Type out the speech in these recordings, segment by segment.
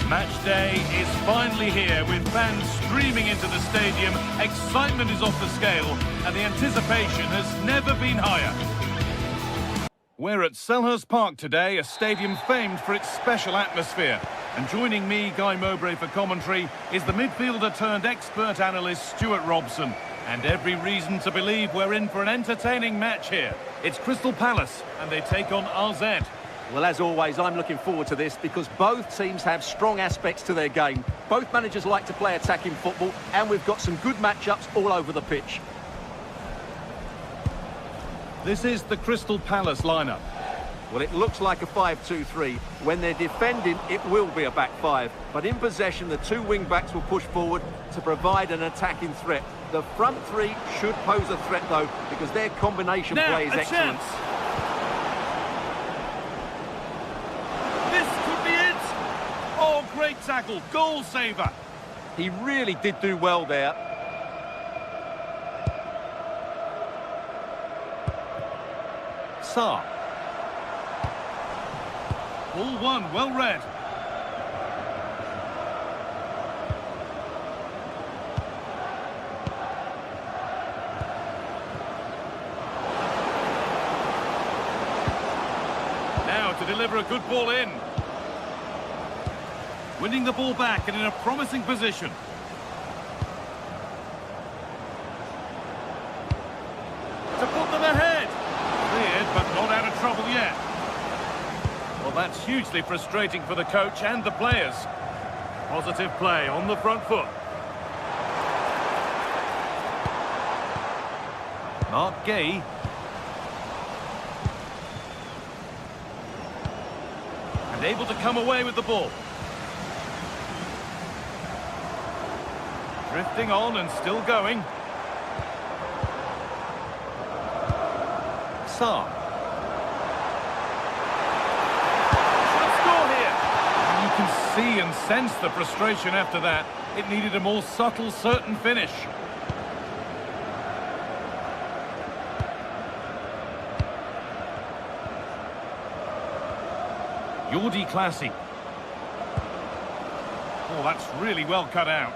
Match day is finally here with fans streaming into the stadium. Excitement is off the scale and the anticipation has never been higher. We're at Selhurst Park today, a stadium famed for its special atmosphere. And joining me, Guy Mowbray, for commentary is the midfielder turned expert analyst Stuart Robson. And every reason to believe we're in for an entertaining match here. It's Crystal Palace and they take on RZ. Well, as always, I'm looking forward to this because both teams have strong aspects to their game. Both managers like to play attacking football, and we've got some good matchups all over the pitch. This is the Crystal Palace lineup. Well, it looks like a 5-2-3. When they're defending, it will be a back five. But in possession, the two wing-backs will push forward to provide an attacking threat. The front three should pose a threat, though, because their combination play is excellent. Chance. Oh, great tackle, goal saver. He really did do well there. Sarr. Ball one, well read. Now to deliver a good ball in. Winning the ball back and in a promising position. To put them ahead. Cleared, but not out of trouble yet. Well, that's hugely frustrating for the coach and the players. Positive play on the front foot. Mark Gay. And able to come away with the ball. Drifting on and still going. Sarr. Should score here. And you can see and sense the frustration after that. It needed a more subtle, certain finish. Jordi Classy. Oh, that's really well cut out.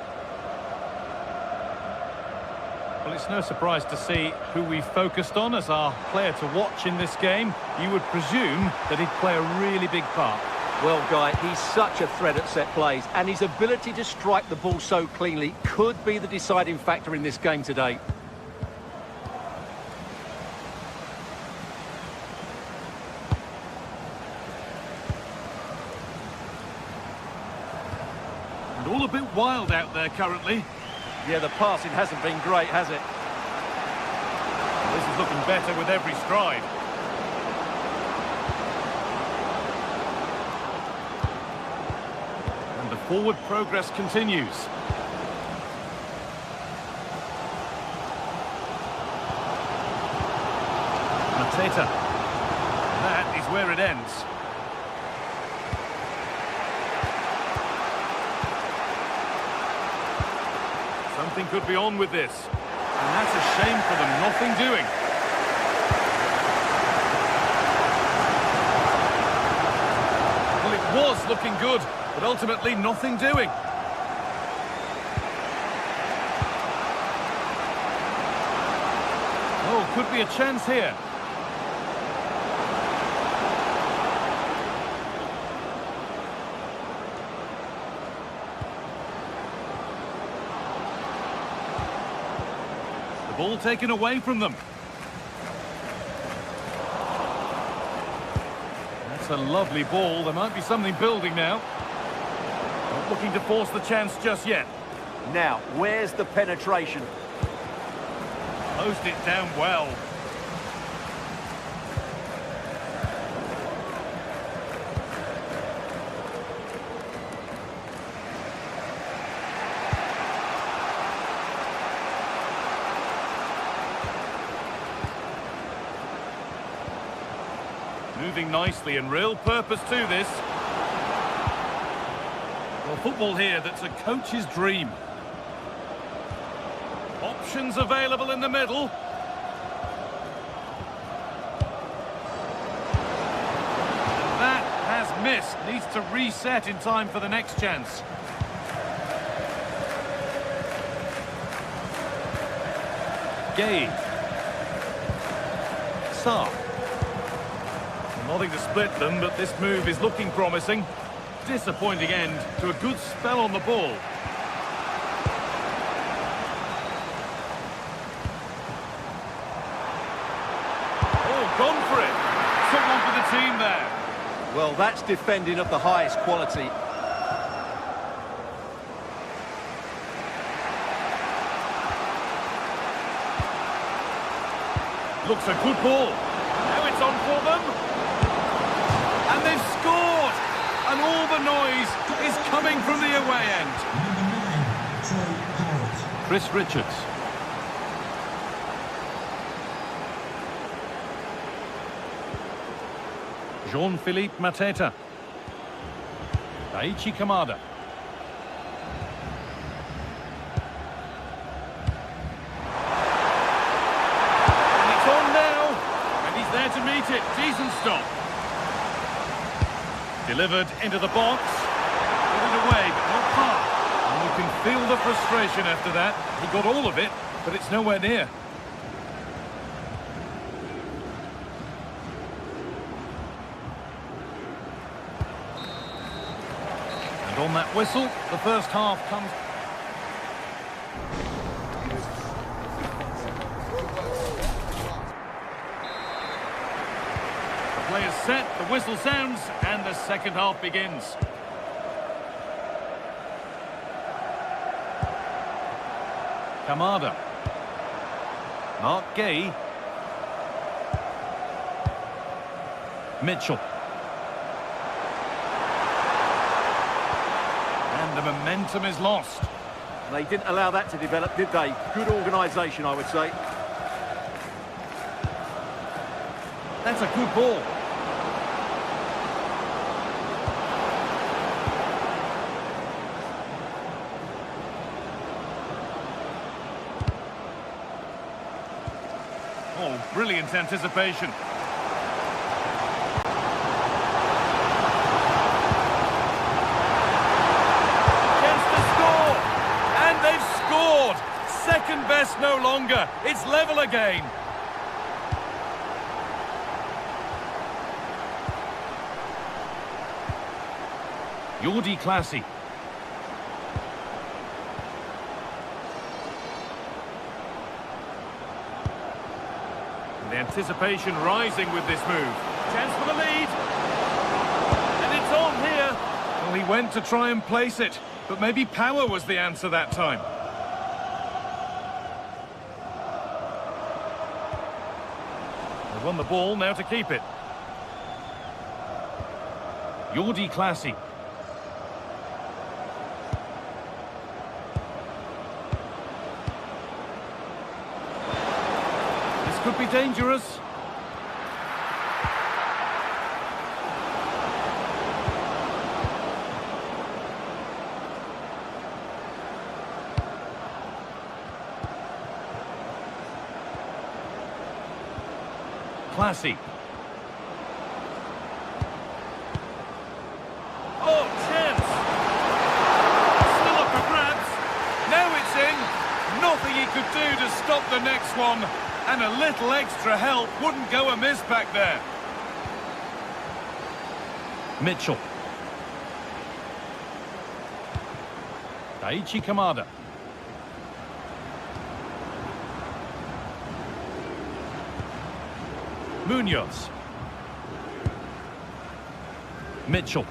Well, it's no surprise to see who we focused on as our player to watch in this game. You would presume that he'd play a really big part. Well, Guy, he's such a threat at set plays, and his ability to strike the ball so cleanly could be the deciding factor in this game today. And all a bit wild out there currently. Yeah, the passing hasn't been great, has it? This is looking better with every stride. And the forward progress continues. Mateta. That is where it ends. Something could be on with this. And that's a shame for them. Nothing doing. Well, it was looking good, but ultimately nothing doing. Oh, could be a chance here. Ball taken away from them. That's a lovely ball. There might be something building now. Not looking to force the chance just yet. Now, where's the penetration? Closed it down well. Moving nicely and real purpose to this. Well, football here that's a coach's dream. Options available in the middle. That has missed. Needs to reset in time for the next chance. Gay. Saar. Nothing to split them, but this move is looking promising. Disappointing end to a good spell on the ball. Oh, gone for it. Took one for the team there. Well, that's defending of the highest quality. Looks a good ball. Now it's on for them. And they've scored. And all the noise is coming from the away end. Chris Richards. Jean-Philippe Mateta. Daichi Kamada. And it's on now. And he's there to meet it. Decent stop. Delivered into the box. Put it away, but not far. And you can feel the frustration after that. He got all of it, but it's nowhere near. And on that whistle, the first half comes. The play is set, the whistle sounds, and the second half begins. Kamada. Mark Gay. Mitchell. And the momentum is lost. They didn't allow that to develop, did they? Good organisation, I would say. That's a good ball. Oh, brilliant anticipation. Chance to score! And they've scored! Second best no longer. It's level again. Jordi Classy. The anticipation rising with this move. Chance for the lead. And it's on here. Well, he went to try and place it, but maybe power was the answer that time. They won the ball, now to keep it. Jordi Classy. Could be dangerous. Classy. Oh, chance! Still up for grabs. Now it's in. Nothing he could do to stop the next one. And a little extra help wouldn't go amiss back there. Mitchell. Daichi Kamada. Munoz. Mitchell.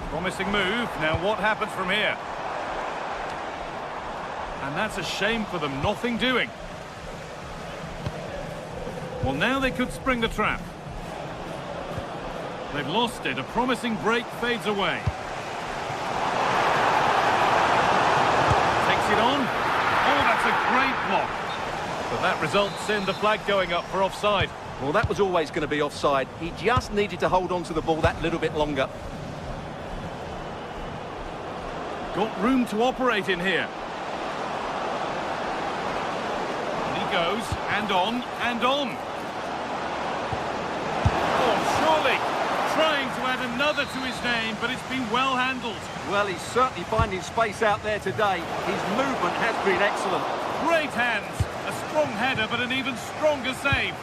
Promising move. Now what happens from here? And that's a shame for them, nothing doing. Well, now they could spring the trap. They've lost it, a promising break fades away. Takes it on. Oh, that's a great block. But that results in the flag going up for offside. Well, that was always going to be offside. He just needed to hold on to the ball that little bit longer. Got room to operate in here. Goes, and on, and on. other to his name, but it's been well handled. Well, he's certainly finding space out there today. His movement has been excellent. Great hands. A strong header, but an even stronger save.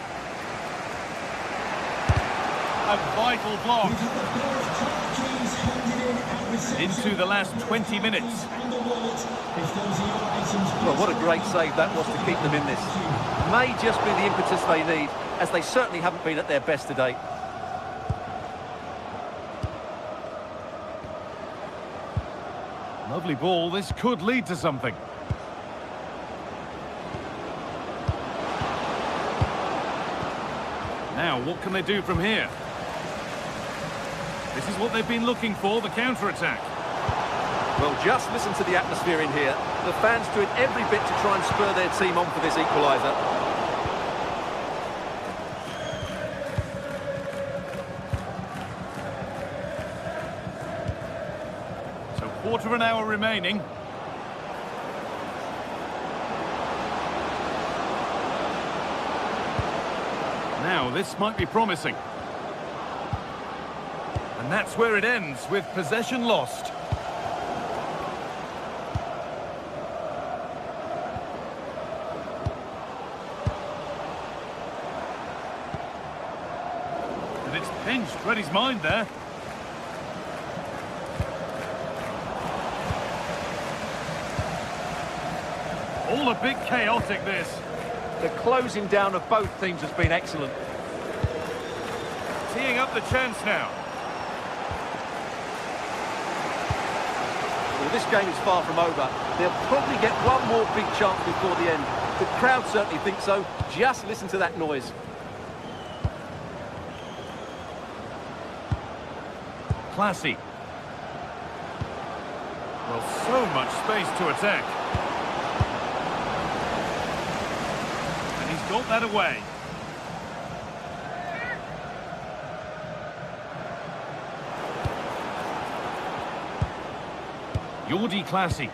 A vital block. Into the last 20 minutes. Well, what a great save that was to keep them in this. May just be the impetus they need, as they certainly haven't been at their best today. Lovely ball. This could lead to something. Now, what can they do from here? This is what they've been looking for, the counter-attack. Well, just listen to the atmosphere in here. The fans doing every bit to try and spur their team on for this equaliser. So, quarter of an hour remaining. Now, this might be promising. And that's where it ends, with possession lost. And it's pinched, read his mind there. All a bit chaotic, this. The closing down of both teams has been excellent. Teeing up the chance now. Well, this game is far from over. They'll probably get one more big chance before the end. The crowd certainly think so. Just listen to that noise. Classy. Well, so much space to attack. And he's got that away. Jordi Classy.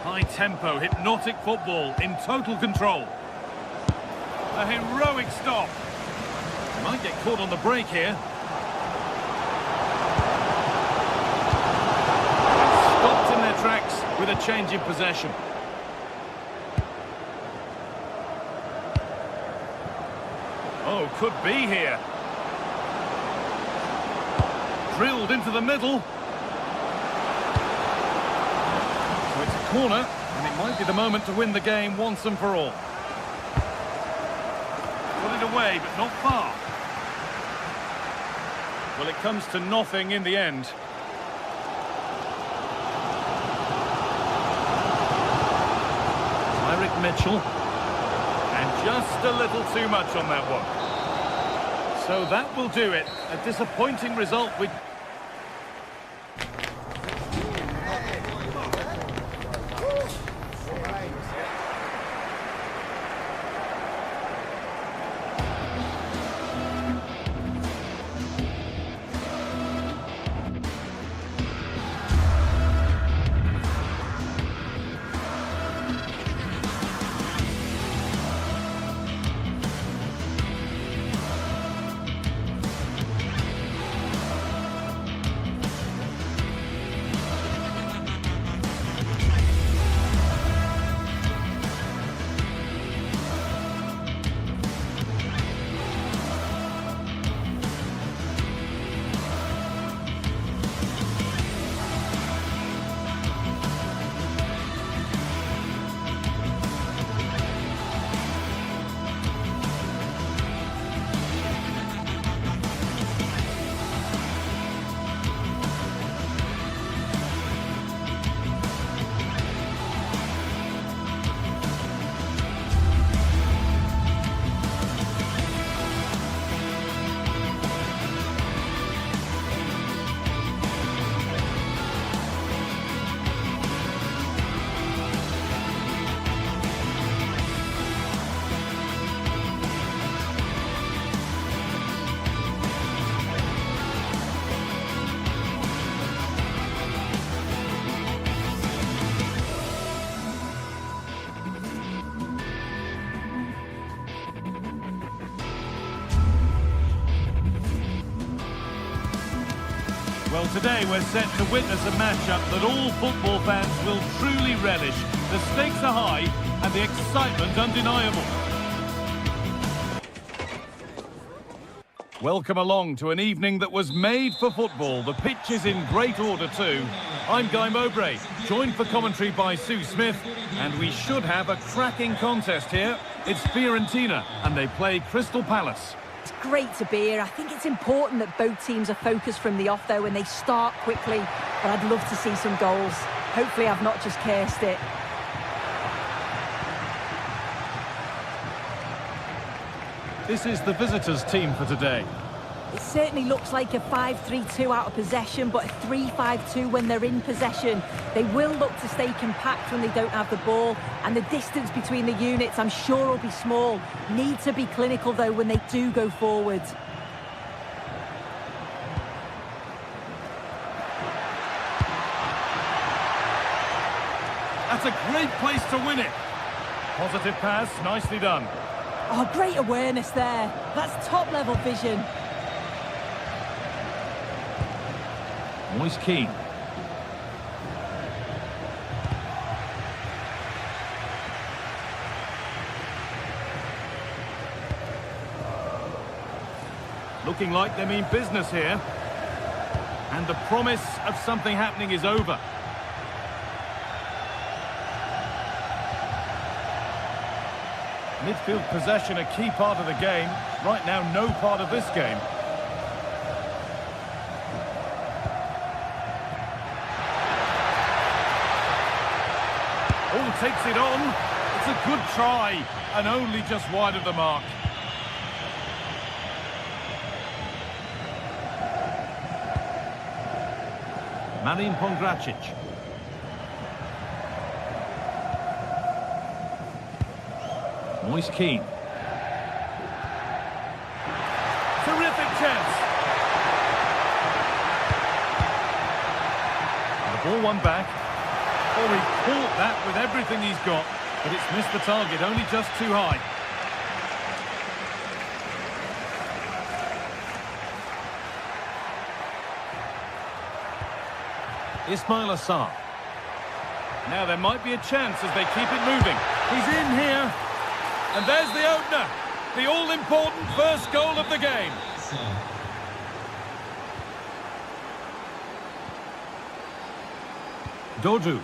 High tempo, hypnotic football in total control. A heroic stop. Might get caught on the break here. Stopped in their tracks with a change in possession. Oh, could be here. Drilled into the middle. So it's a corner, and it might be the moment to win the game once and for all. Got it away, but not far. Well, it comes to nothing in the end. Eric Mitchell. And just a little too much on that one. So that will do it. A disappointing result. Well, today we're set to witness a matchup that all football fans will truly relish. The stakes are high and the excitement undeniable. Welcome along to an evening that was made for football. The pitch is in great order too. I'm Guy Mowbray, joined for commentary by Sue Smith, and we should have a cracking contest here. It's Fiorentina, and they play Crystal Palace. It's great to be here. I think it's important that both teams are focused from the off, though, and they start quickly. But I'd love to see some goals. Hopefully I've not just cursed it. This is the visitors' team for today. It certainly looks like a 5-3-2 out of possession, but a 3-5-2 when they're in possession. They will look to stay compact when they don't have the ball, and the distance between the units, I'm sure, will be small. Need to be clinical, though, when they do go forward. That's a great place to win it. Positive pass, nicely done. Oh, great awareness there. That's top-level vision. Moise Keane. Looking like they mean business here. And the promise of something happening is over. Midfield possession a key part of the game. Right now, no part of this game. Oh, takes it on. It's a good try, and only just wide of the mark. Marin Pongracic. Moise Keane. Terrific chance. And the ball won back. Oh, he caught that with everything he's got, but it's missed the target, only just too high. Ismail Assar. Now there might be a chance as they keep it moving. He's in here. And there's the opener, the all-important first goal of the game. Dodu.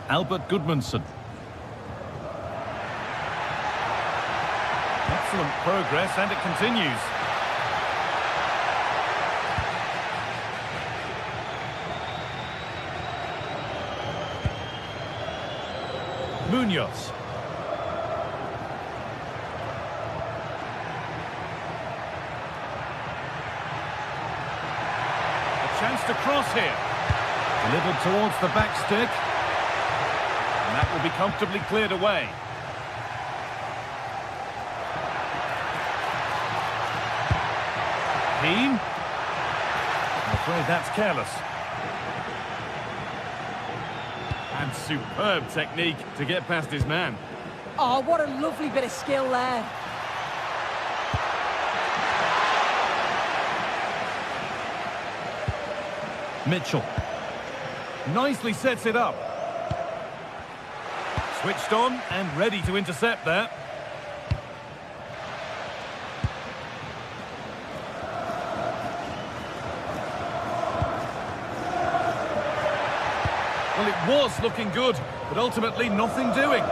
Albert Gudmundsson. Excellent progress, and it continues. Munoz. A chance to cross here. Delivered towards the back stick. And that will be comfortably cleared away. Keane. I'm afraid that's careless. And superb technique to get past his man. Oh, what a lovely bit of skill there. Mitchell. Nicely sets it up. Switched on and ready to intercept there. Well, it was looking good, but ultimately nothing doing.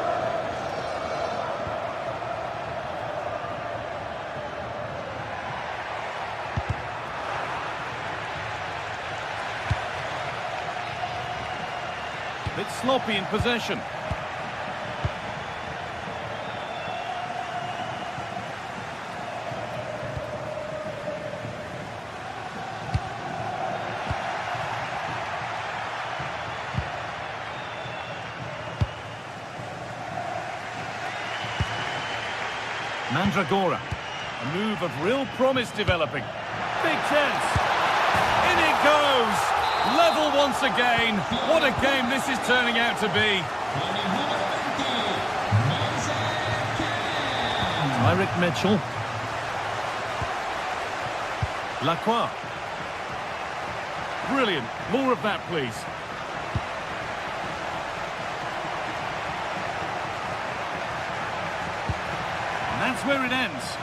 Bit sloppy in possession. Mandragora. A move of real promise developing. Big chance. In it goes. Level once again. What a game this is turning out to be. Tyrick Mitchell. Lacroix. Brilliant. More of that, please. And that's where it ends.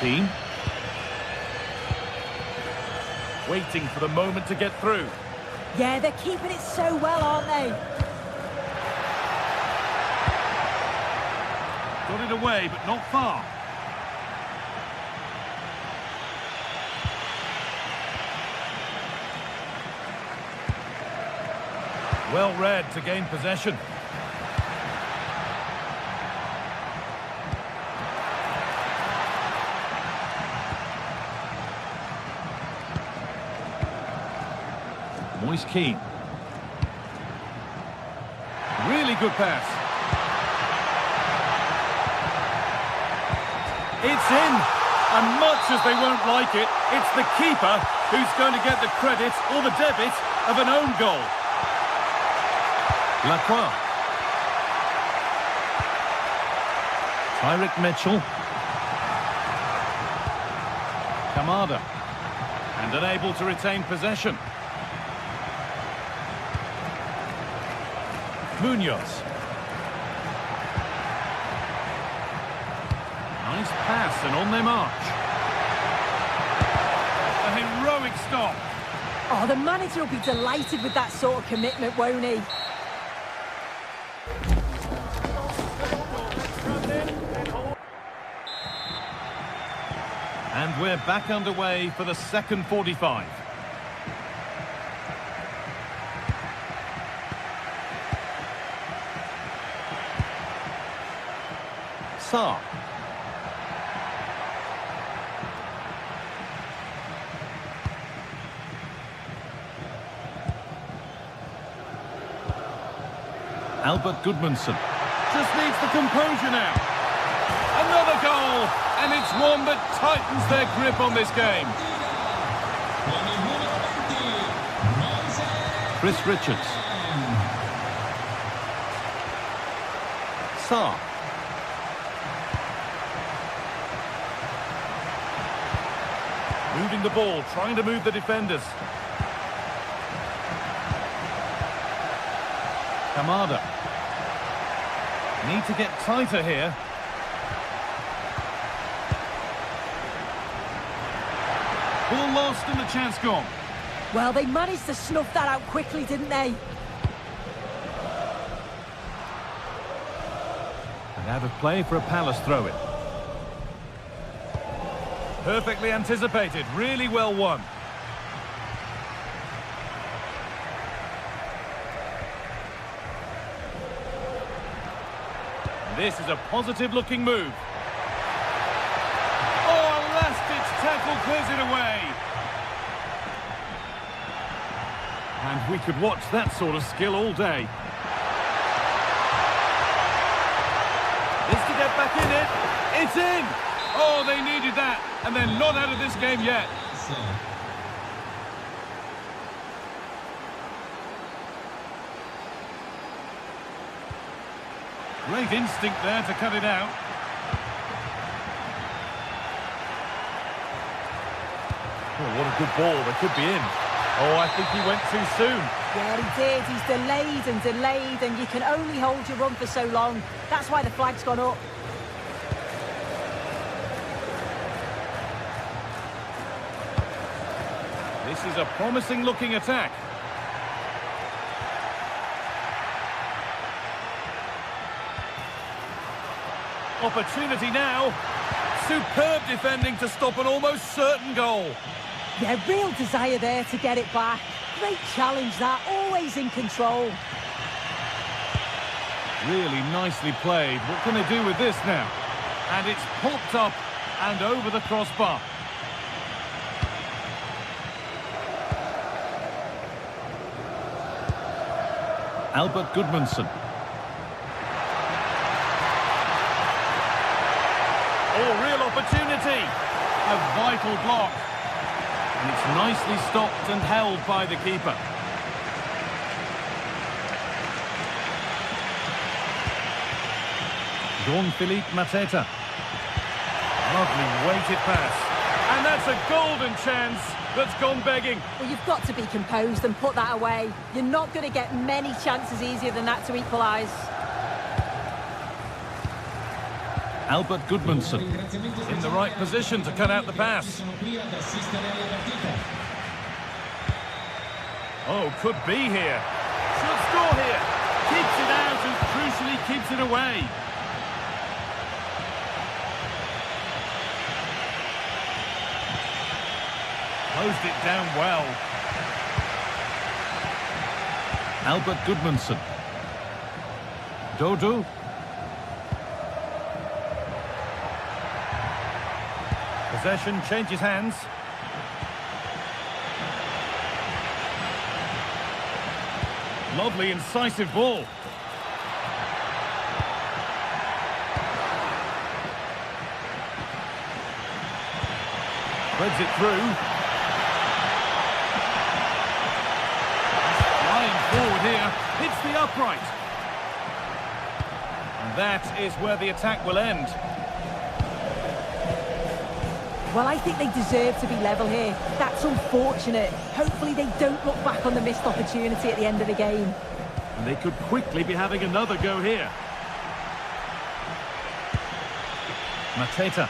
Keane. Waiting for the moment to get through. Yeah, they're keeping it so well, aren't they? Got it away, but not far. Well read to gain possession. Moise Keane. Really good pass. It's in. And much as they won't like it, it's the keeper who's going to get the credit or the debit of an own goal. Lacroix. Tyrick Mitchell. Kamada. And unable to retain possession. Munoz. Nice pass and on their march. A heroic stop. Oh, the manager will be delighted with that sort of commitment, won't he? And we're back underway for the second 45. Sarr. Albert Goodmanson. Just needs the composure now. Another goal! And it's one that tightens their grip on this game. Chris Richards. Sarr. Moving the ball, trying to move the defenders. Kamada. Need to get tighter here. Ball lost and the chance gone. Well, they managed to snuff that out quickly, didn't they? And out of play for a Palace throw-in. Perfectly anticipated, really well won. This is a positive-looking move. Oh, a last-ditch tackle clears it away. And we could watch that sort of skill all day. This to get back in it. It's in! Oh, they needed that, and they're not out of this game yet. Great instinct there to cut it out. Oh, what a good ball. They could be in. Oh, I think he went too soon. Yeah, he did. He's delayed, and you can only hold your run for so long. That's why the flag's gone up. This is a promising-looking attack. Opportunity now. Superb defending to stop an almost certain goal. Yeah, real desire there to get it back. Great challenge that, always in control. Really nicely played. What can they do with this now? And it's popped up and over the crossbar. Albert Goodmanson. Oh, real opportunity. A vital block. And it's nicely stopped and held by the keeper. Jean-Philippe Mateta. Lovely weighted pass. And that's a golden chance that's gone begging. Well, you've got to be composed and put that away. You're not going to get many chances easier than that to equalise. Albert Gudmundsson in the right position to cut out the pass. Oh, could be here. Should score here. Keeps it out and crucially keeps it away. Closed it down well. Albert Gudmundsson. Dodo. Possession changes hands. Lovely incisive ball. Threads it through. Forward here, hits the upright. And that is where the attack will end. Well, I think they deserve to be level here. That's unfortunate. Hopefully they don't look back on the missed opportunity at the end of the game. And they could quickly be having another go here. Mateta.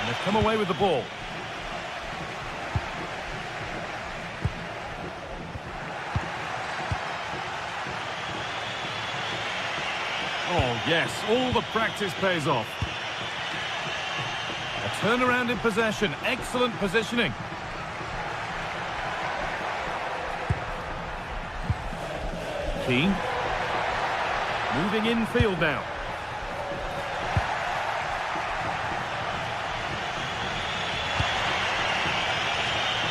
And they've come away with the ball. Oh, yes, all the practice pays off. A turnaround in possession, excellent positioning. Keane. Moving infield now.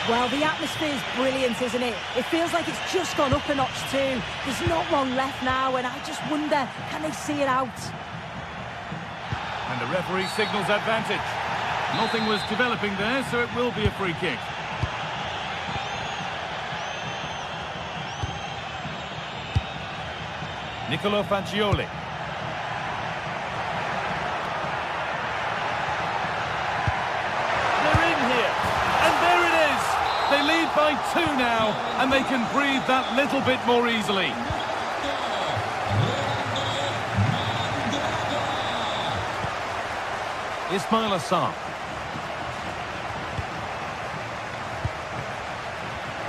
Well, the atmosphere's brilliant, isn't it? It feels like it's just gone up a notch too. There's not long left now, and I just wonder, can they see it out? And the referee signals advantage. Nothing was developing there, so it will be a free kick. Nicolo Fagioli. They're in here, and there it is. They lead by 2 now, and they can breathe that little bit more easily. Ismail Assar.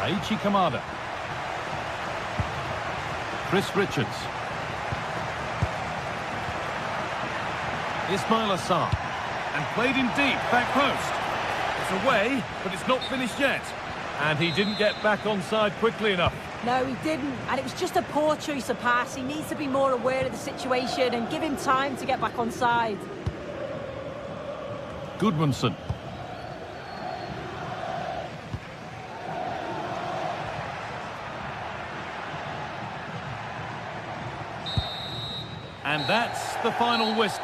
Aichi Kamada. Chris Richards. Ismail Assar. And played in deep, back post. It's away, but it's not finished yet. And he didn't get back onside quickly enough. No, he didn't. And it was just a poor choice of pass. He needs to be more aware of the situation and give him time to get back onside. Gudmundsson. And that's the final whistle.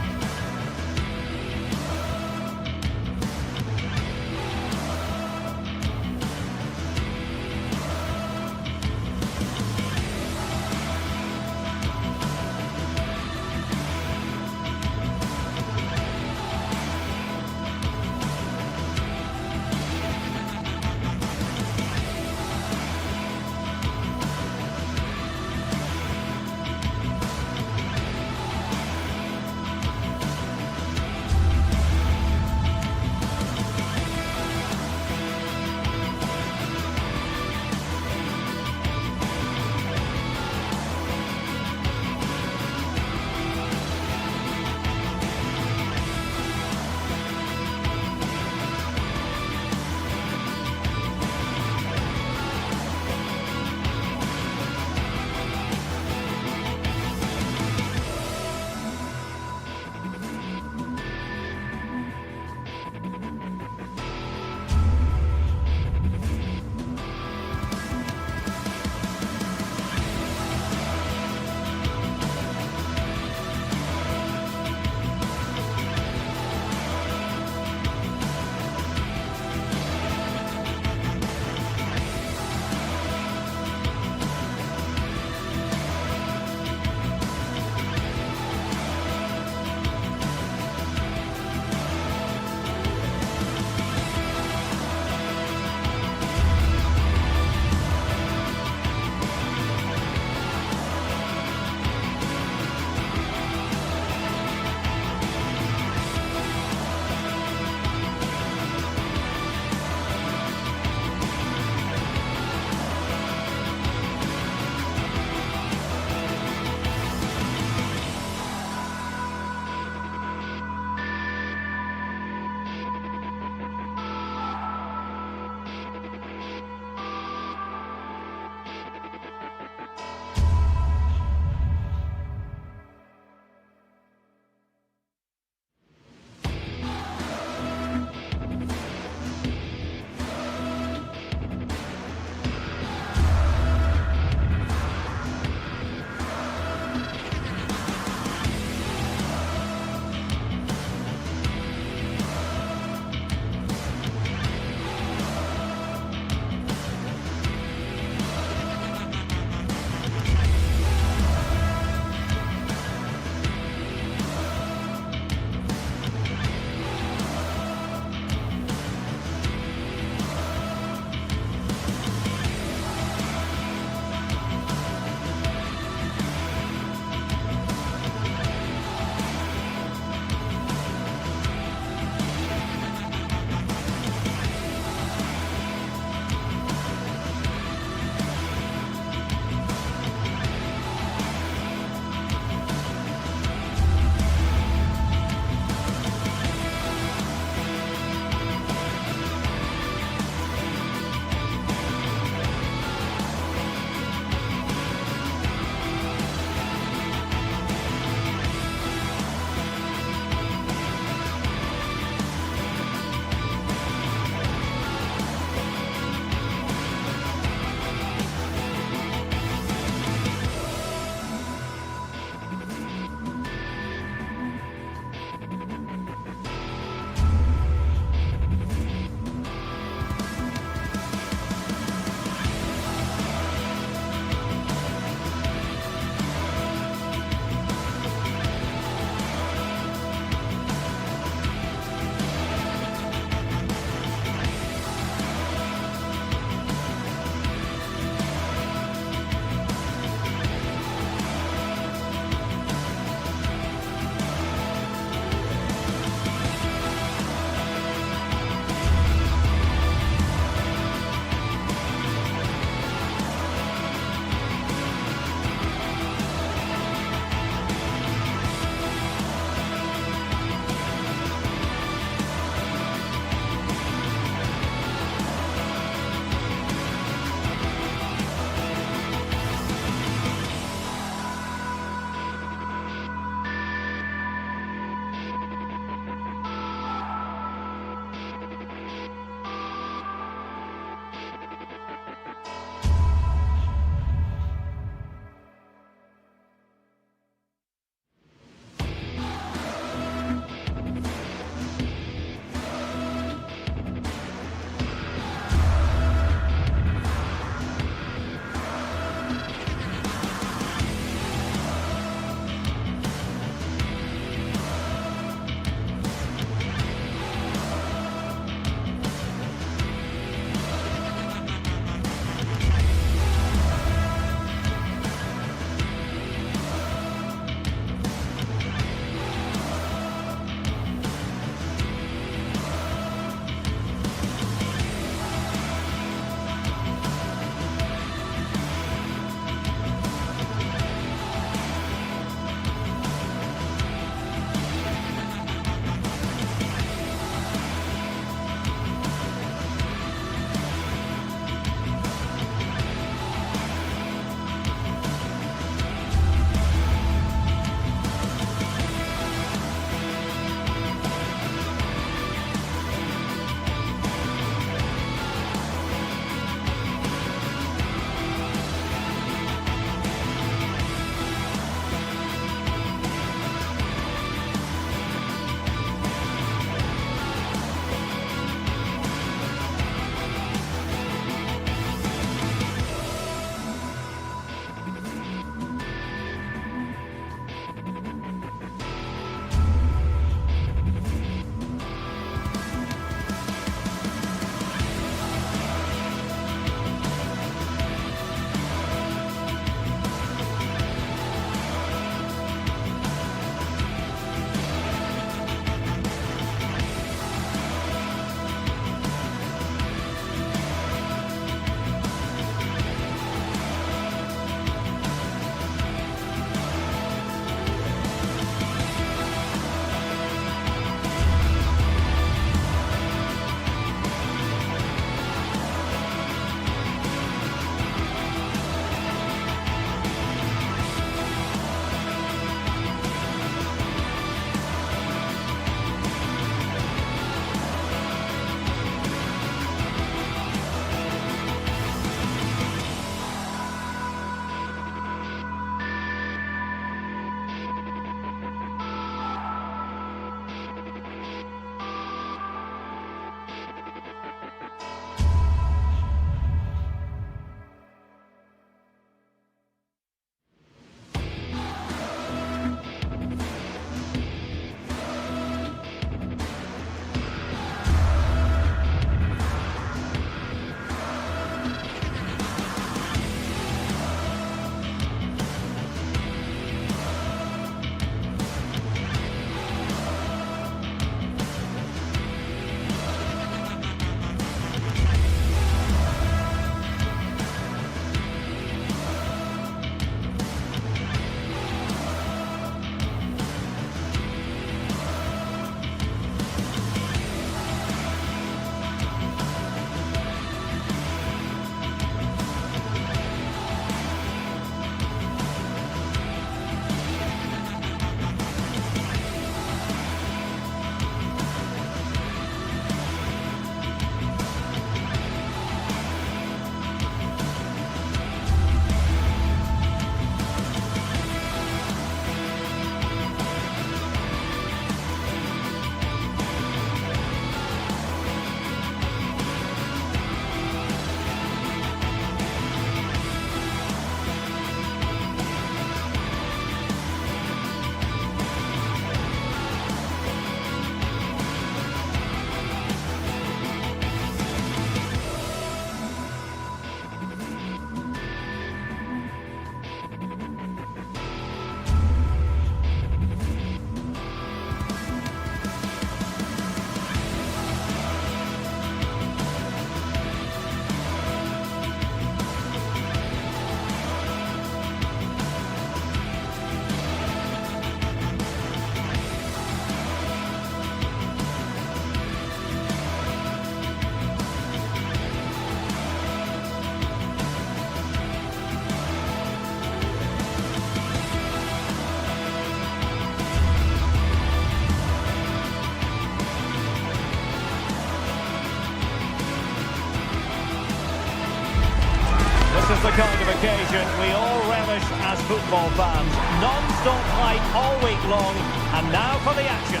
occasion we all relish as football fans. Non-stop hype all week long, and now for the action.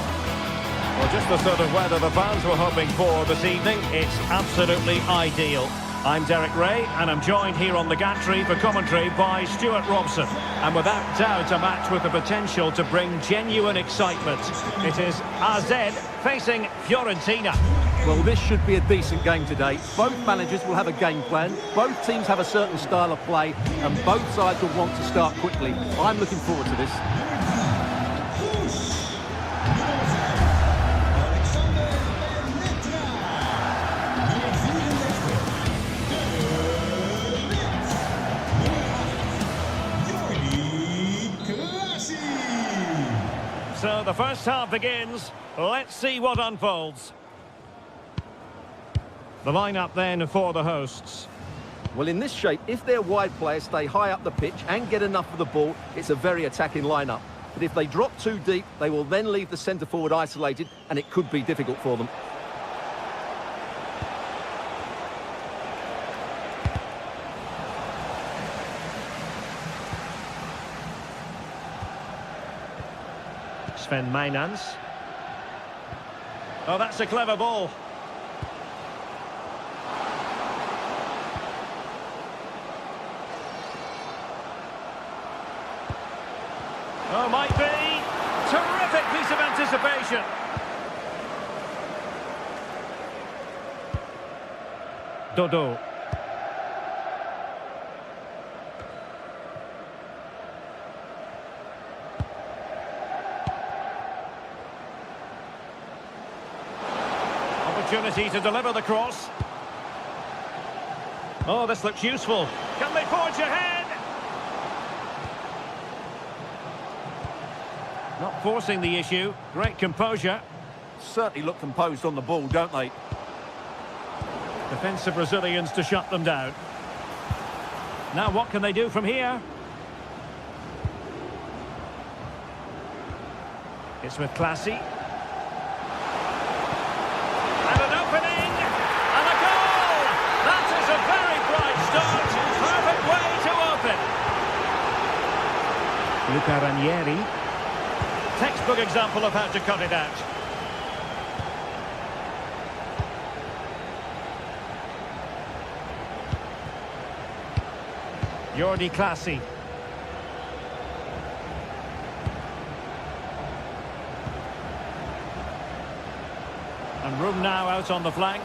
Well, just the sort of weather the fans were hoping for this evening. It's absolutely ideal. I'm Derek Ray, and I'm joined here on the gantry for commentary by Stuart Robson. And without doubt, a match with the potential to bring genuine excitement. It is AZ facing Fiorentina. Well, this should be a decent game today. Both managers will have a game plan. Both teams have a certain style of play, and both sides will want to start quickly. I'm looking forward to this. So the first half begins. Let's see what unfolds. The lineup then for the hosts. Well, in this shape, if their wide players stay high up the pitch and get enough of the ball, it's a very attacking lineup. But if they drop too deep, they will then leave the centre-forward isolated, and it could be difficult for them. Sven Mainans. Oh, that's a clever ball. Oh, might be. Terrific piece of anticipation. Dodo. Opportunity to deliver the cross. Oh, this looks useful. Can they forge ahead? Not forcing the issue. Great composure. Certainly look composed on the ball, don't they? Defensive Brazilians to shut them down. Now what can they do from here? It's with Classy. And an opening! And a goal! That is a very bright start. Perfect way to open. Luca Ranieri. Textbook example of how to cut it out. Jordi Classy. And room now out on the flank.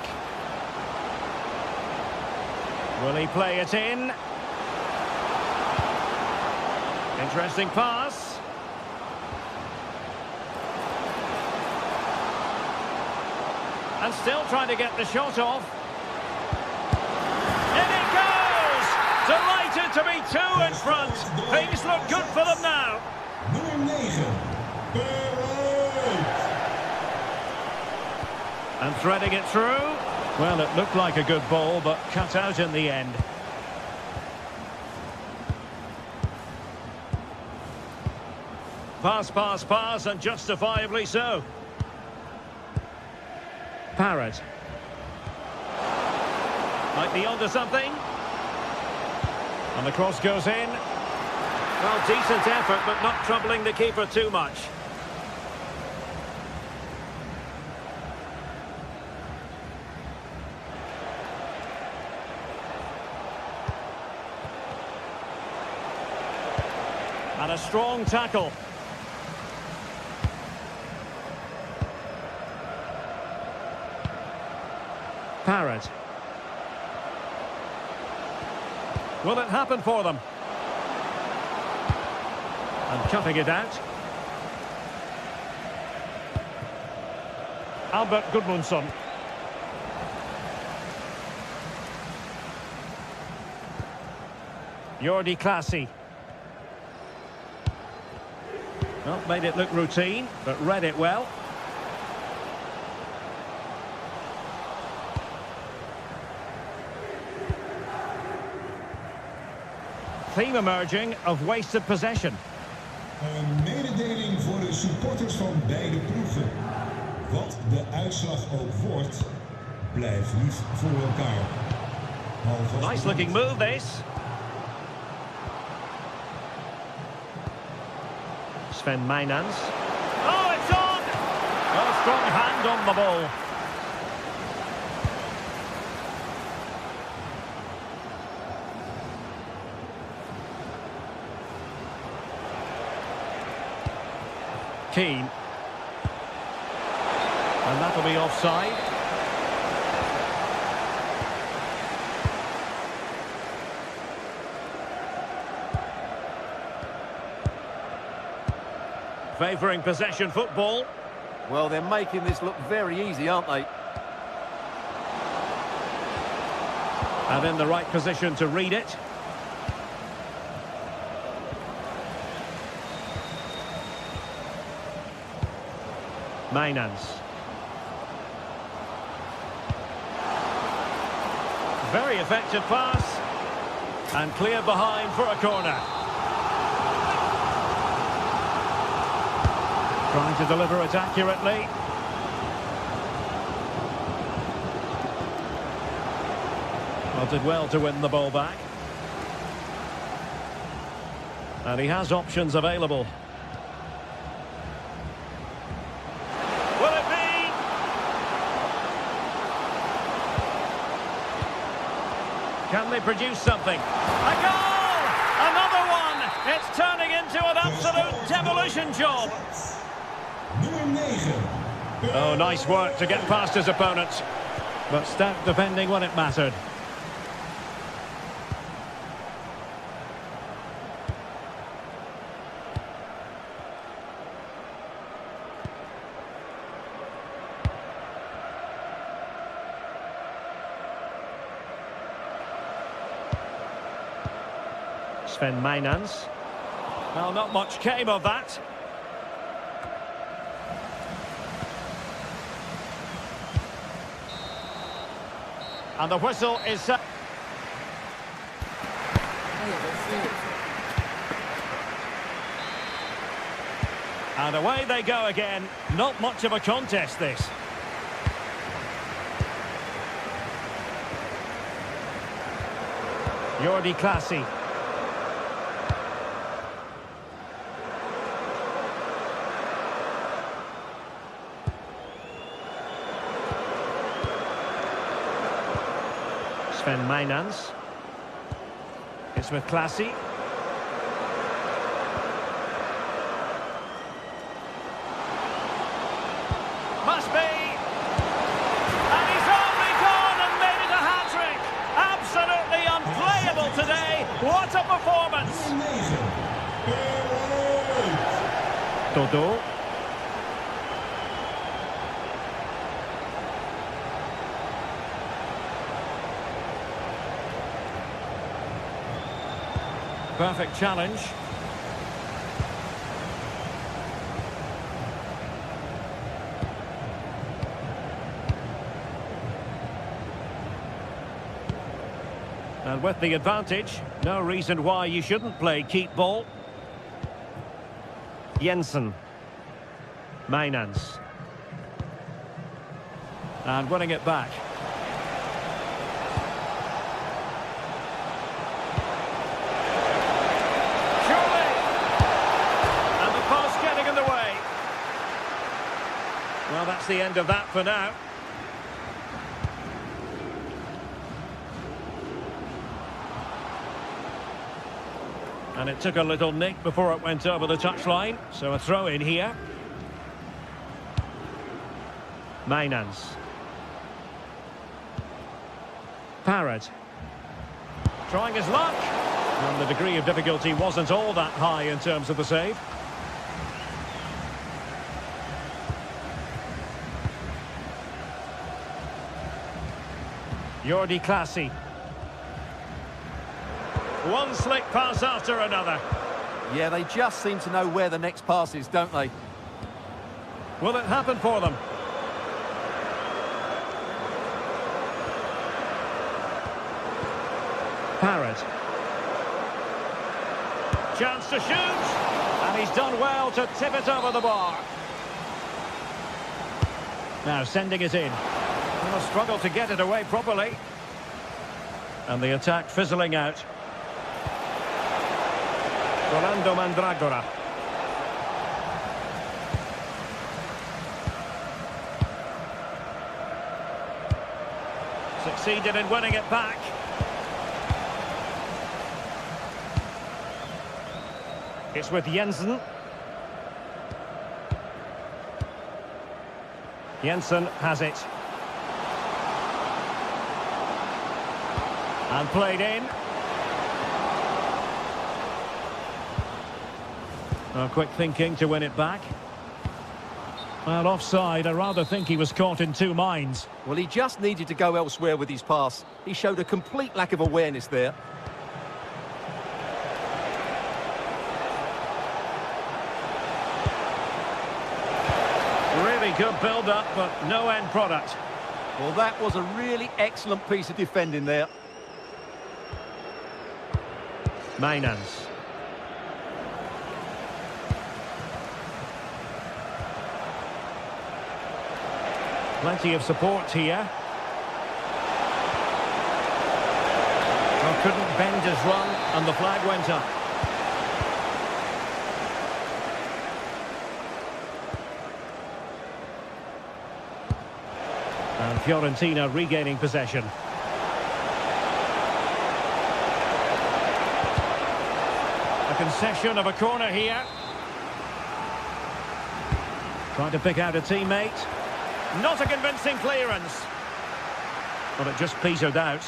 Will he play it in? Interesting pass. And still trying to get the shot off. In it goes! Delighted to be two in front. Things look good for them now. Nummer 9. And threading it through. Well, it looked like a good ball, but cut out in the end. Pass, pass, pass, and justifiably so. Parrott. Might be onto something. And the cross goes in. Well, decent effort, but not troubling the keeper too much. And a strong tackle. Parrott. Will it happen for them? And cutting it out. Albert Gudmundsson. Jordi Classy. Well, made it look routine, but read it well. Theme emerging of wasted possession. Een mededeling voor de supporters van beide ploegen. Wat de uitslag ook wordt, blijf lief voor elkaar. Nice looking move this. Sven Mijnans. Oh, it's on! A strong hand on the ball. Keane. And that'll be offside. Favouring possession football. Well, they're making this look very easy, aren't they? And in the right position to read it. Mijnans. Very effective pass. And clear behind for a corner. Trying to deliver it accurately. Well, did well to win the ball back. And he has options available. Will it be? Can they produce something? A goal! Another one! It's turning into an absolute demolition job. Oh, nice work to get past his opponents. But stout defending when it mattered. Sven Mijnans. Well, not much came of that. And the whistle is set. And away they go again. Not much of a contest, this. Jordi Clasie. Sven Mijnans. It's with Clasie. Must be. And he's only gone and made it a hat-trick. Absolutely unplayable today. What a performance. Dodo. Perfect challenge. And with the advantage, no reason why you shouldn't play keep ball. Jensen. Mijnans. And winning it back. Well, that's the end of that for now. And it took a little nick before it went over the touchline, so a throw in here. Mijnans. Parrott. Trying his luck. And the degree of difficulty wasn't all that high in terms of the save. Jordi Clasie. One slick pass after another. Yeah, they just seem to know where the next pass is, don't they? Will it happen for them? Parrott. Chance to shoot. And he's done well to tip it over the bar. Now sending it in. Will struggle to get it away properly. And the attack fizzling out. Rolando Mandragora. Succeeded in winning it back. It's with Jensen. Jensen has it. And played in. Oh, quick thinking to win it back. Well, offside. I rather think he was caught in two minds. Well, he just needed to go elsewhere with his pass. He showed a complete lack of awareness there. Really good build-up, but no end product. Well, that was a really excellent piece of defending there. Mainans. Plenty of support here. Well, couldn't bend his run, and the flag went up. And Fiorentina regaining possession. A concession of a corner here. Trying to pick out a teammate. Not a convincing clearance. But it just petered out.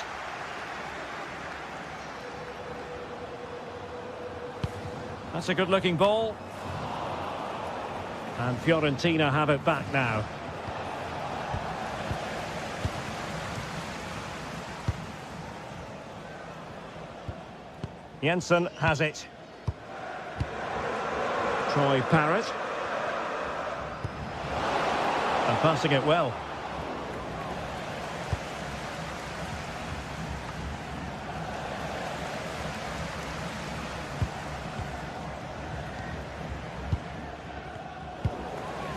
That's a good-looking ball. And Fiorentina have it back now. Jensen has it. Troy Parrott. And passing it well.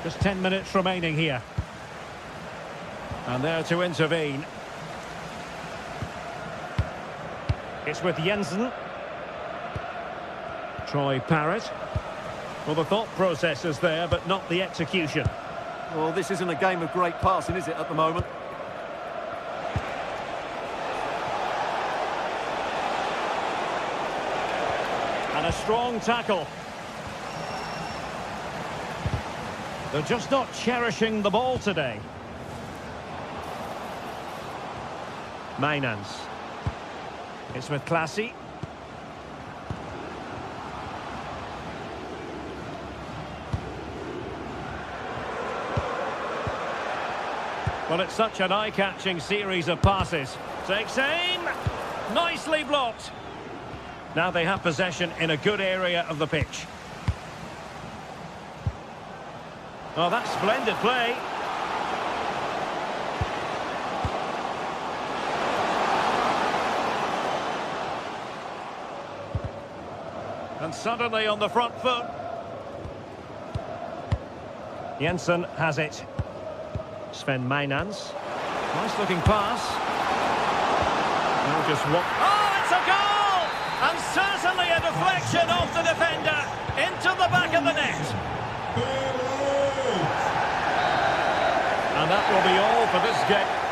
Just 10 minutes remaining here. And there to intervene. It's with Jensen. Troy Parrott. Well, the thought process is there, but not the execution. Well, this isn't a game of great passing, is it, at the moment? And a strong tackle. They're just not cherishing the ball today. Mainans. It's with Classy. Well, it's such an eye-catching series of passes. Takes aim. Nicely blocked. Now they have possession in a good area of the pitch. Oh, that's splendid play. And suddenly on the front foot. Jensen has it. Sven Mainans. Nice looking pass. Now just what? Oh, it's a goal! And certainly a deflection off the defender into the back of the net. And that will be all for this game.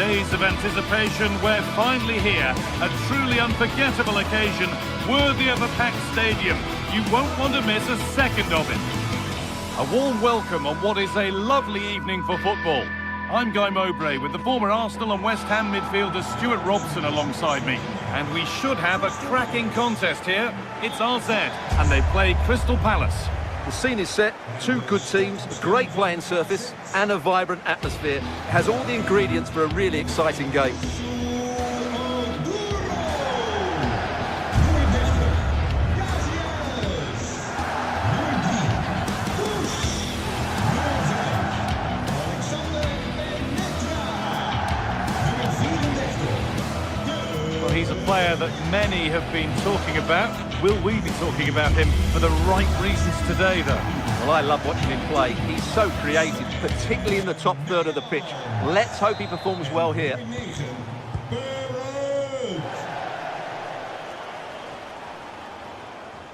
Days of anticipation, we're finally here. A truly unforgettable occasion, worthy of a packed stadium. You won't want to miss a second of it. A warm welcome on what is a lovely evening for football. I'm Guy Mowbray with the former Arsenal and West Ham midfielder Stuart Robson alongside me. And we should have a cracking contest here. It's RZ, and they play Crystal Palace. The scene is set, two good teams, great playing surface and a vibrant atmosphere. It has all the ingredients for a really exciting game. Well, he's a player that many have been talking about. Will we be talking about him for the right reasons today, though? Well, I love watching him play. He's so creative, particularly in the top third of the pitch. Let's hope he performs well here.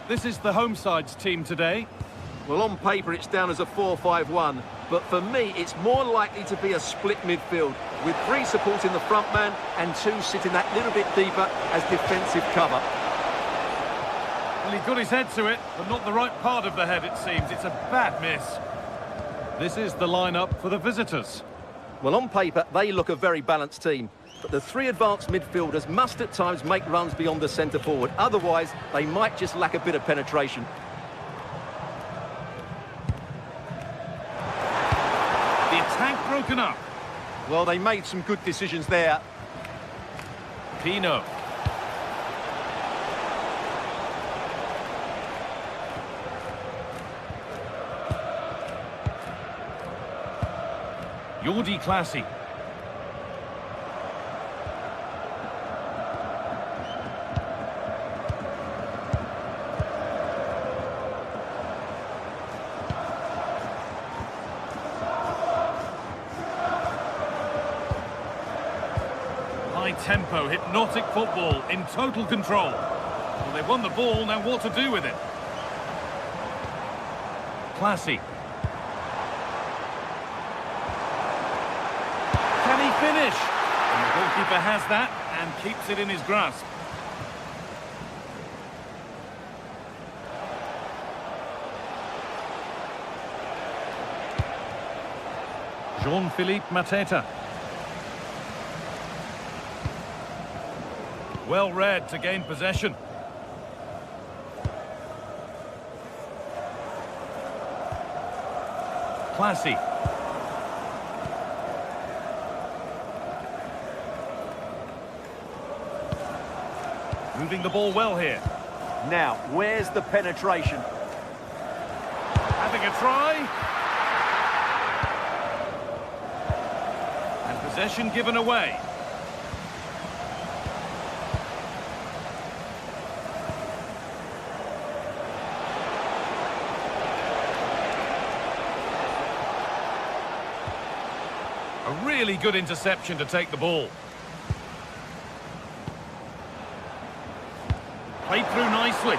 This is the home side's team today. Well, on paper, it's down as a 4-5-1, but for me, it's more likely to be a split midfield, with three supporting the front man and two sitting that little bit deeper as defensive cover. Well, he got his head to it, but not the right part of the head, it seems. It's a bad miss. This is the lineup for the visitors. Well, on paper, they look a very balanced team, but the three advanced midfielders must at times make runs beyond the centre forward. Otherwise, they might just lack a bit of penetration. The attack broken up. Well, they made some good decisions there. Pino. Jordi Classy. High tempo, hypnotic football in total control. Well, they've won the ball, now what to do with it? Classy. Finish, and the goalkeeper has that and keeps it in his grasp. Jean-Philippe Mateta. Well read to gain possession. Classy. Moving the ball well here. Now, where's the penetration? Having a try. And possession given away. A really good interception to take the ball. Played through nicely.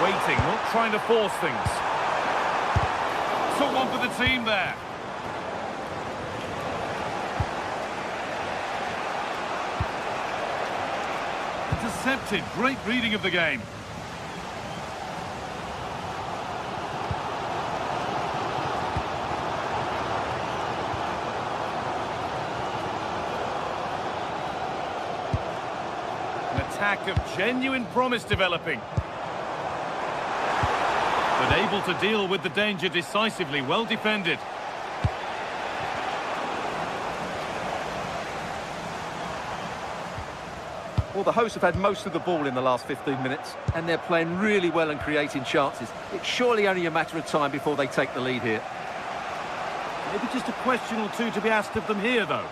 Waiting, not trying to force things. Took one for the team there. Intercepted, great reading of the game. Attack of genuine promise developing. But able to deal with the danger decisively, well defended. Well, the hosts have had most of the ball in the last 15 minutes, and they're playing really well and creating chances. It's surely only a matter of time before they take the lead here. Maybe just a question or two to be asked of them here, though.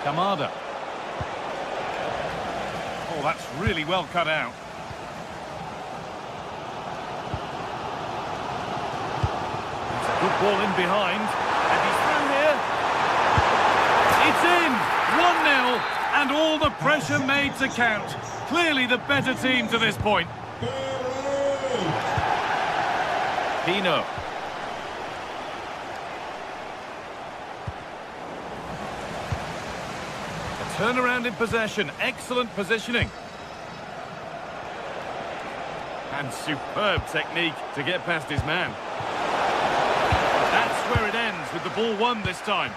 Kamada. Oh, that's really well cut out. It's a good ball in behind. And he's through here. It's in! 1-0. And all the pressure made to count. Clearly the better team to this point. Pino. A turnaround in possession. Excellent positioning. And superb technique to get past his man. That's where it ends, with the ball won this time.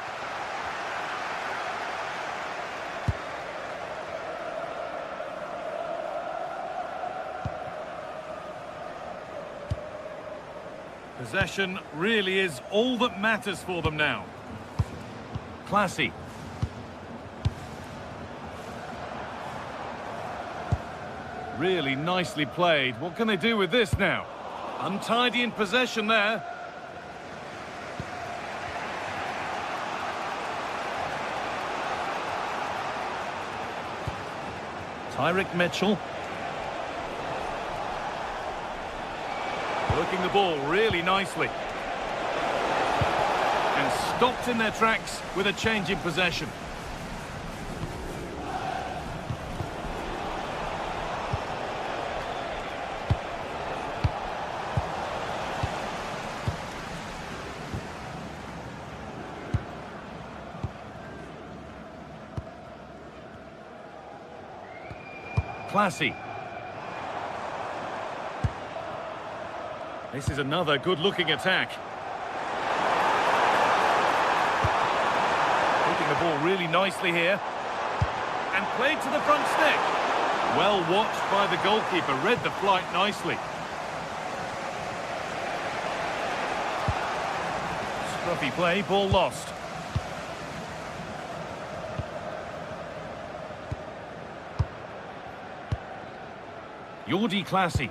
Possession really is all that matters for them now. Classy. Really nicely played. What can they do with this now? Untidy in possession there. Tyrick Mitchell. Working the ball really nicely. And stopped in their tracks with a change in possession. Classy. This is another good-looking attack. Keeping the ball really nicely here. And played to the front stick. Well watched by the goalkeeper. Read the flight nicely. Scruffy play, ball lost. Jordi Classy.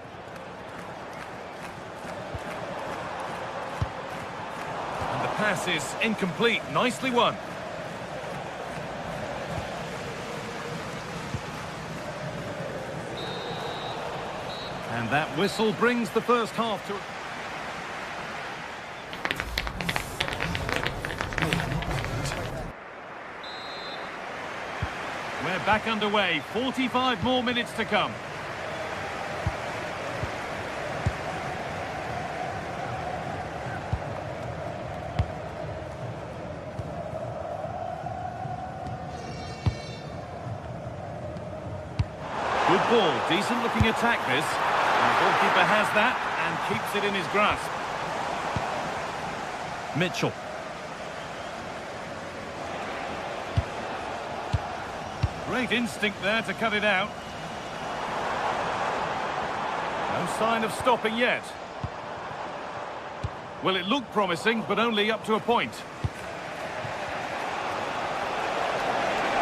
And the pass is incomplete. Nicely won. And that whistle brings the first half to... We're back underway. 45 more minutes to come. Good ball, decent looking attack this. And the goalkeeper has that and keeps it in his grasp. Mitchell. Great instinct there to cut it out. No sign of stopping yet. Well, it looked promising, but only up to a point.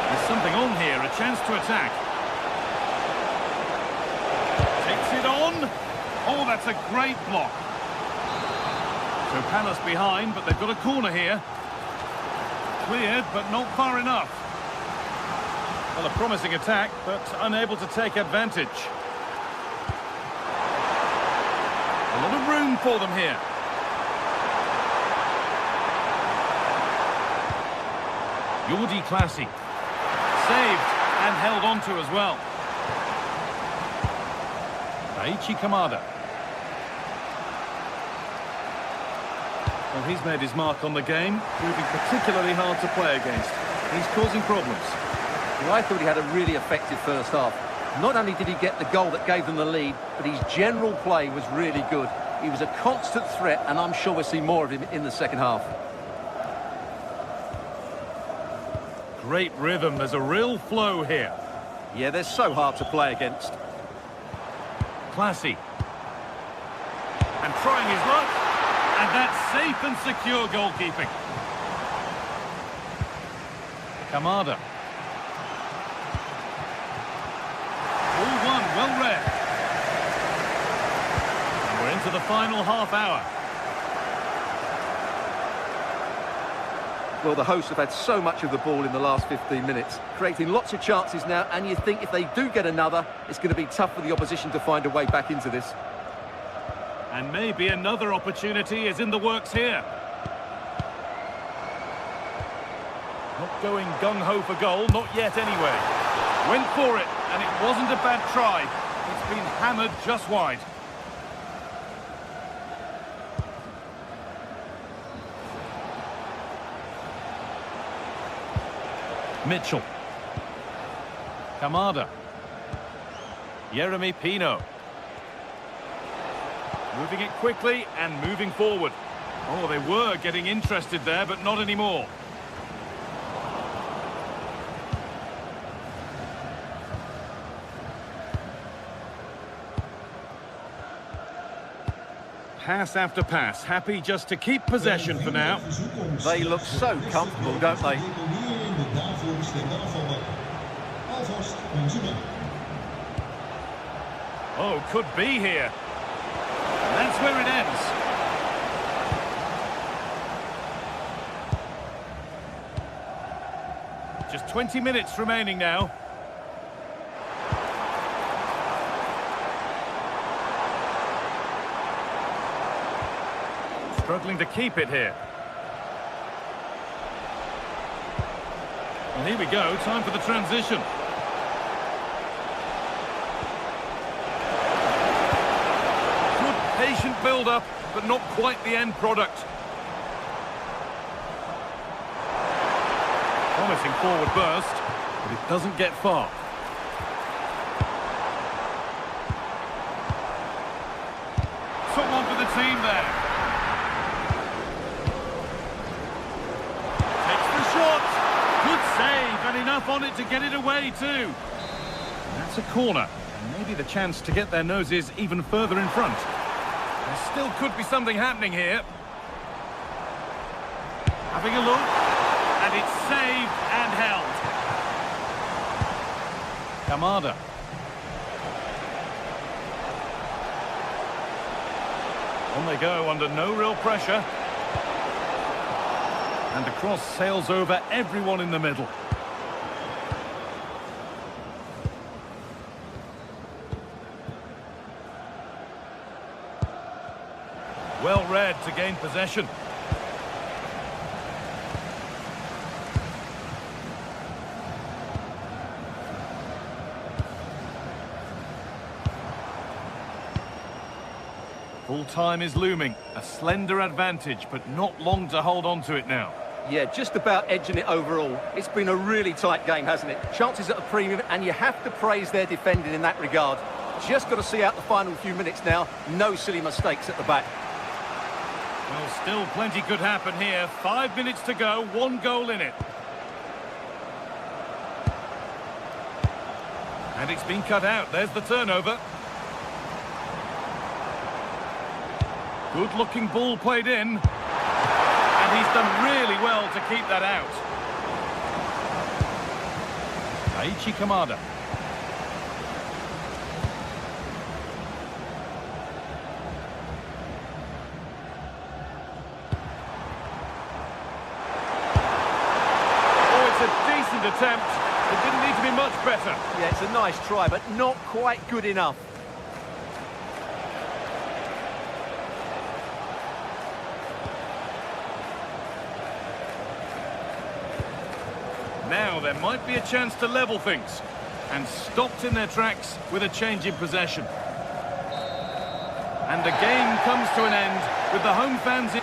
There's something on here, a chance to attack. Takes it on. Oh, that's a great block. So Palace behind, but they've got a corner here. Cleared, but not far enough. Well, a promising attack, but unable to take advantage. A lot of room for them here. Jordi Classy. Saved and held on to as well. Daichi Kamada. Well, he's made his mark on the game, proving particularly hard to play against. He's causing problems. Well, I thought he had a really effective first half. Not only did he get the goal that gave them the lead, but his general play was really good. He was a constant threat, and I'm sure we'll see more of him in the second half. Great rhythm, there's a real flow here. Yeah, they're so hard to play against. Classy. And trying his luck. And that's safe and secure goalkeeping. Kamada. All one, well read. And we're into the final half hour. Well, the hosts have had so much of the ball in the last 15 minutes, creating lots of chances now, and you think if they do get another, it's going to be tough for the opposition to find a way back into this. And maybe another opportunity is in the works here. Not going gung-ho for goal, not yet anyway. Went for it, and it wasn't a bad try. It's been hammered just wide. Mitchell. Kamada. Yeremy Pino. Moving it quickly and moving forward. Oh, they were getting interested there, but not anymore. Pass after pass, happy just to keep possession for now. They look so comfortable, don't they? Oh, could be here. And that's where it ends. Just 20 minutes remaining now. Struggling to keep it here. And here we go, time for the transition. Good patient build-up, but not quite the end product. Promising forward burst, but it doesn't get far. Took one for the team there. Good save, and enough on it to get it away too. And that's a corner, and maybe the chance to get their noses even further in front. There still could be something happening here. Having a look, and it's saved and held. Kamada. On they go under no real pressure. And the cross sails over everyone in the middle. Well read to gain possession. Full time is looming. A slender advantage, but not long to hold on to it now. Yeah, just about edging it overall. It's been a really tight game, hasn't it? Chances at a premium, and you have to praise their defending in that regard. Just got to see out the final few minutes now. No silly mistakes at the back. Well, still plenty could happen here. 5 minutes to go, 1 goal in it. And it's been cut out. There's the turnover. Good-looking ball played in. And he's done really well to keep that out. Aichi Kamada. Oh, it's a decent attempt. It didn't need to be much better. Yeah, it's a nice try, but not quite good enough. Now there might be a chance to level things, and stopped in their tracks with a change in possession. And the game comes to an end with the home fans in.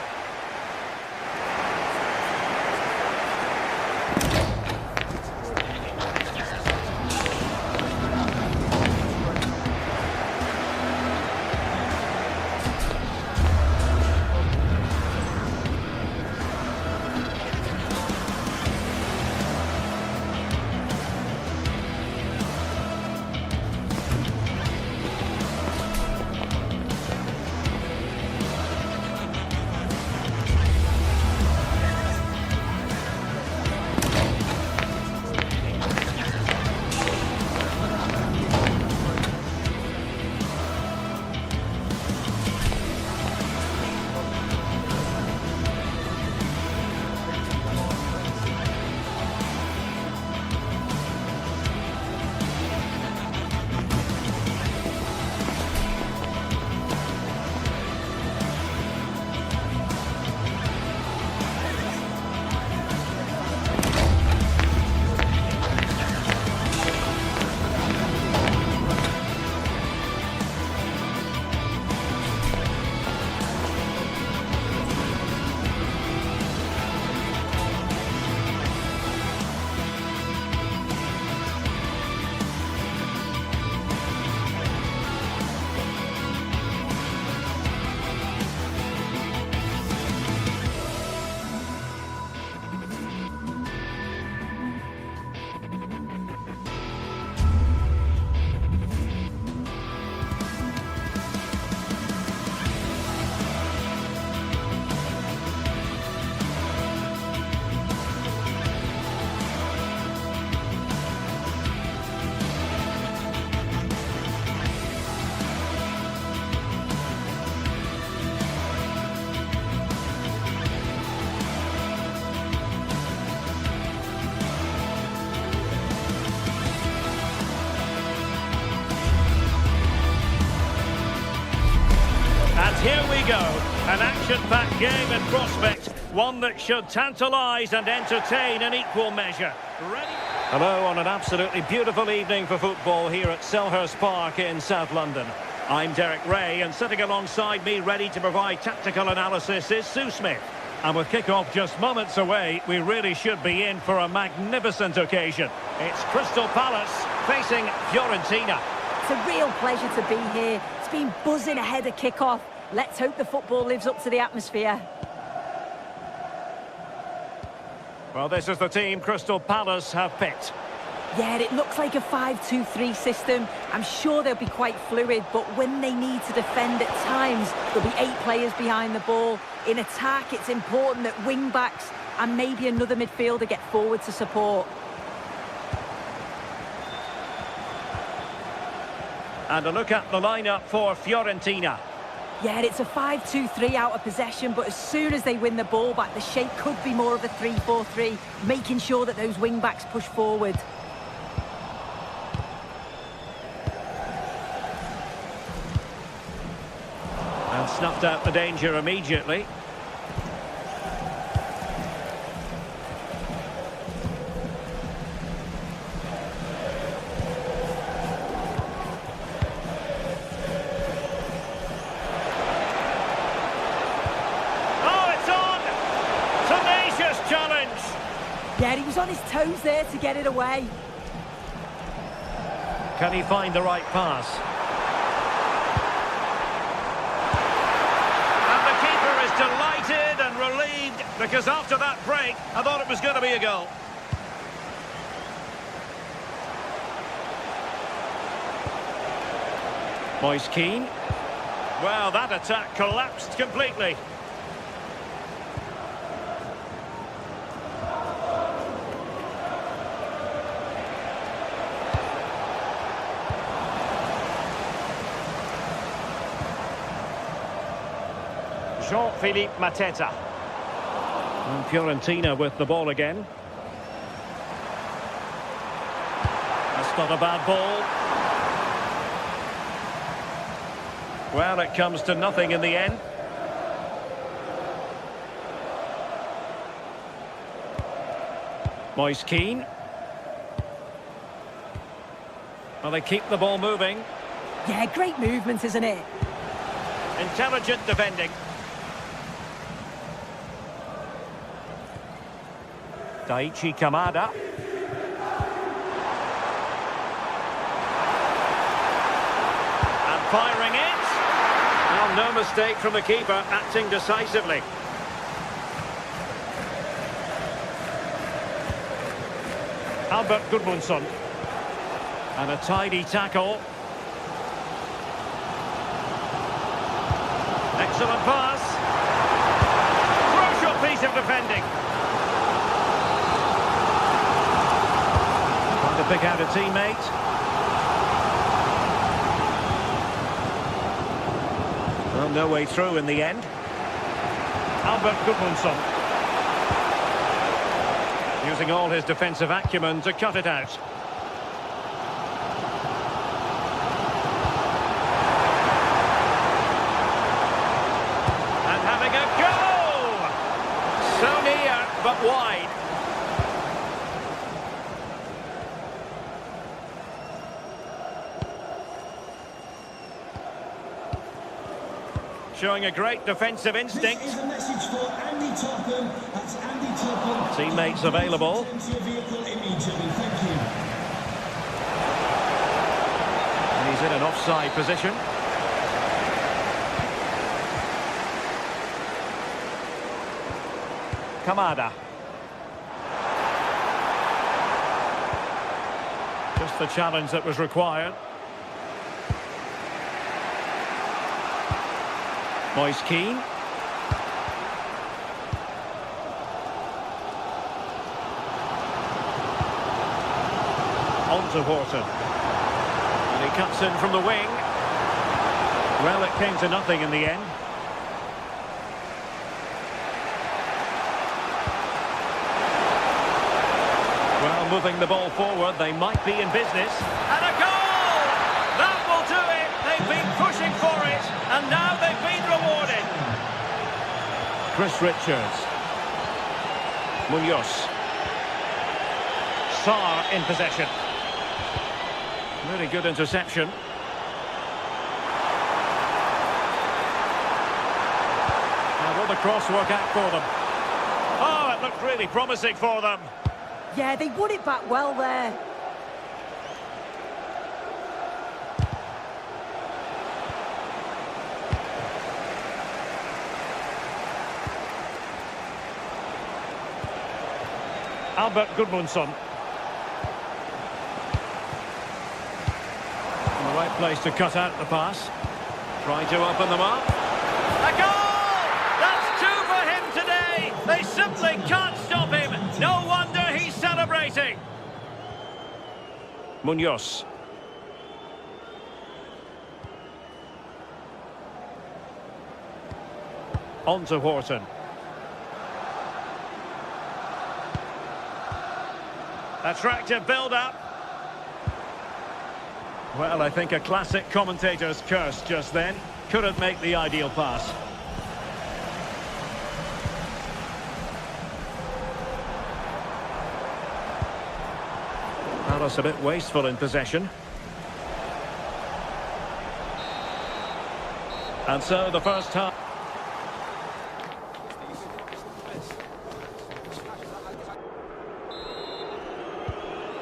we go. An action-packed game in prospect. One that should tantalise and entertain in equal measure. Ready? Hello on an absolutely beautiful evening for football here at Selhurst Park in South London. I'm Derek Ray, and sitting alongside me ready to provide tactical analysis is Sue Smith. And with kick-off just moments away, we really should be in for a magnificent occasion. It's Crystal Palace facing Fiorentina. It's a real pleasure to be here. It's been buzzing ahead of kick-off. Let's hope the football lives up to the atmosphere. Well, this is the team Crystal Palace have picked. Yeah, it looks like a 5-2-3 system. I'm sure they'll be quite fluid, but when they need to defend at times, there'll be 8 players behind the ball. In attack, it's important that wing-backs and maybe another midfielder get forward to support. And a look at the lineup for Fiorentina. Yeah, it's a 5-2-3 out of possession, but as soon as they win the ball back, the shape could be more of a 3-4-3, making sure that those wing-backs push forward. And snuffed out the danger immediately. Yeah, he was on his toes there to get it away. Can he find the right pass? And the keeper is delighted and relieved, because after that break, I thought it was going to be a goal. Moise Keane. Well, that attack collapsed completely. Jean-Philippe Mateta. And Fiorentina with the ball again. That's not a bad ball. Well, it comes to nothing in the end. Moise Keane. Well, they keep the ball moving. Yeah, great movement, isn't it? Intelligent defending. Daichi Kamada. And firing it. Well, no mistake from the keeper, acting decisively. Albert Gudmundsson. And a tidy tackle. Excellent pass. Crucial piece of defending. Trying to pick out a teammate. Well, no way through in the end. Albert Gudmundsson. Using all his defensive acumen to cut it out. And having a goal! So near, but wide. Showing a great defensive instinct. This is a message for Andy Topham. That's Andy Topham. Teammates available. Into your vehicle immediately. Thank you. And he's in an offside position. Kamada. Just the challenge that was required. Moise Keane. On to Horton. And he cuts in from the wing. Well, it came to nothing in the end. Well, moving the ball forward, they might be in business. And a goal! That will do it! They've been pushing for it, and now they've been rewarded. Chris Richards. Munoz. Sarr in possession. Really good interception. Now will the cross work out for them? Oh, it looked really promising for them. Yeah, they won it back well there. Albert Gudmundsson. In the right place to cut out the pass. Try to open them up. A goal! That's two for him today! They simply can't stop him. No wonder he's celebrating. Munoz. On to Horton. Attractive build-up. Well, I think a classic commentator's curse just then. Couldn't make the ideal pass. Palace a bit wasteful in possession. And so the first half.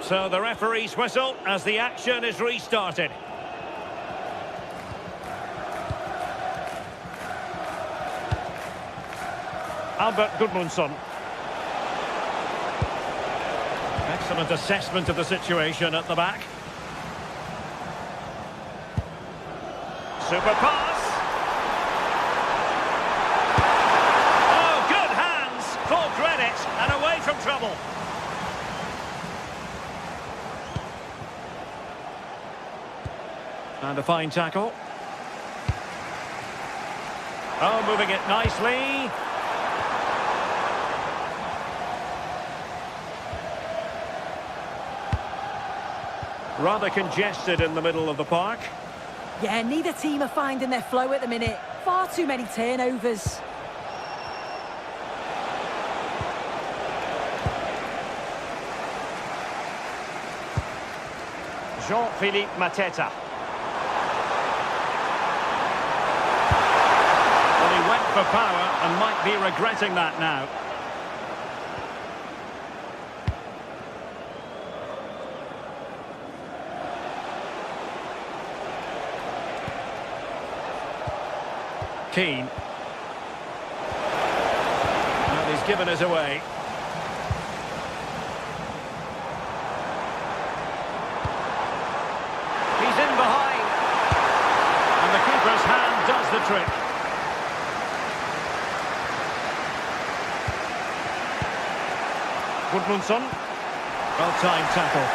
So the referee's whistle as the action is restarted. Albert Gudmundsson. Excellent assessment of the situation at the back. Super pass. Oh, good hands. Full credit and away from trouble. And a fine tackle. Oh, moving it nicely. Rather congested in the middle of the park. Yeah, neither team are finding their flow at the minute. Far too many turnovers. Jean-Philippe Mateta. Went for power and might be regretting that now. Keane. And he's given us away. He's in behind. And the keeper's hand does the trick. Gudmundsson. Well-timed tackle.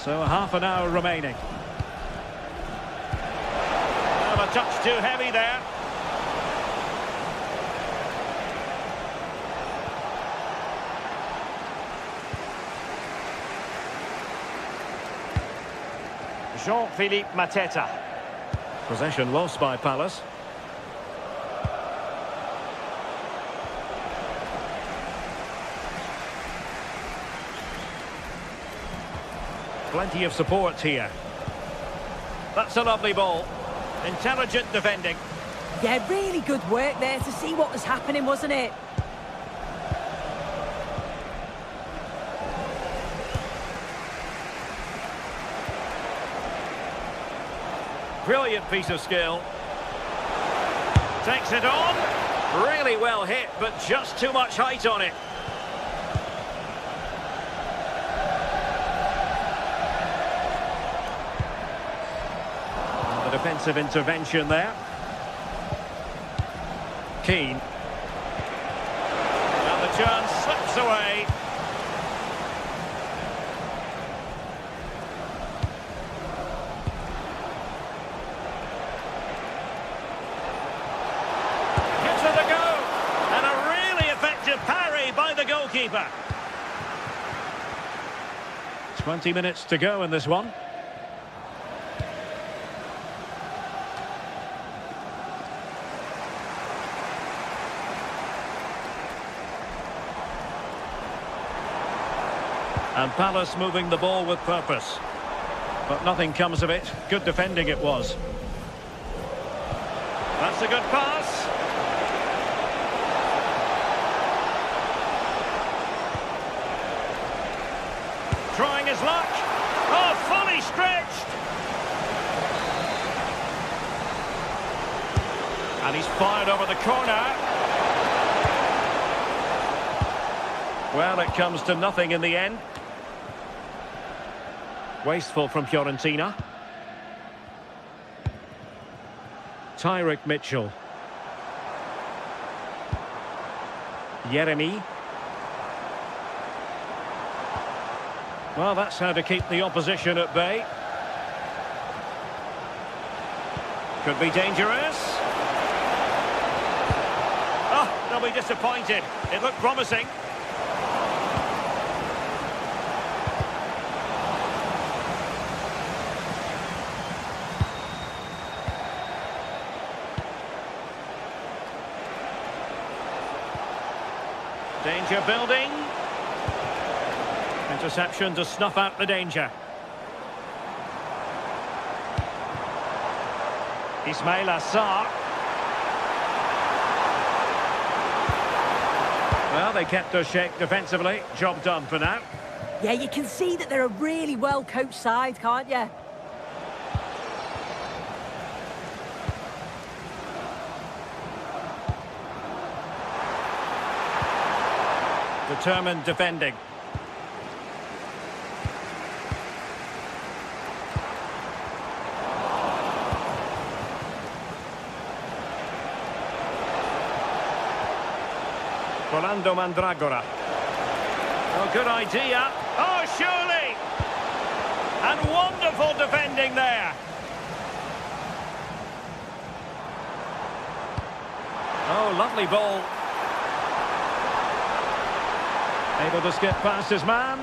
So half an hour remaining. Well, a touch too heavy there. Jean-Philippe Mateta. Possession lost by Palace. Plenty of support here. That's a lovely ball. Intelligent defending. Yeah, really good work there to see what was happening, wasn't it? Brilliant piece of skill. Takes it on. Really well hit, but just too much height on it. And the defensive intervention there. Keane. And the chance slips away. over. 20 minutes to go in this one. And Palace moving the ball with purpose. But nothing comes of it. Good defending it was. That's a good pass. Trying his luck. Oh, fully stretched. And he's fired over the corner. Well, it comes to nothing in the end. Wasteful from Fiorentina. Tyrick Mitchell. Yeremy. Well, that's how to keep the opposition at bay. Could be dangerous. Oh, they'll be disappointed. It looked promising. Danger building. Interception to snuff out the danger. Ismail Assar. Well, they kept their shape defensively. Job done for now. Yeah, you can see that they're a really well-coached side, can't you? Determined defending. Rolando Mandragora. Oh, good idea. Oh, surely! And wonderful defending there. Oh, lovely ball. Able to skip past his man.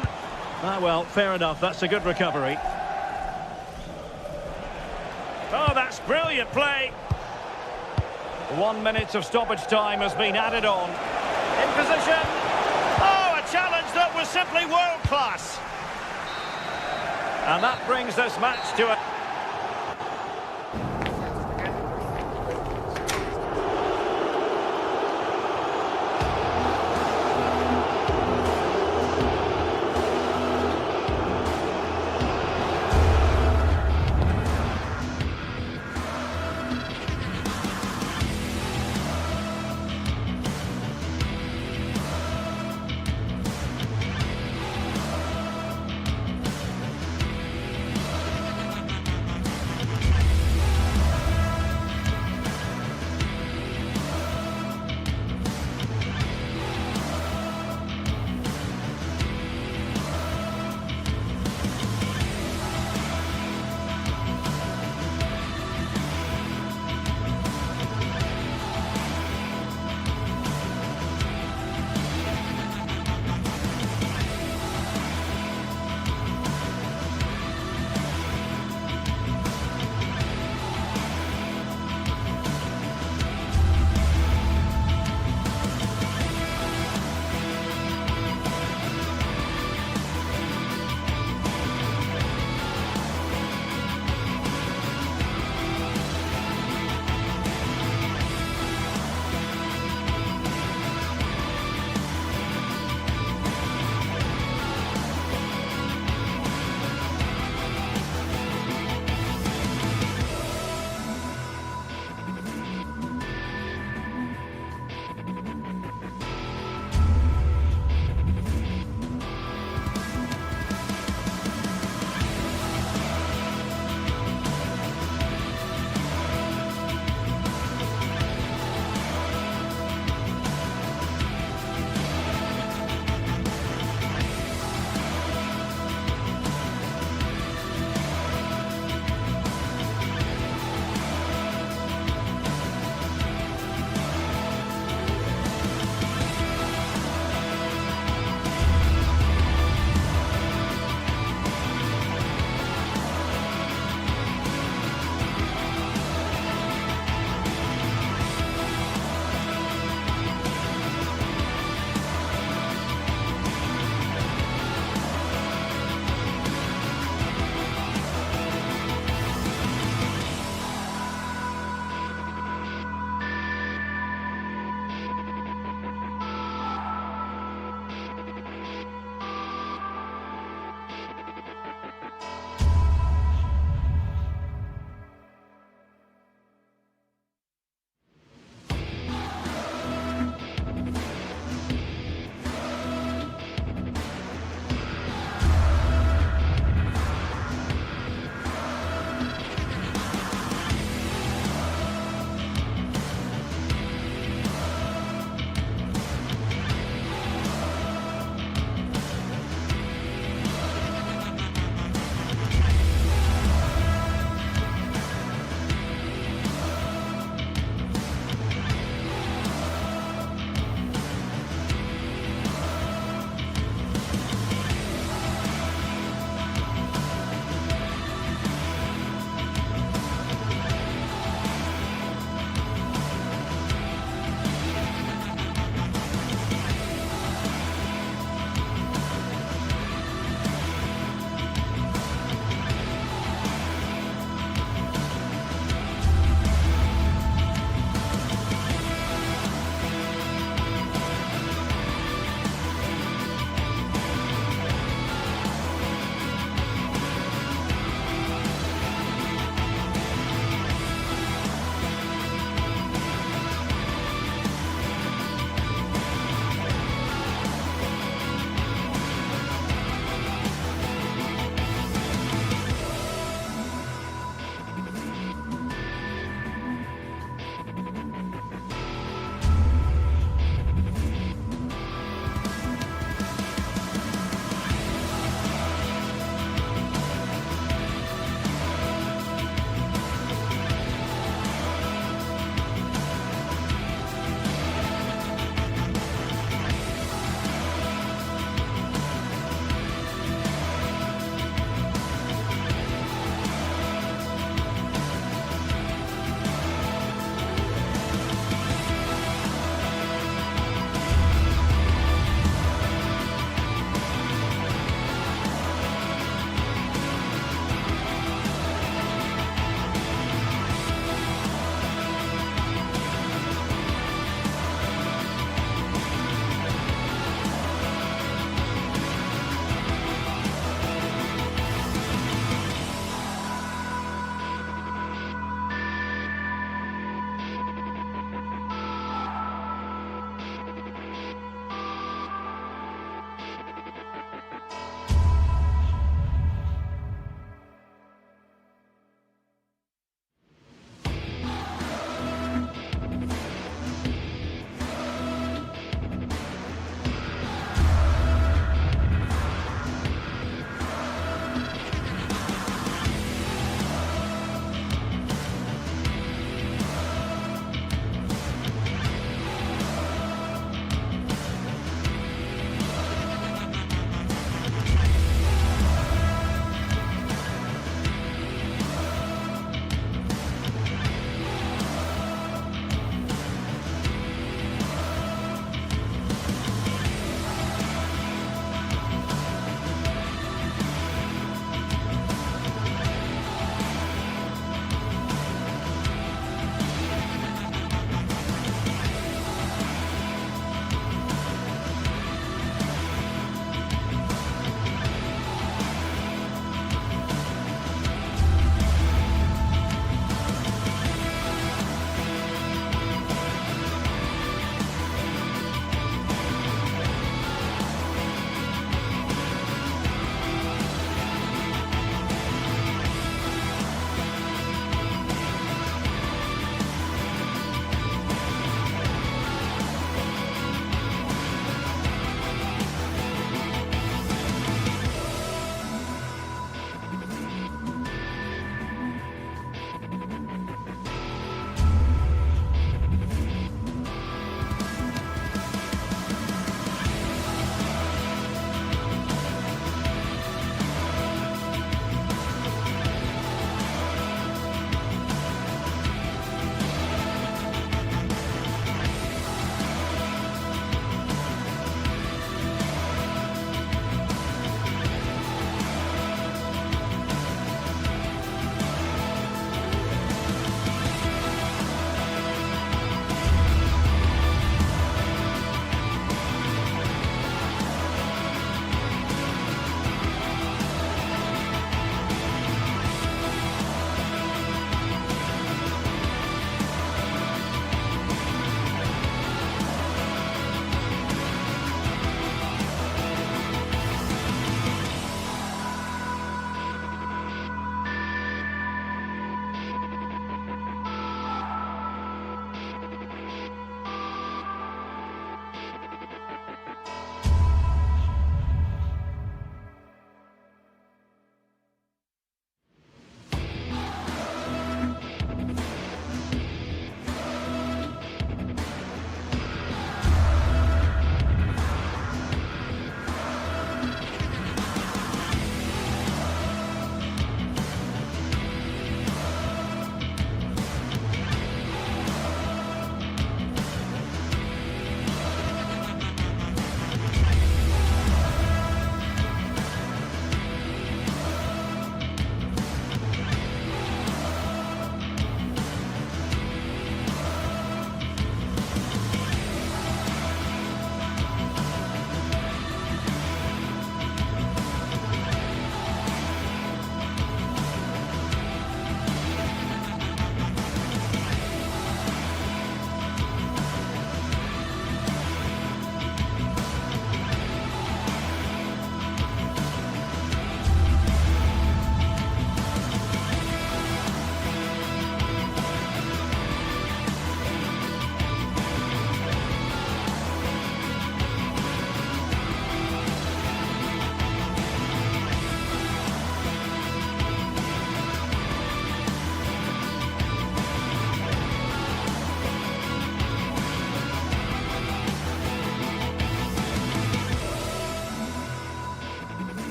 Ah, well, fair enough. That's a good recovery. Oh, that's brilliant play. 1 minute of stoppage time has been added on. In position. Oh, a challenge that was simply world-class. And that brings this match to a...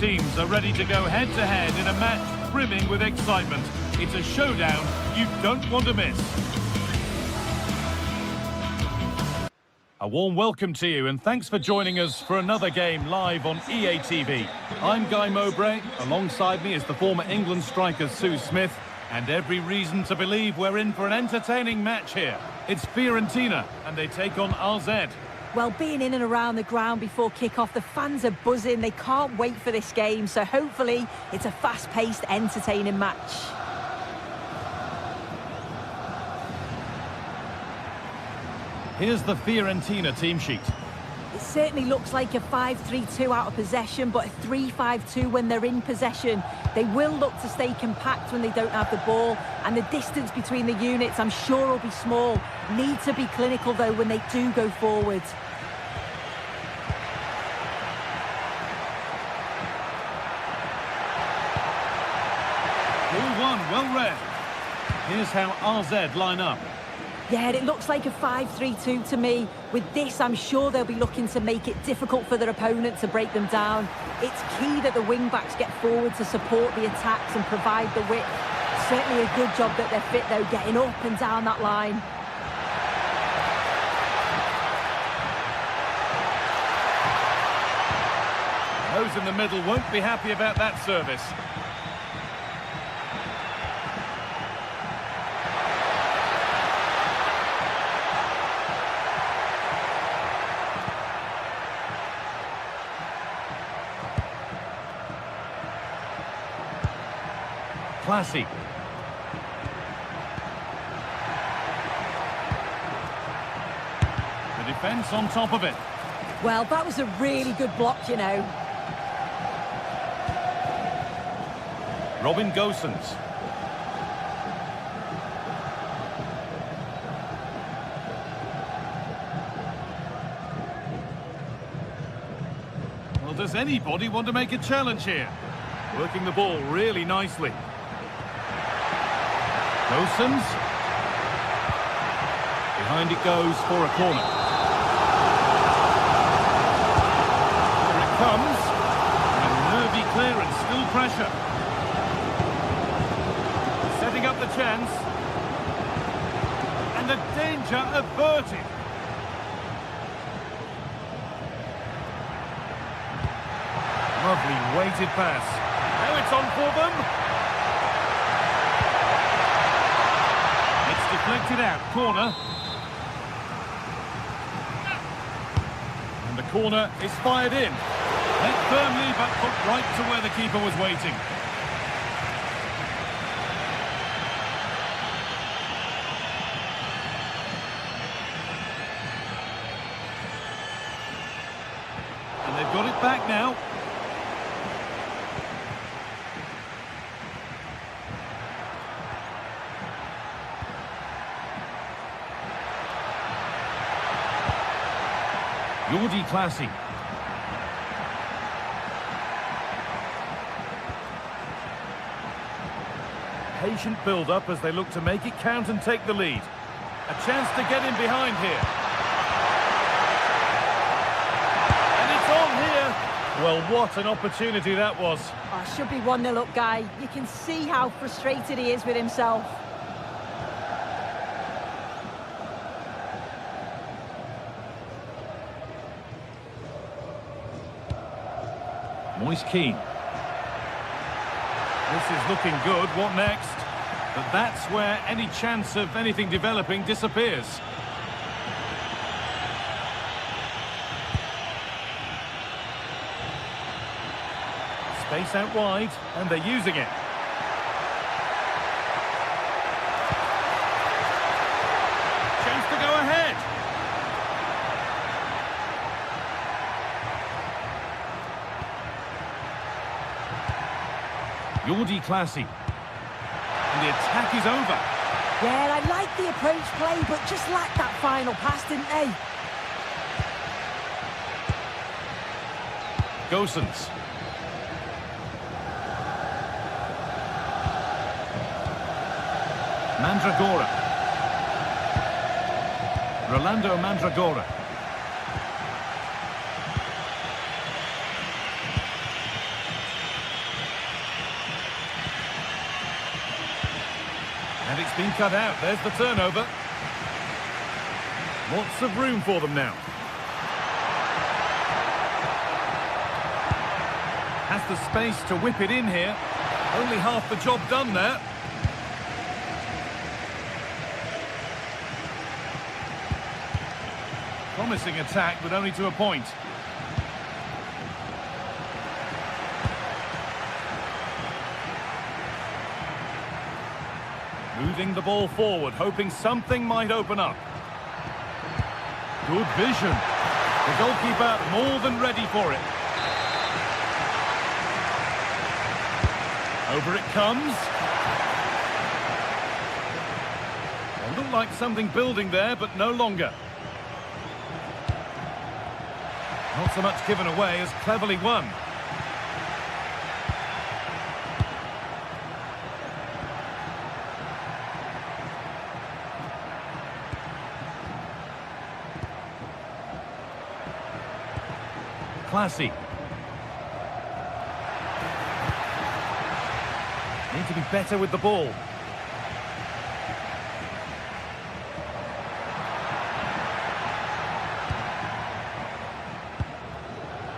teams are ready to go head-to-head in a match brimming with excitement. It's a showdown you don't want to miss. A warm welcome to you and thanks for joining us for another game live on EA TV. I'm Guy Mowbray. Alongside me is the former England striker Sue Smith, and every reason to believe we're in for an entertaining match here. It's Fiorentina and they take on RZ. Well, being in and around the ground before kick-off, the fans are buzzing. They can't wait for this game, so hopefully it's a fast-paced, entertaining match. Here's the Fiorentina team sheet. It certainly looks like a 5-3-2 out of possession, but a 3-5-2 when they're in possession. They will look to stay compact when they don't have the ball, and the distance between the units, I'm sure, will be small. Need to be clinical, though, when they do go forward. Ball one, well read. Here's how RZ line up. Yeah, it looks like a 5-3-2 to me. With this, I'm sure they'll be looking to make it difficult for their opponent to break them down. It's key that the wing-backs get forward to support the attacks and provide the width. Certainly a good job that they're fit, though, getting up and down that line. Those in the middle won't be happy about that service. Classy. The defence on top of it. Well, that was a really good block, you know. Robin Gosens. Well, does anybody want to make a challenge here? Working the ball really nicely. Gosens. Behind it goes for a corner. Here it comes. And nervy clearance, still pressure. Setting up the chance. And the danger averted. Lovely weighted pass. Now it's on for them. Deflected out, corner. And the corner is fired in. Hit firmly, but put right to where the keeper was waiting. And they've got it back now. Jordi Classy. Patient build-up as they look to make it count and take the lead. A chance to get in behind here. And it's on here. Well, what an opportunity that was. Oh, should be 1-0 up, Guy. You can see how frustrated he is with himself. Moise Keane. This is looking good. What next? But that's where any chance of anything developing disappears. Space out wide, and they're using it. Chance to go ahead. Jordi Classy. And the attack is over. Yeah, I like the approach play, but just lacked that final pass, didn't they? Gosens. Mandragora. Rolando Mandragora. It's been cut out. There's the turnover. Lots of room for them now. Has the space to whip it in here. Only half the job done there. Promising attack, but only to a point. Moving the ball forward, hoping something might open up. Good vision. The goalkeeper more than ready for it. Over it comes. It looked like something building there, but no longer. Not so much given away as cleverly won. Classy. Need to be better with the ball.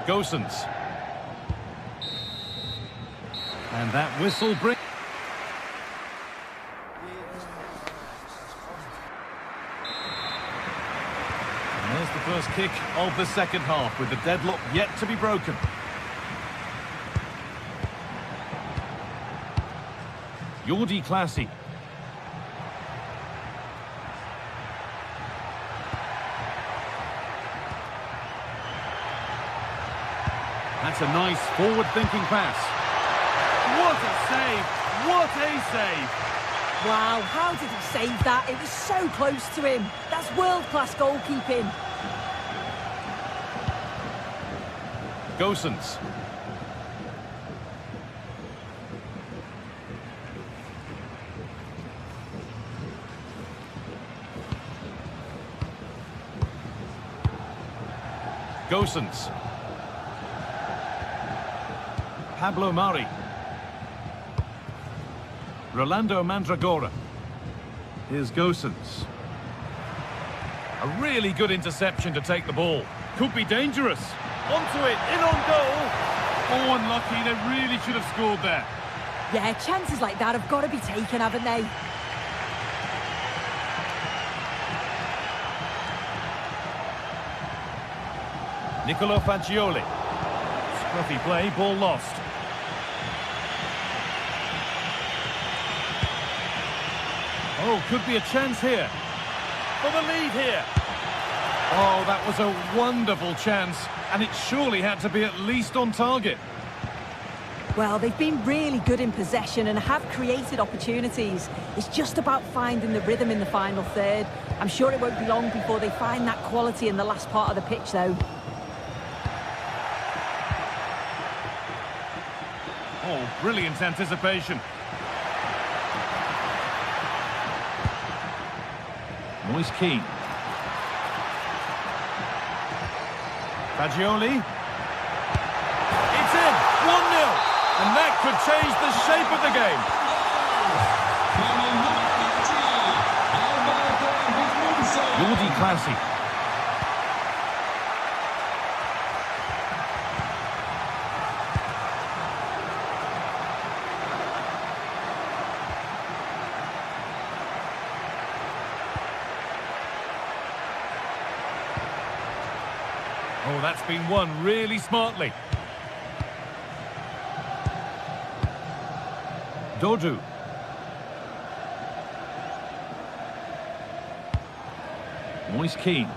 Gosens. And that whistle brings... And there's the first kick of the second half, with the deadlock yet to be broken. Jordi Classy. That's a nice forward-thinking pass. What a save! What a save! Wow, how did he save that? It was so close to him. That's world-class goalkeeping. Gosens. Gosens. Pablo Mari. Rolando Mandragora. Here's Gosens. A really good interception to take the ball. Could be dangerous. Onto it, in on goal. Oh, unlucky, they really should have scored there. Yeah, chances like that have got to be taken, haven't they? Nicolo Fagioli. Scruffy play, ball lost. Oh, could be a chance here. For the lead here. Oh, that was a wonderful chance, and it surely had to be at least on target. Well, they've been really good in possession and have created opportunities. It's just about finding the rhythm in the final third. I'm sure it won't be long before they find that quality in the last part of the pitch, though. Oh, brilliant anticipation. Moise Keane. Fagioli. It's in! 1-0! And that could change the shape of the game. Jordi Classy. Oh, that's been won really smartly. Dodu. Moise Keane.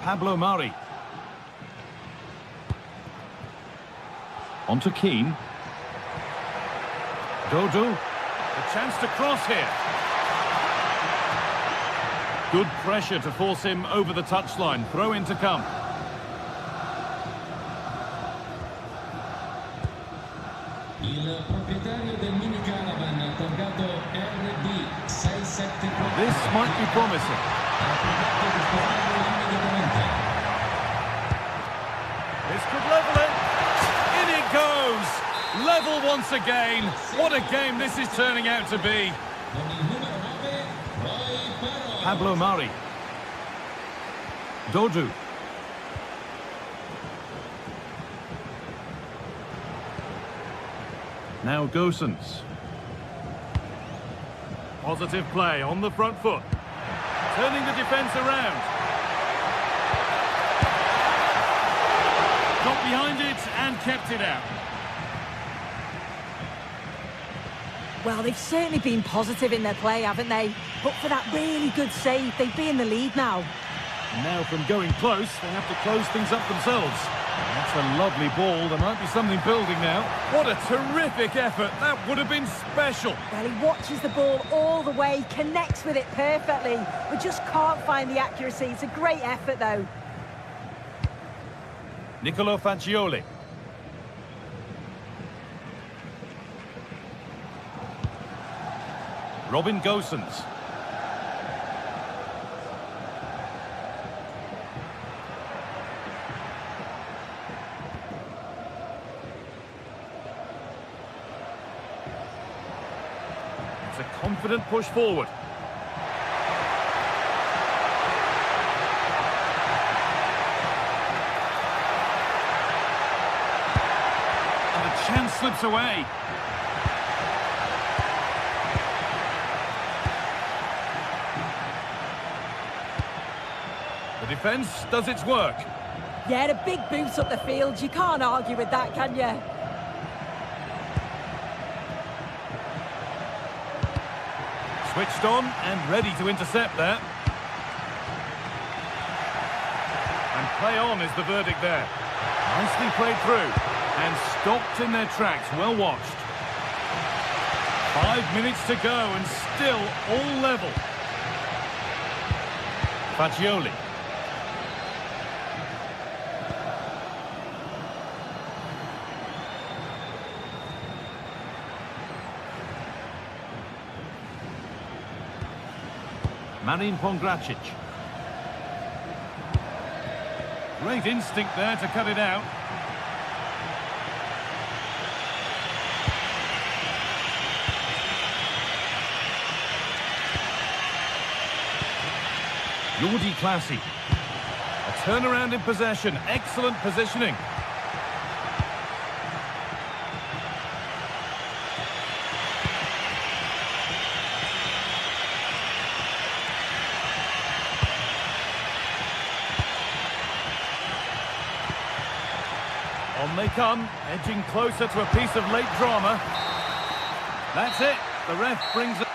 Pablo Mari. On to Keane. Dodu. A chance to cross here. Good pressure to force him over the touchline. Throw in to come. Il proprietario del mini caravan targato RD 674. This might be promising. This could level it. Level once again. What a game this is turning out to be. Pablo Mari. Dodu. Now Gosens. Positive play on the front foot. Turning the defence around. Got behind it and kept it out. Well, they've certainly been positive in their play, haven't they? But for that really good save, they'd be in the lead now. And now from going close, they have to close things up themselves. That's a lovely ball. There might be something building now. What a terrific effort. That would have been special. Well, he watches the ball all the way, connects with it perfectly, but just can't find the accuracy. It's a great effort, though. Nicolo Fagioli. Robin Gosens. It's a confident push forward. And the chance slips away. The defence does its work. Yeah, a big boot up the field. You can't argue with that, can you? Switched on and ready to intercept there. And play on is the verdict there. Nicely played through and stopped in their tracks. Well watched. 5 minutes to go and still all level. Fagioli. Marin Pongracic. Great instinct there to cut it out. Jordi Classy. A turnaround in possession. Excellent positioning. On they come, edging closer to a piece of late drama. That's it. The ref brings it.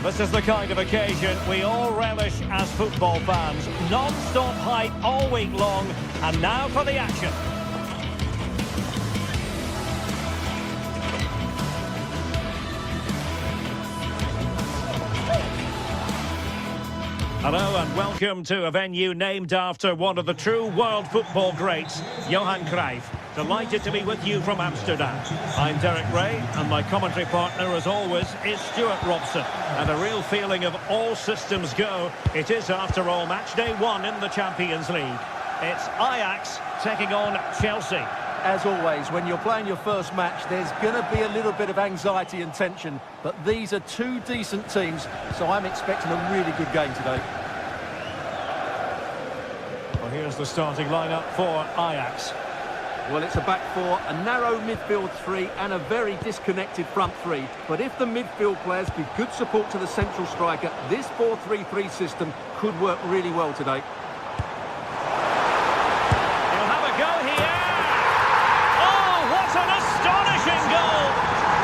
This is the kind of occasion we all relish as football fans. Non-stop hype all week long, and now for the action. Hello and welcome to a venue named after one of the true world football greats, Johan Cruyff. Delighted to be with you from Amsterdam. I'm Derek Ray, and my commentary partner, as always, is Stuart Robson. And a real feeling of all systems go. It is, after all, match day 1 in the Champions League. It's Ajax taking on Chelsea. As always, when you're playing your first match, there's going to be a little bit of anxiety and tension. But these are two decent teams, so I'm expecting a really good game today. Well, here's the starting lineup for Ajax. Well, it's a back four, a narrow midfield three, and a very disconnected front three. But if the midfield players give good support to the central striker, this 4-3-3 system could work really well today. He'll have a go here. Oh, what an astonishing goal!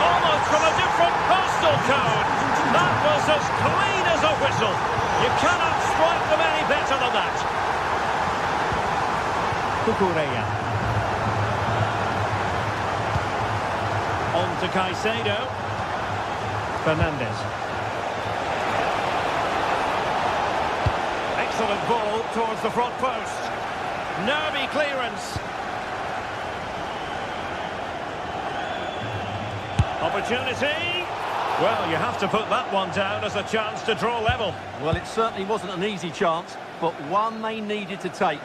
Almost from a different postal code. That was as clean as a whistle. You cannot strike them any better than that. Cucurella. On to Caicedo. Fernandes. Excellent ball towards the front post. Nervy clearance. Opportunity. Well, you have to put that one down as a chance to draw level. Well, it certainly wasn't an easy chance, but one they needed to take.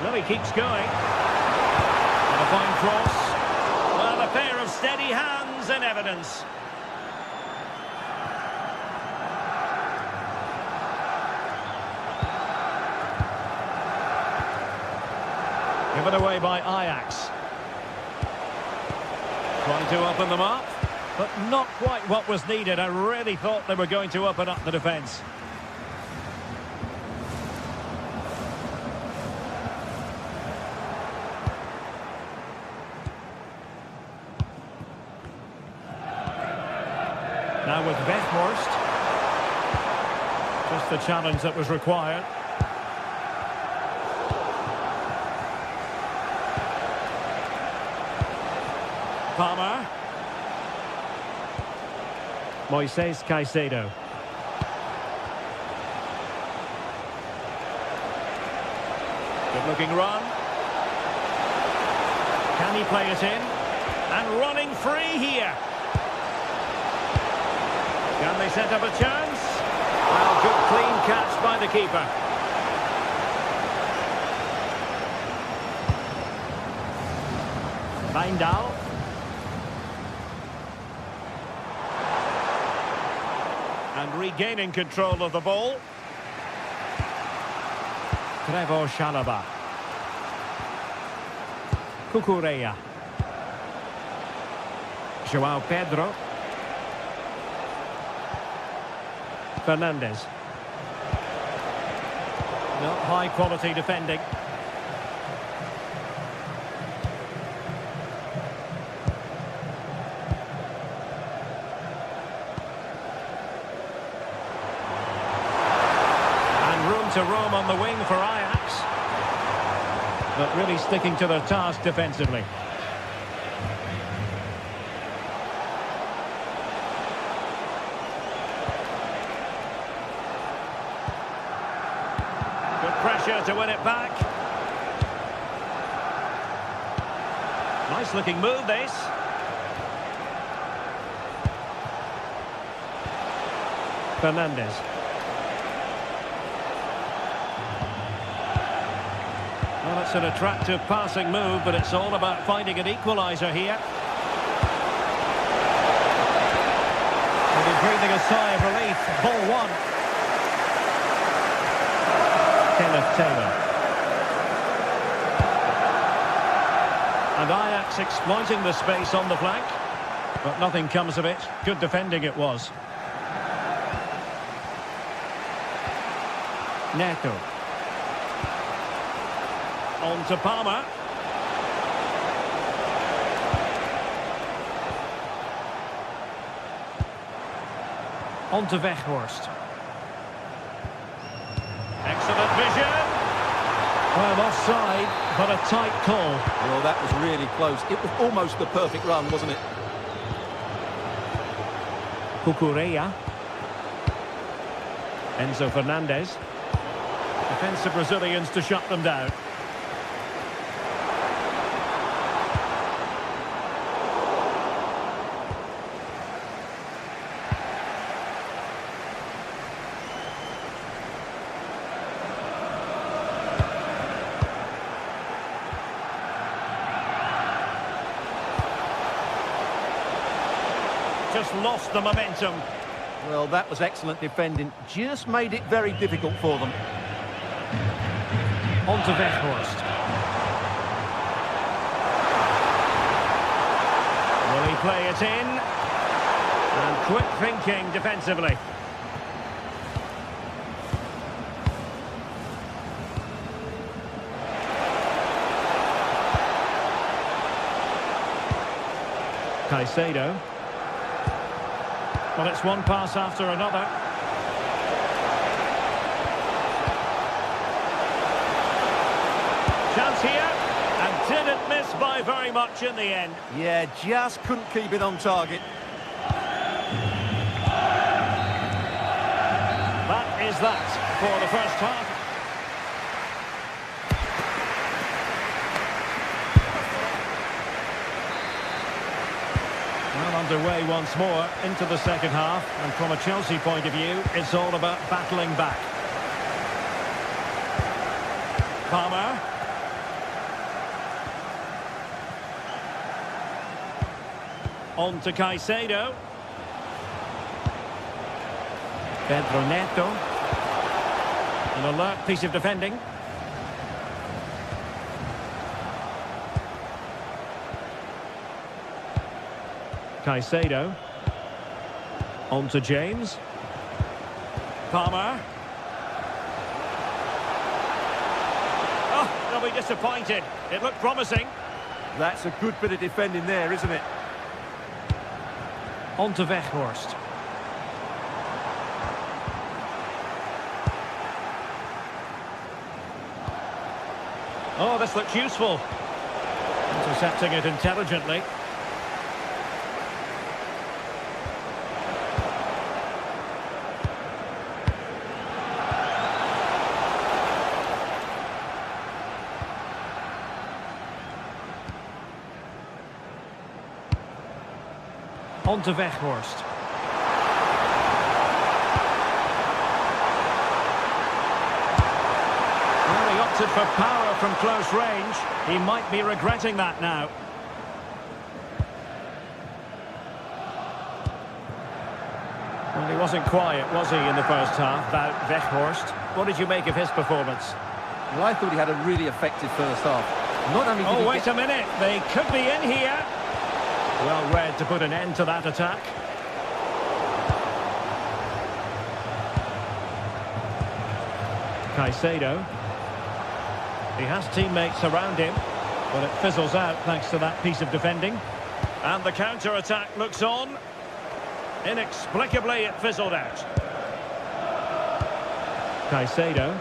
Well, he keeps going. And a fine cross. Well, a pair of steady hands in evidence. Given away by Ajax. Trying to open them up, but not quite what was needed. I really thought they were going to open up the defence. Now with Weghorst. Just the challenge that was required. Palmer. Moises Caicedo. Good looking run. Can he play it in? And running free here. Can they set up a chance? Well, good clean catch by the keeper. Wijndal. And regaining control of the ball. Trevoh Chalobah. Cucurella. João Pedro. Fernandes. Not high quality defending. And room to roam on the wing for Ajax. But really sticking to their task defensively. Pressure to win it back. Nice looking move this. Fernandes. Well, it's an attractive passing move, but it's all about finding an equaliser here. And he's breathing a sigh of relief. Ball one. Taylor. And Ajax exploiting the space on the flank, but nothing comes of it. Good defending it was. Neto. On to Palmer. On to Weghorst. Excellent vision. Well, offside, but a tight call. Well, that was really close. It was almost the perfect run, wasn't it? Cucurella. Enzo Fernandez. Defensive Brazilians to shut them down. Just lost the momentum. Well, that was excellent defending. Just made it very difficult for them. On to Weghorst. Will he play it in? And quick thinking defensively. Caicedo. Well, it's one pass after another. Chance here, and didn't miss by very much in the end. Yeah, just couldn't keep it on target. That is that for the first half. Well, underway once more into the second half, and from a Chelsea point of view, it's all about battling back. Palmer. On to Caicedo. Pedro Neto. An alert piece of defending. Caicedo. On to James. Palmer. Oh, they'll be disappointed. It looked promising. That's a good bit of defending there, isn't it? On to Weghorst. Oh, this looks useful. Intercepting it intelligently. On to Weghorst. Well, he opted for power from close range. He might be regretting that now. Well, he wasn't quiet, was he, in the first half, about Weghorst? What did you make of his performance? Well, I thought he had a really effective first half. Not only did Oh, wait a minute. They could be in here. Well read to put an end to that attack. Caicedo. He has teammates around him, but it fizzles out thanks to that piece of defending. And the counter-attack looks on. Inexplicably, it fizzled out. Caicedo.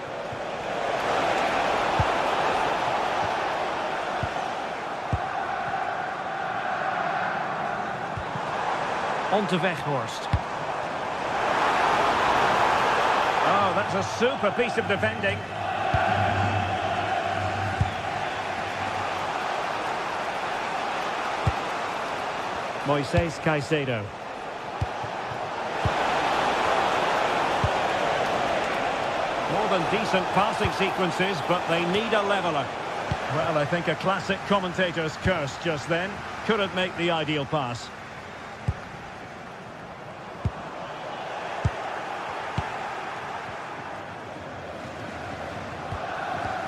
On to Weghorst. Oh, that's a super piece of defending. Moises Caicedo. More than decent passing sequences, but they need a leveller. Well, I think a classic commentator's curse just then. Couldn't make the ideal pass.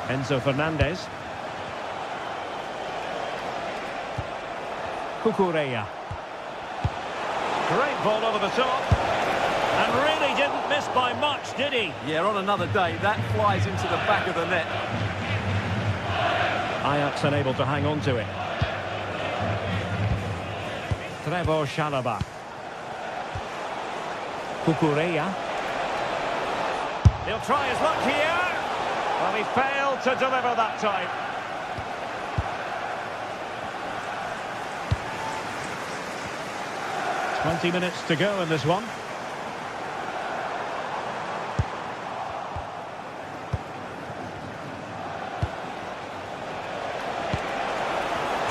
Enzo Fernandez. Cucurella. Great ball over the top. And really didn't miss by much, did he? Yeah, on another day, that flies into the back of the net. Ajax unable to hang on to it. Trevor Chalobah. Cucurella. He'll try his luck here. Well, he failed to deliver that time. "20 minutes to go in this one.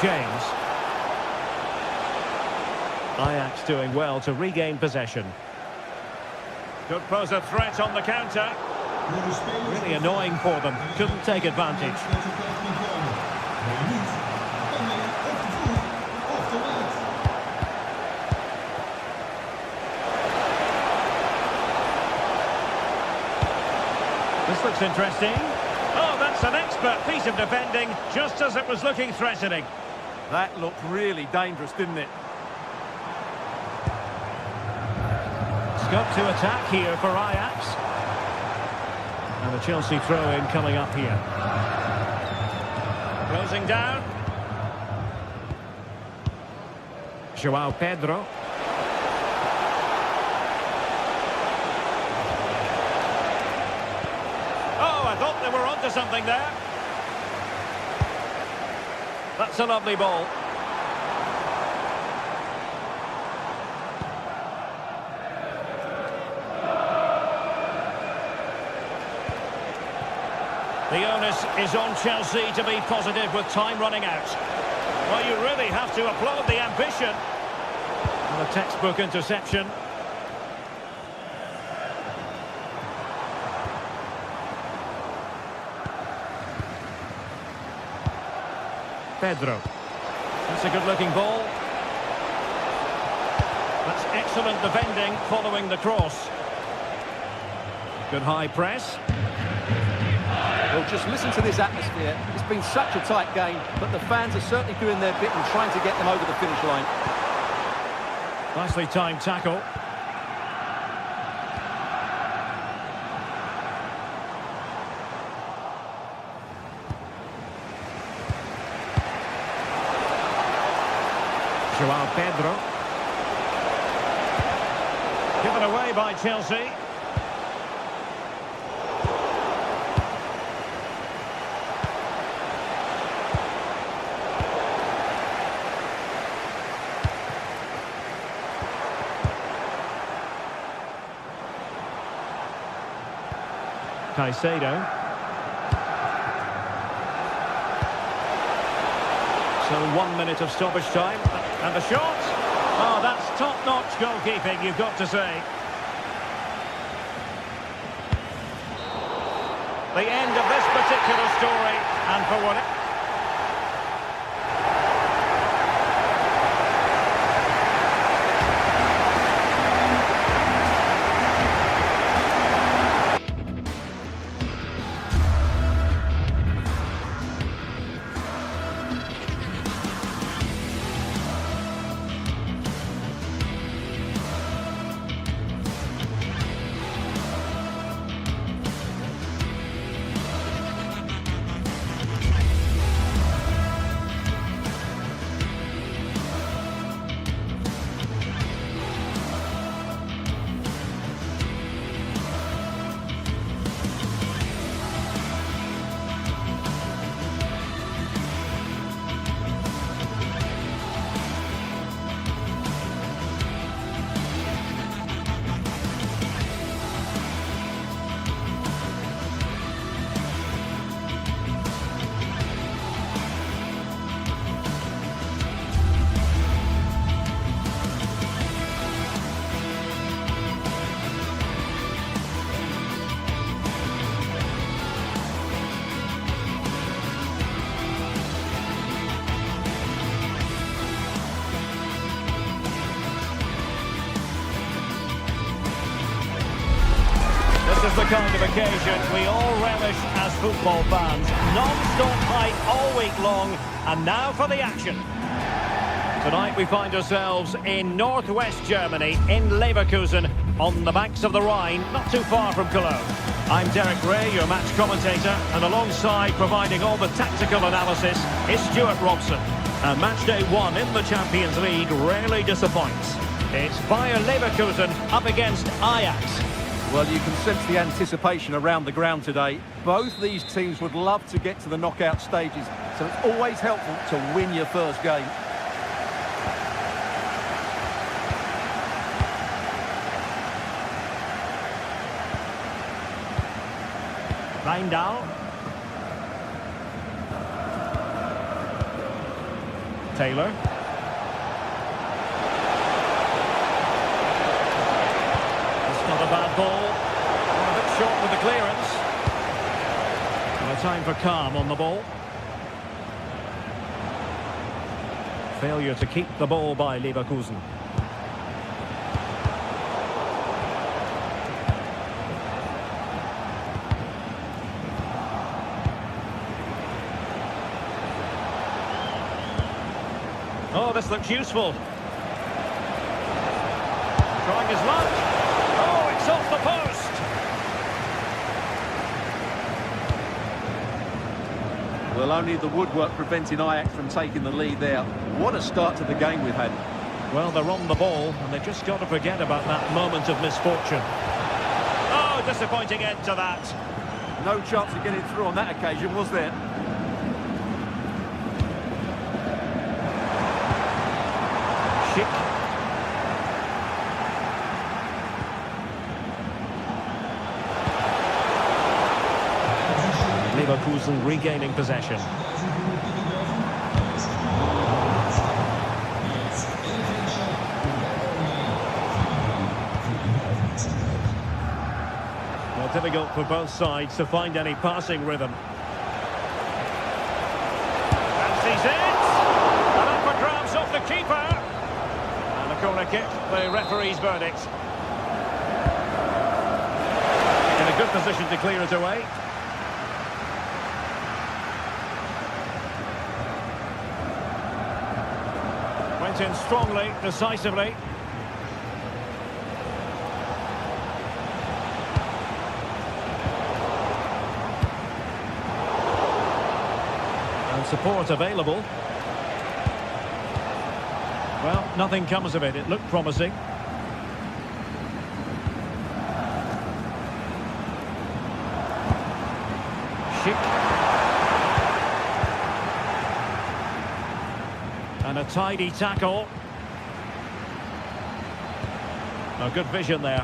James. Ajax doing well to regain possession. Could pose a threat on the counter. Really annoying for them. Couldn't take advantage. This looks interesting. Oh, that's an expert piece of defending, just as it was looking threatening. That looked really dangerous, didn't it? Scope to attack here for Ajax. And the Chelsea throw-in coming up here. Closing down. João Pedro. Oh, I thought they were onto something there. That's a lovely ball. The onus is on Chelsea to be positive with time running out. Well, you really have to applaud the ambition. And a textbook interception. Pedro. That's a good-looking ball. That's excellent defending following the cross. Good high press. Well, just listen to this atmosphere. It's been such a tight game, but the fans are certainly doing their bit and trying to get them over the finish line. Nicely timed tackle. João Pedro. Given away by Chelsea. Caicedo. So 1 minute of stoppage time. And the shot. Oh, that's top-notch goalkeeping, you've got to say. The end of this particular story. And for what... This is the kind of occasion we all relish as football fans. Non-stop hype all week long, and now for the action. Tonight we find ourselves in northwest Germany, in Leverkusen, on the banks of the Rhine, not too far from Cologne. I'm Derek Ray, your match commentator, and alongside providing all the tactical analysis is Stuart Robson. And match day 1 in the Champions League rarely disappoints. It's Bayer Leverkusen up against Ajax. Well, you can sense the anticipation around the ground today. Both these teams would love to get to the knockout stages, so it's always helpful to win your first game. Wijndal. Taylor. It's not a bad ball. A bit short with the clearance. And a time for calm on the ball. Failure to keep the ball by Leverkusen. Oh, this looks useful. Trying his luck. Oh, it's off the post. Well, only the woodwork preventing Ajax from taking the lead there. What a start to the game we've had. Well, they're on the ball, and they've just got to forget about that moment of misfortune. Oh, disappointing end to that. No chance of getting through on that occasion, was there? Leverkusen regaining possession. Well, difficult for both sides to find any passing rhythm. Fancies it! And up for grabs off the keeper. And a corner kick, the referee's verdict. In a good position to clear it away. Went in strongly, decisively. And support available. Well, nothing comes of it. It looked promising. And a tidy tackle. Oh, good vision there.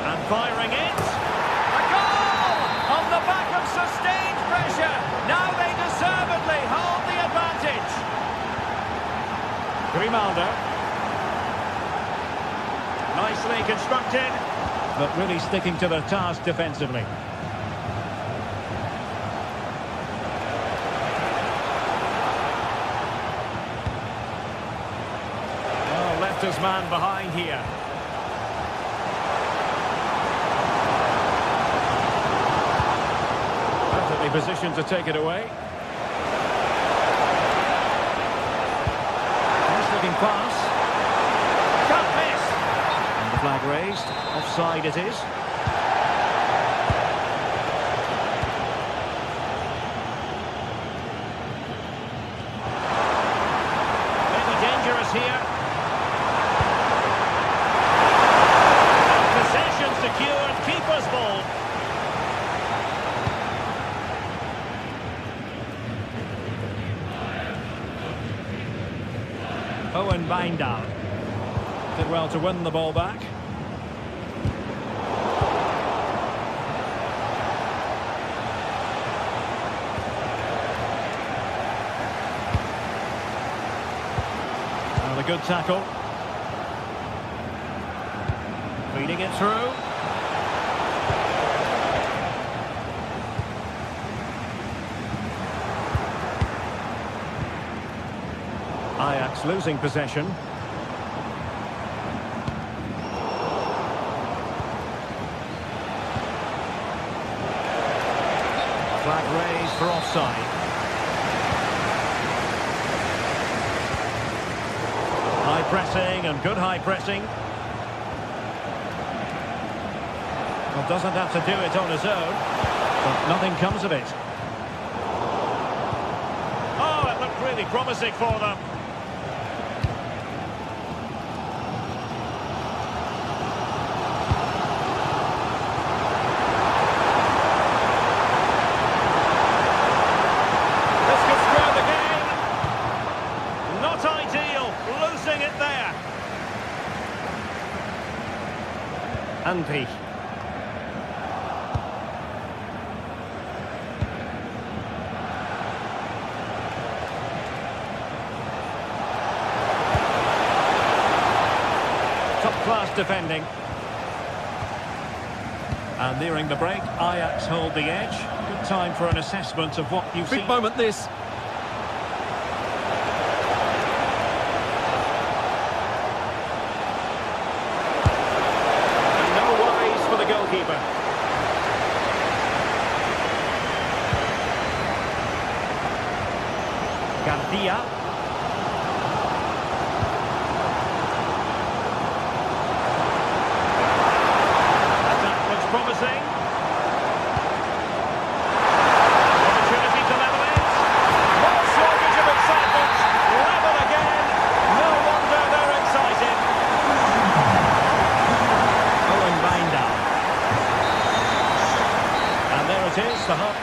And firing it. A goal! On the back of sustained pressure. Now they deservedly hold the advantage. Grimaldo. Nicely constructed, but really sticking to their task defensively. His man behind here. Perfectly positioned to take it away. Nice looking pass. Can't miss. And the flag raised. Offside it is. Maybe dangerous here. Secured, keeper's ball. Owen Wijndal did well to win the ball back. Another good tackle. Feeding it through. Ajax losing possession. Flag raised for offside. pressing and good high pressing. Well, doesn't have to do it on his own, but nothing comes of it. Oh, it looked really promising for them. This could square the game. Not ideal, losing it there. Anpi. Top-class defending. And nearing the break, Ajax hold the edge. Good time for an assessment of what you've seen. Big moment this. And no worries for the goalkeeper. Garcia. Promising. Opportunity to level it. More shortage of excitement. Level again. No wonder they're excited. Owen Binder. And there it is, the hook.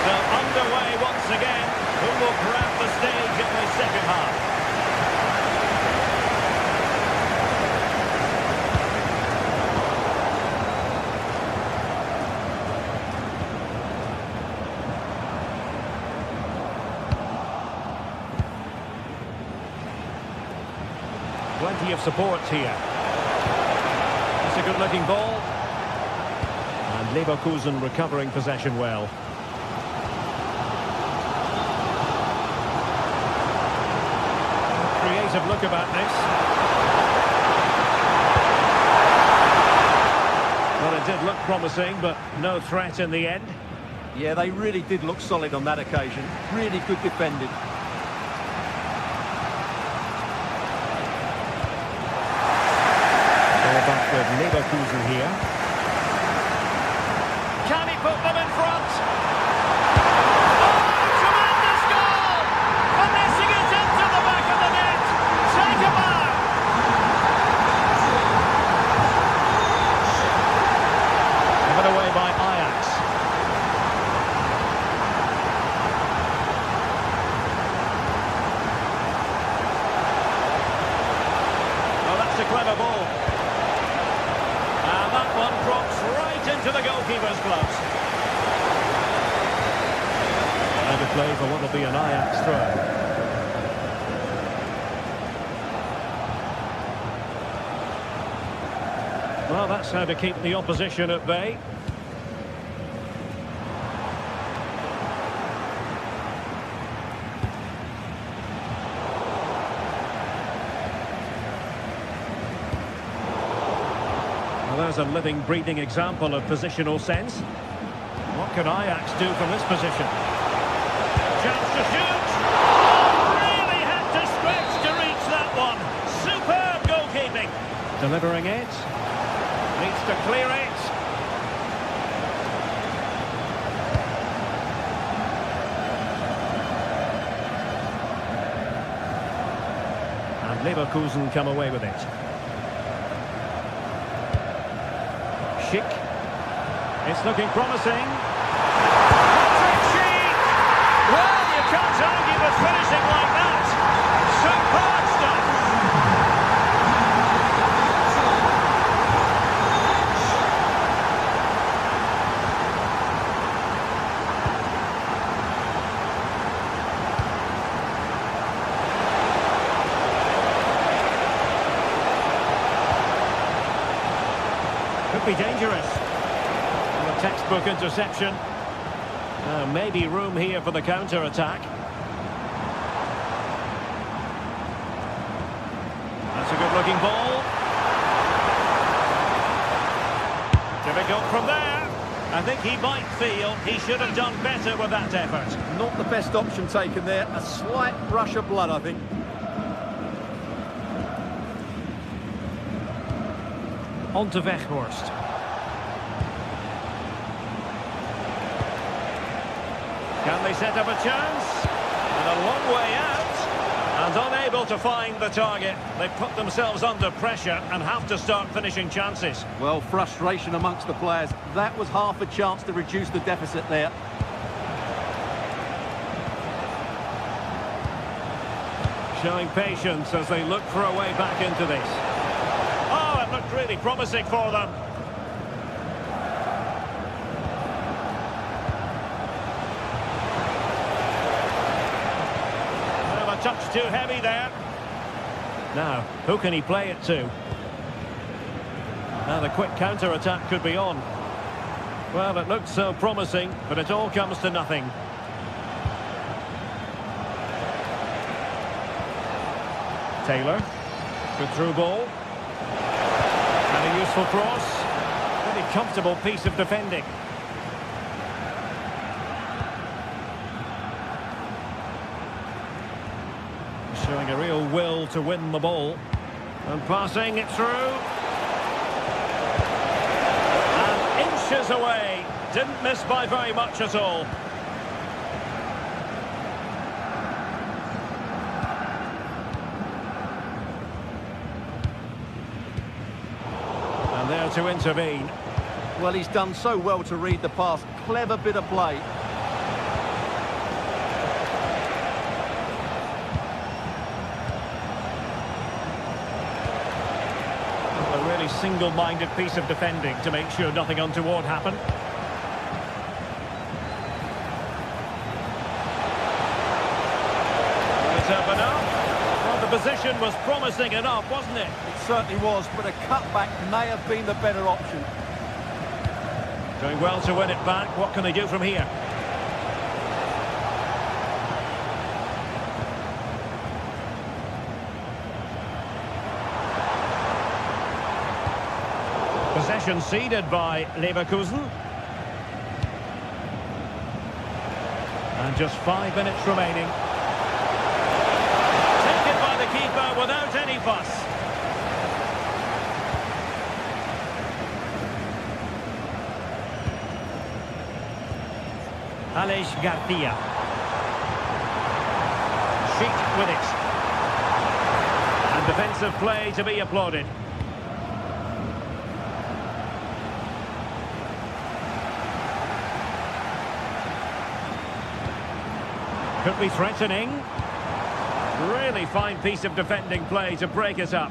So underway once again. Who will grab the stage in the second half? Plenty of support here. It's a good-looking ball. And Leverkusen recovering possession well. Creative look about this. Well, it did look promising, but no threat in the end. Yeah, they really did look solid on that occasion. Really good defending. Back with Leverkusen here. Can he put them in front? Oh, tremendous goal! Finessing it into the back of the net. Take a mark. Given away by Ajax. Well, that's a clever ball. And that one drops right into the goalkeeper's gloves. And a play for what will be an Ajax throw. Well, that's how to keep the opposition at bay. There's a living, breathing example of positional sense. What can Ajax do from this position? Chance to shoot! Oh, really had to stretch to reach that one. Superb goalkeeping. Delivering it. Needs to clear it. And Leverkusen come away with it. Schick. It's looking promising. Patrick Schick! Well, you can't argue with finishing like that. Superb stuff. Could be dangerous. And a textbook interception. Maybe room here for the counter-attack. That's a good-looking ball. Difficult from there. I think he might feel he should have done better with that effort. Not the best option taken there. A slight rush of blood, I think. On to Weghorst. Can they set up a chance? And a long way out. And unable to find the target. They put themselves under pressure and have to start finishing chances. Well, frustration amongst the players. That was half a chance to reduce the deficit there. Showing patience as they look for a way back into this. Oh, it looked really promising for them. Well, a touch too heavy there. Now, who can he play it to? Now the quick counter-attack could be on. Well, it looked so promising, but it all comes to nothing. Taylor, good through ball. And a useful cross. Really comfortable piece of defending. Showing a real will to win the ball. And passing it through. And inches away. Didn't miss by very much at all. And there to intervene. Well, he's done so well to read the pass. Clever bit of play. A really single-minded piece of defending to make sure nothing untoward happened. It's up and up. Well, the position was promising enough, wasn't it? It certainly was, but a cutback may have been the better option. Doing well to win it back. What can they do from here? Possession ceded by Leverkusen. And just 5 minutes remaining. Taken by the keeper without any fuss. Aleix Garcia. Sheet with it. And defensive play to be applauded. Could be threatening. Really fine piece of defending play to break it up.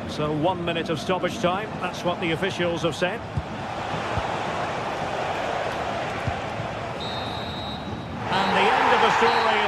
So 1 minute of stoppage time. That's what the officials have said. And the end of the story.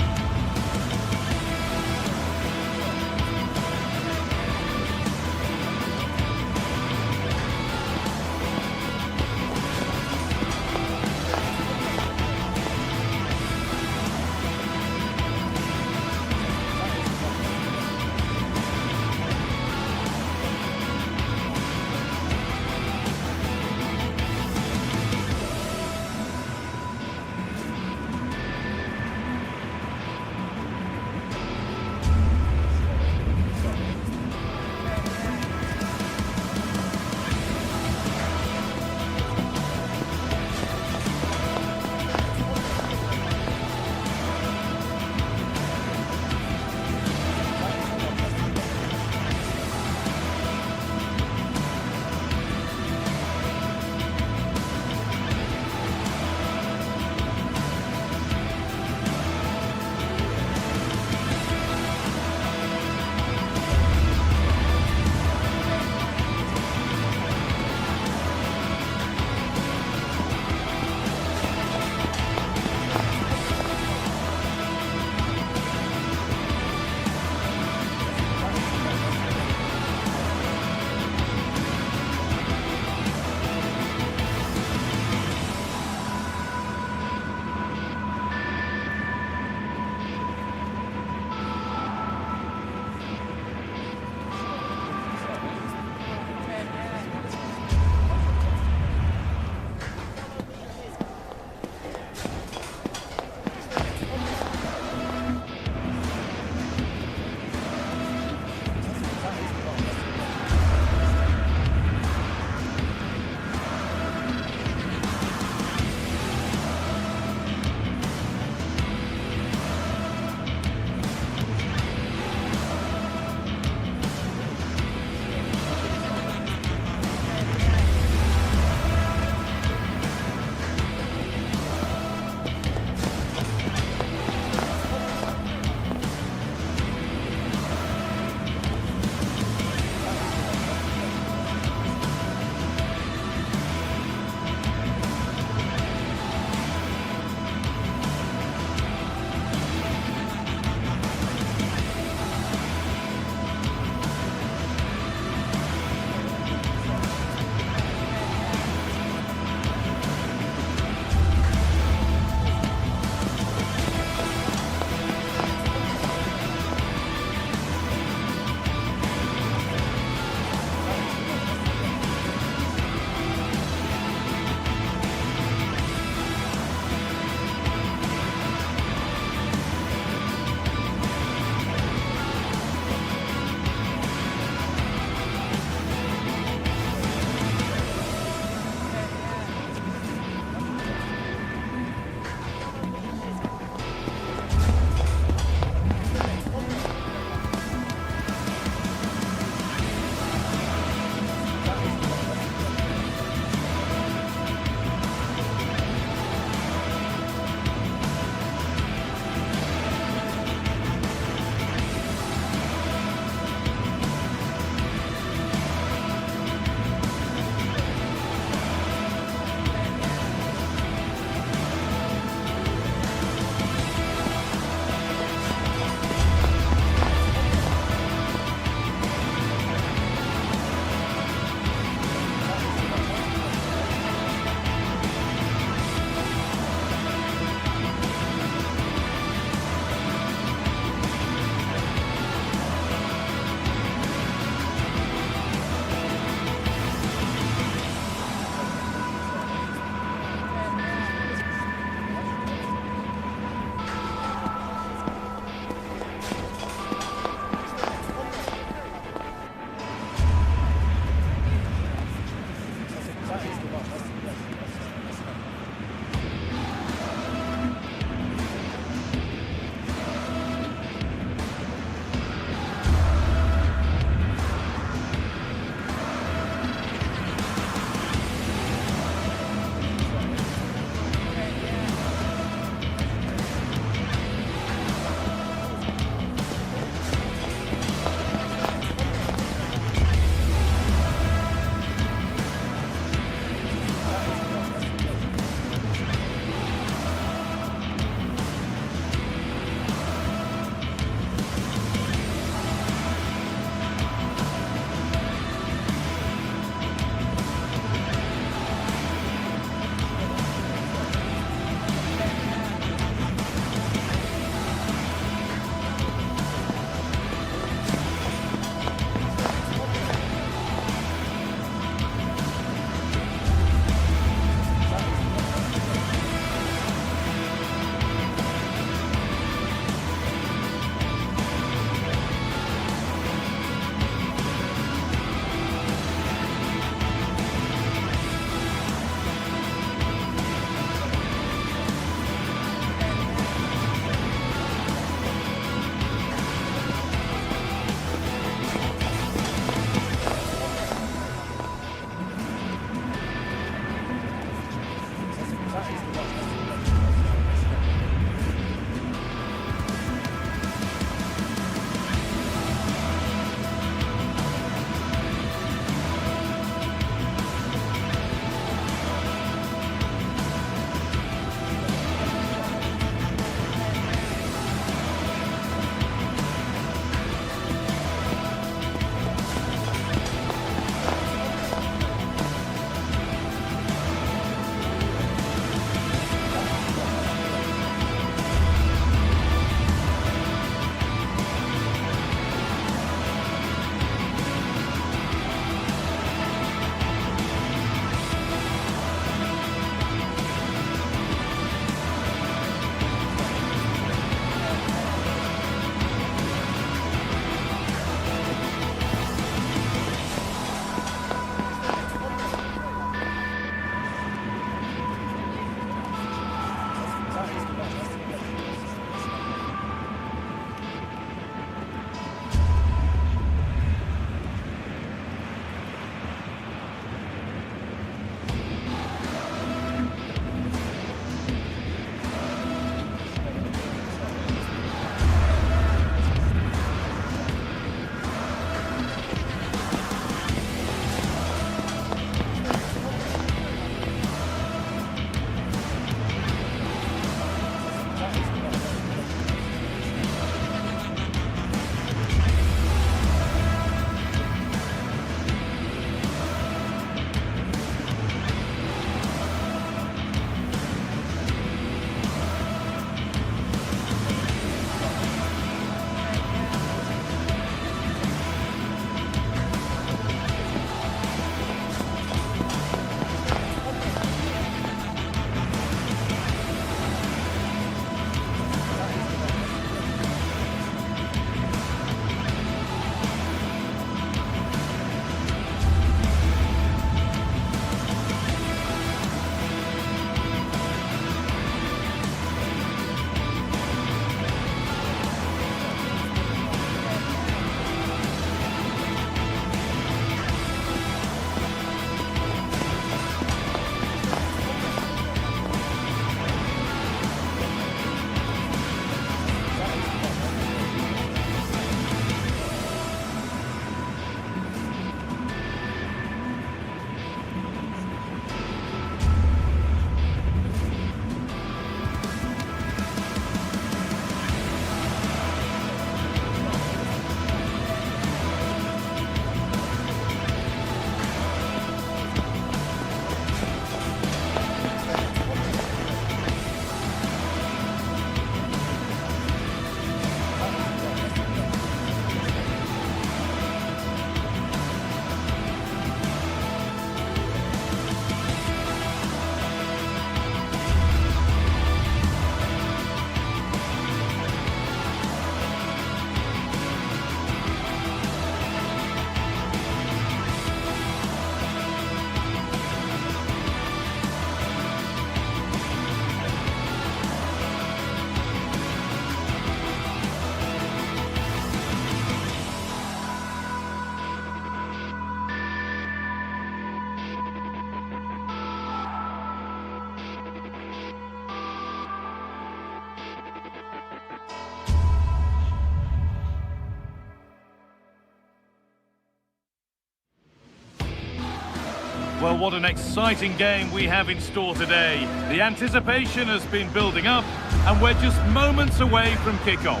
Well, what an exciting game we have in store today. The anticipation has been building up, and we're just moments away from kick-off.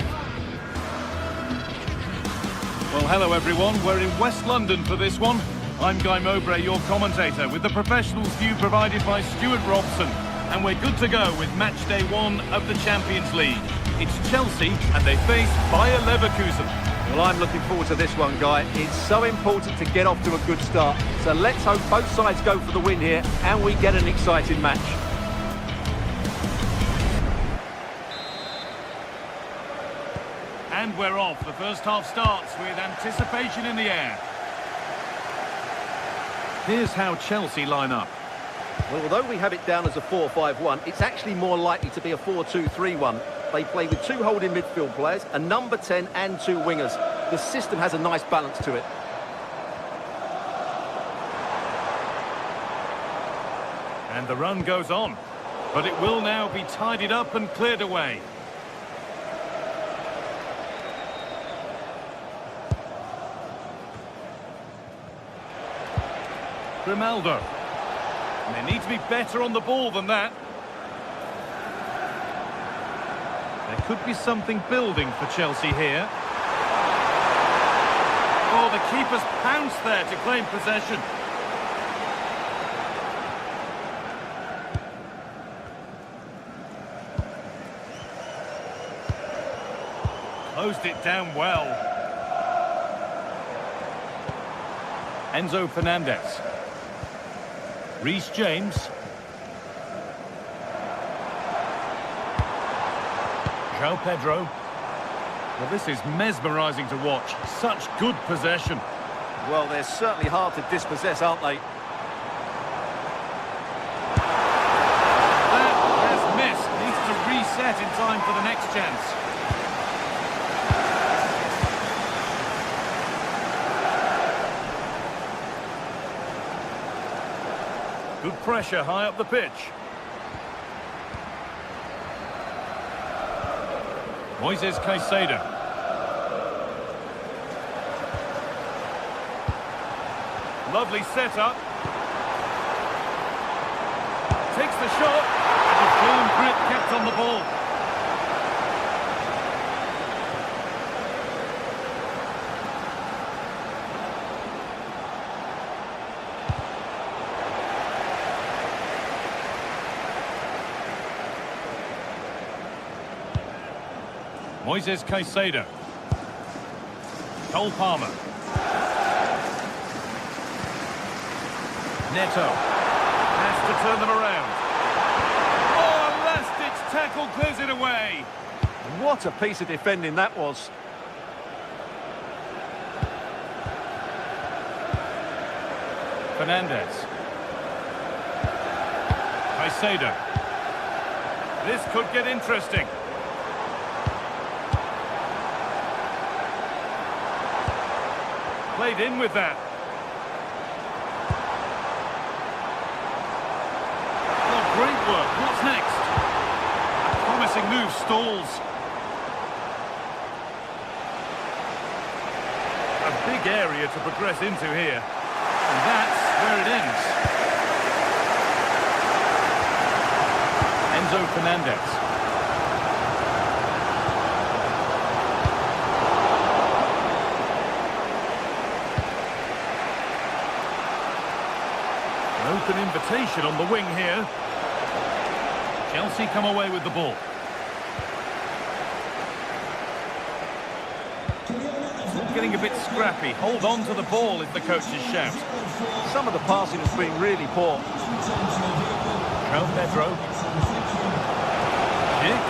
Well, hello everyone. We're in West London for this one. I'm Guy Mowbray, your commentator, with the professional's view provided by Stuart Robson. And we're good to go with match day 1 of the Champions League. It's Chelsea, and they face Bayer Leverkusen. Well, I'm looking forward to this one, Guy. It's so important to get off to a good start. So let's hope both sides go for the win here and we get an exciting match. And we're off. The first half starts with anticipation in the air. Here's how Chelsea line up. Well, although we have it down as a 4-5-1, it's actually more likely to be a 4-2-3-1. They play with 2 holding midfield players, a number 10 and 2 wingers. The system has a nice balance to it. And the run goes on, but it will now be tidied up and cleared away. Grimaldo. And they need to be better on the ball than that. There could be something building for Chelsea here. Oh, the keeper's pounced there to claim possession. Closed it down well. Enzo Fernandez. Reece James. João Pedro. Well, this is mesmerising to watch. Such good possession. Well, they're certainly hard to dispossess, aren't they? That has missed. Needs to reset in time for the next chance. Good pressure high up the pitch. Moises Caicedo. Lovely setup. Takes the shot. And a firm grip kept on the ball. Moises Caicedo. Cole Palmer. Neto. Has to turn them around. Oh, a last-ditch tackle clears it away. What a piece of defending that was. Fernandez. Caicedo. This could get interesting. Played in with that. Oh, great work. What's next? A promising move stalls. A big area to progress into here. And that's where it ends. Enzo Fernandez. Open invitation on the wing here. Chelsea come away with the ball. Getting a bit scrappy. Hold on to the ball is the coach's shout. Some of the passing has been really poor. João Pedro. Kick.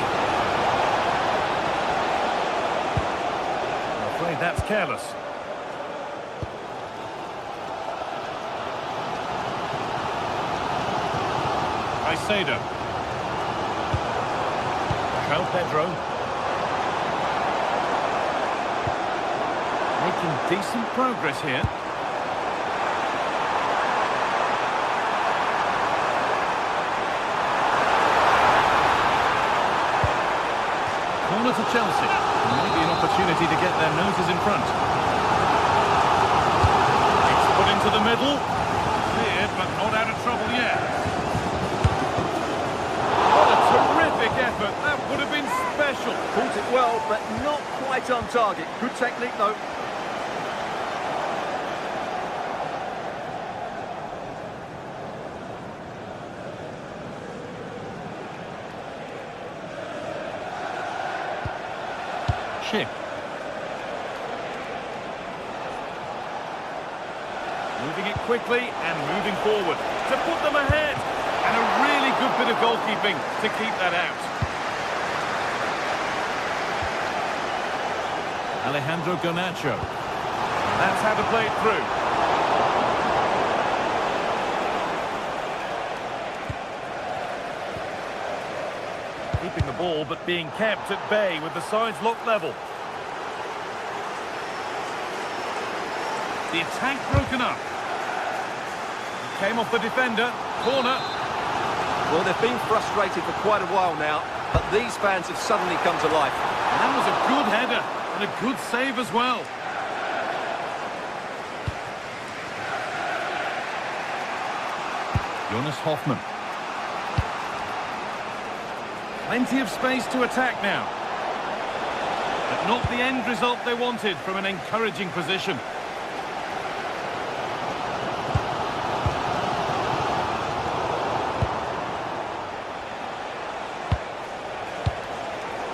I'm afraid that's careless. Caicedo. João Pedro. Making decent progress here. Corner to Chelsea. Maybe an opportunity to get their noses in front. It's put into the middle. Cleared, but not out of trouble yet. What a terrific effort. That would have been special. Caught it well, but not quite on target. Good technique, though. Schick. Moving it quickly and moving forward to put them ahead. And a really good bit of goalkeeping to keep that out. Alejandro Garnacho. That's how to play it through. Keeping the ball, but being kept at bay with the sides locked level. The attack broken up. Came off the defender. Corner. Well, they've been frustrated for quite a while now, but these fans have suddenly come to life. And that was a good header and a good save as well. Jonas Hoffmann. Plenty of space to attack now. But not the end result they wanted from an encouraging position.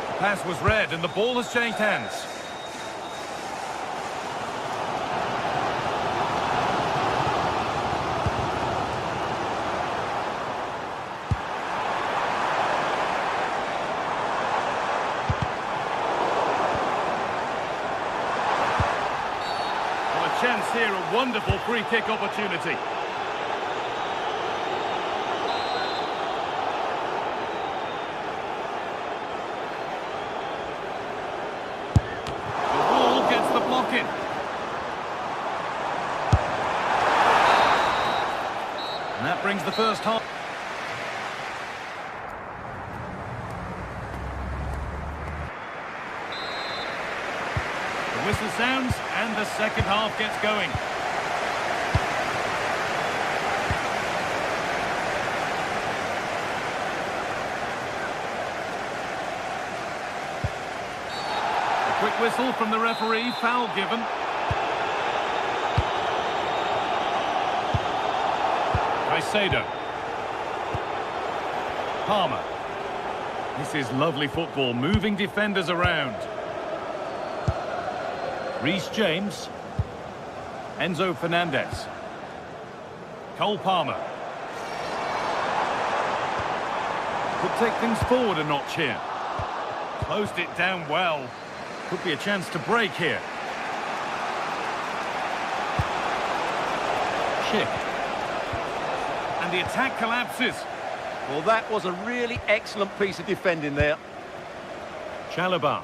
The pass was read and the ball has changed hands. Chance here, a wonderful free kick opportunity. The ball gets the block in. And that brings the first half. The whistle sounds and the second half gets going. A quick whistle from the referee, foul given. Caicedo. Palmer. This is lovely football, moving defenders around. Reece James. Enzo Fernandez. Cole Palmer. Could take things forward a notch here. Closed it down well. Could be a chance to break here. Schick. And the attack collapses. Well, that was a really excellent piece of defending there. Chalobah.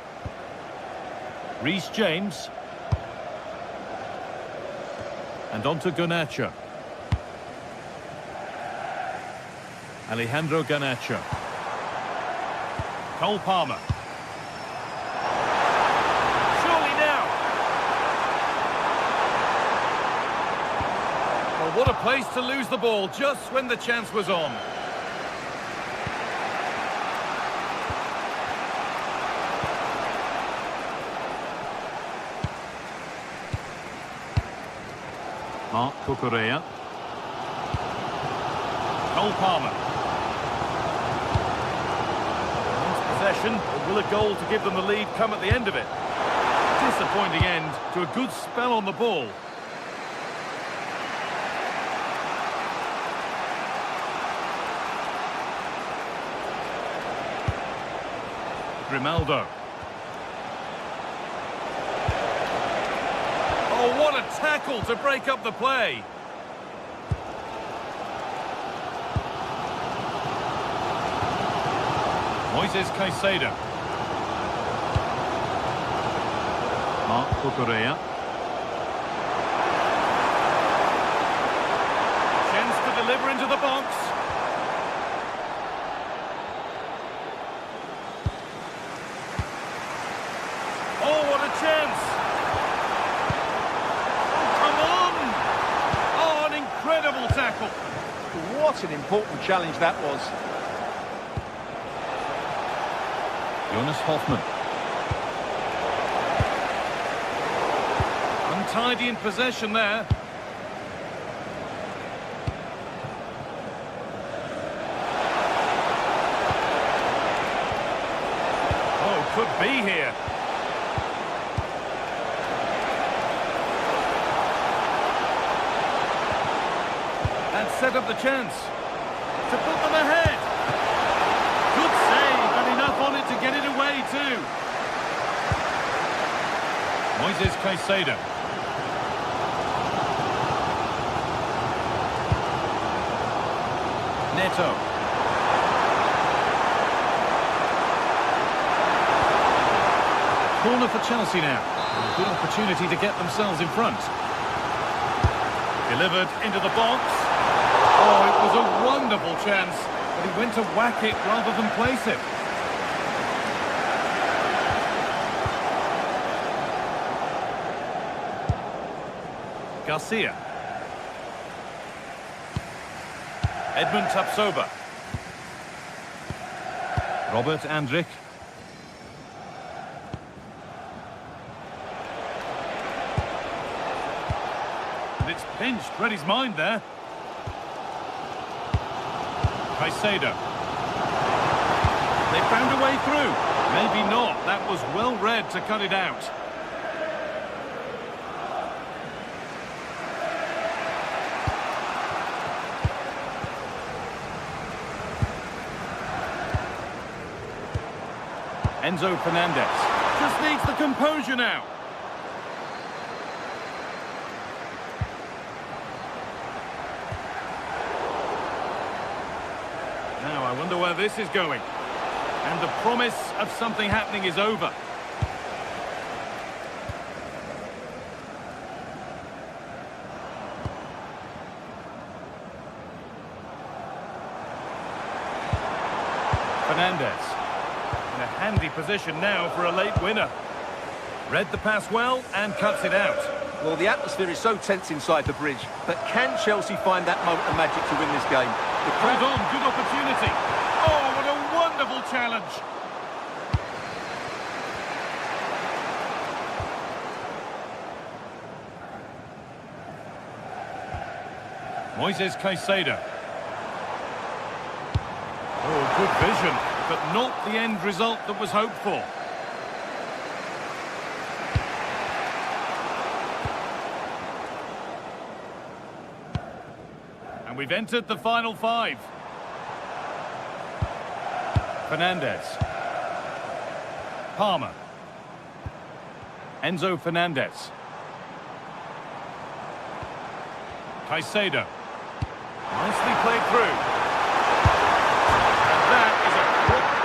Reece James. And on to Garnacho. Alejandro Garnacho. Cole Palmer. Surely now. Well, what a place to lose the ball just when the chance was on. Marc Cucurella. Cole Palmer. Wins possession, but will a goal to give them the lead come at the end of it? Disappointing end to a good spell on the ball. Grimaldo. Oh, what a tackle to break up the play. Moises Caicedo. Marc Cucurella. Chance to deliver into the box. Oh, what a chance. Incredible tackle. What an important challenge that was. Jonas Hoffmann. Untidy in possession there. Oh, could be here. That set up the chance to put them ahead. Good save, and enough on it to get it away too. Moises Caicedo. Neto. Corner for Chelsea now. Good opportunity to get themselves in front. Delivered into the box. Oh, it was a wonderful chance, but he went to whack it rather than place it. Garcia. Edmund Tapsoba. Robert Andrich. And it's pinched, read his mind there. Caicedo. They found a way through. Maybe not. That was well read to cut it out. Enzo Fernandez. Just needs the composure now. Now, I wonder where this is going. And the promise of something happening is over. Fernandez. In a handy position now for a late winner. Read the pass well and cuts it out. Well, the atmosphere is so tense inside the bridge, but can Chelsea find that moment of magic to win this game? Hold on, good opportunity. Oh, what a wonderful challenge. Moises Caicedo. Oh, good vision, but not the end result that was hoped for. And we've entered the final five. Fernandez. Palmer. Enzo Fernandez. Caicedo. Nicely played through. And that is a...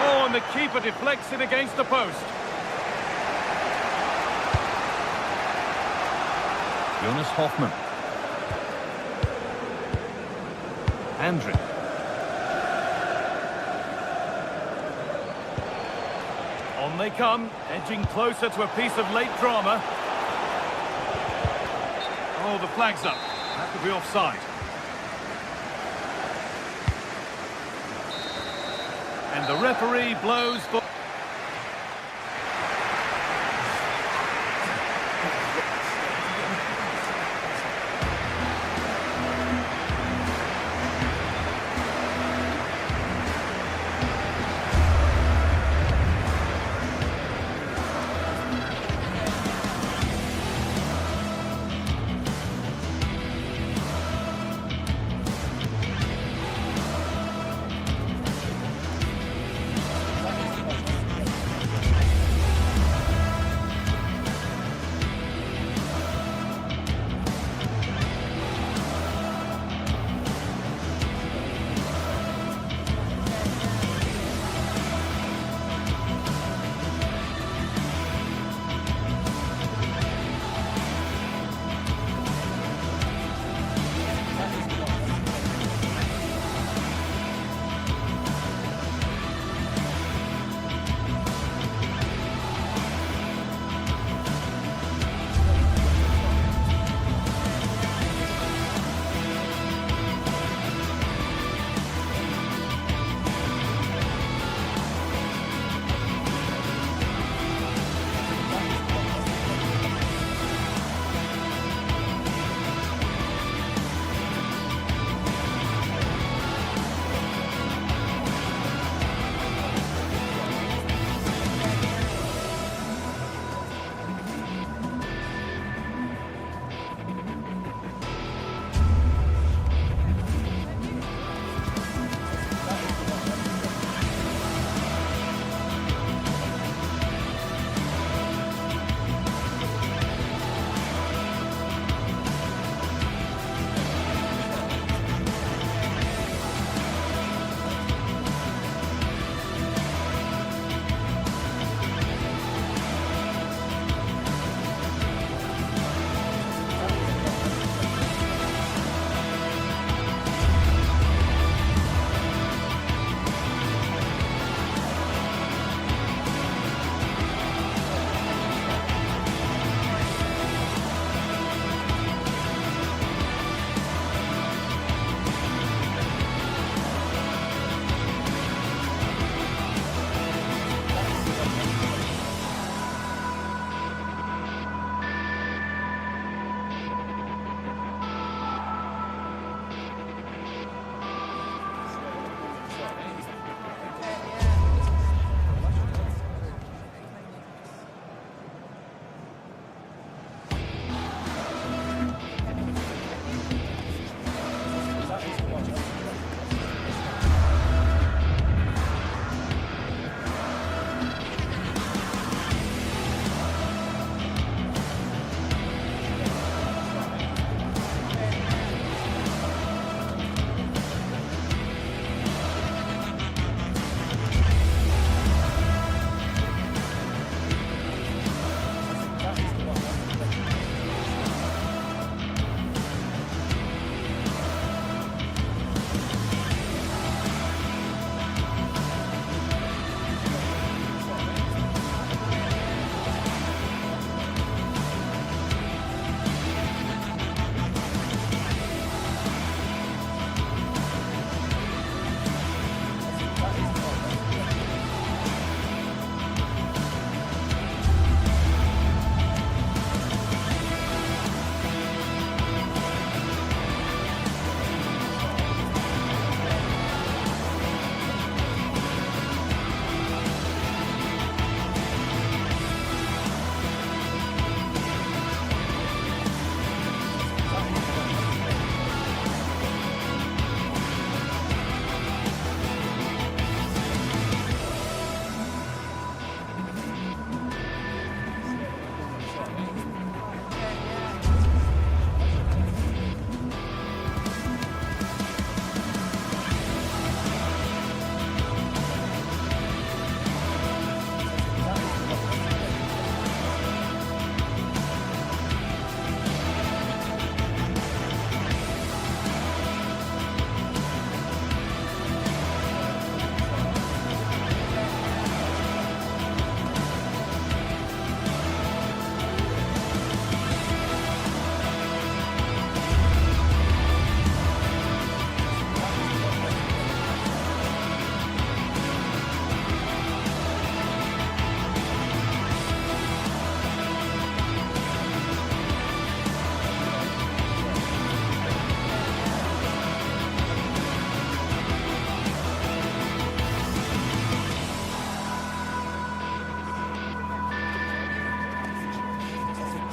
Oh, and the keeper deflects it against the post. Jonas Hoffmann. Andrich. On they come, edging closer to a piece of late drama. Oh, the flag's up. That could be offside. And the referee blows for...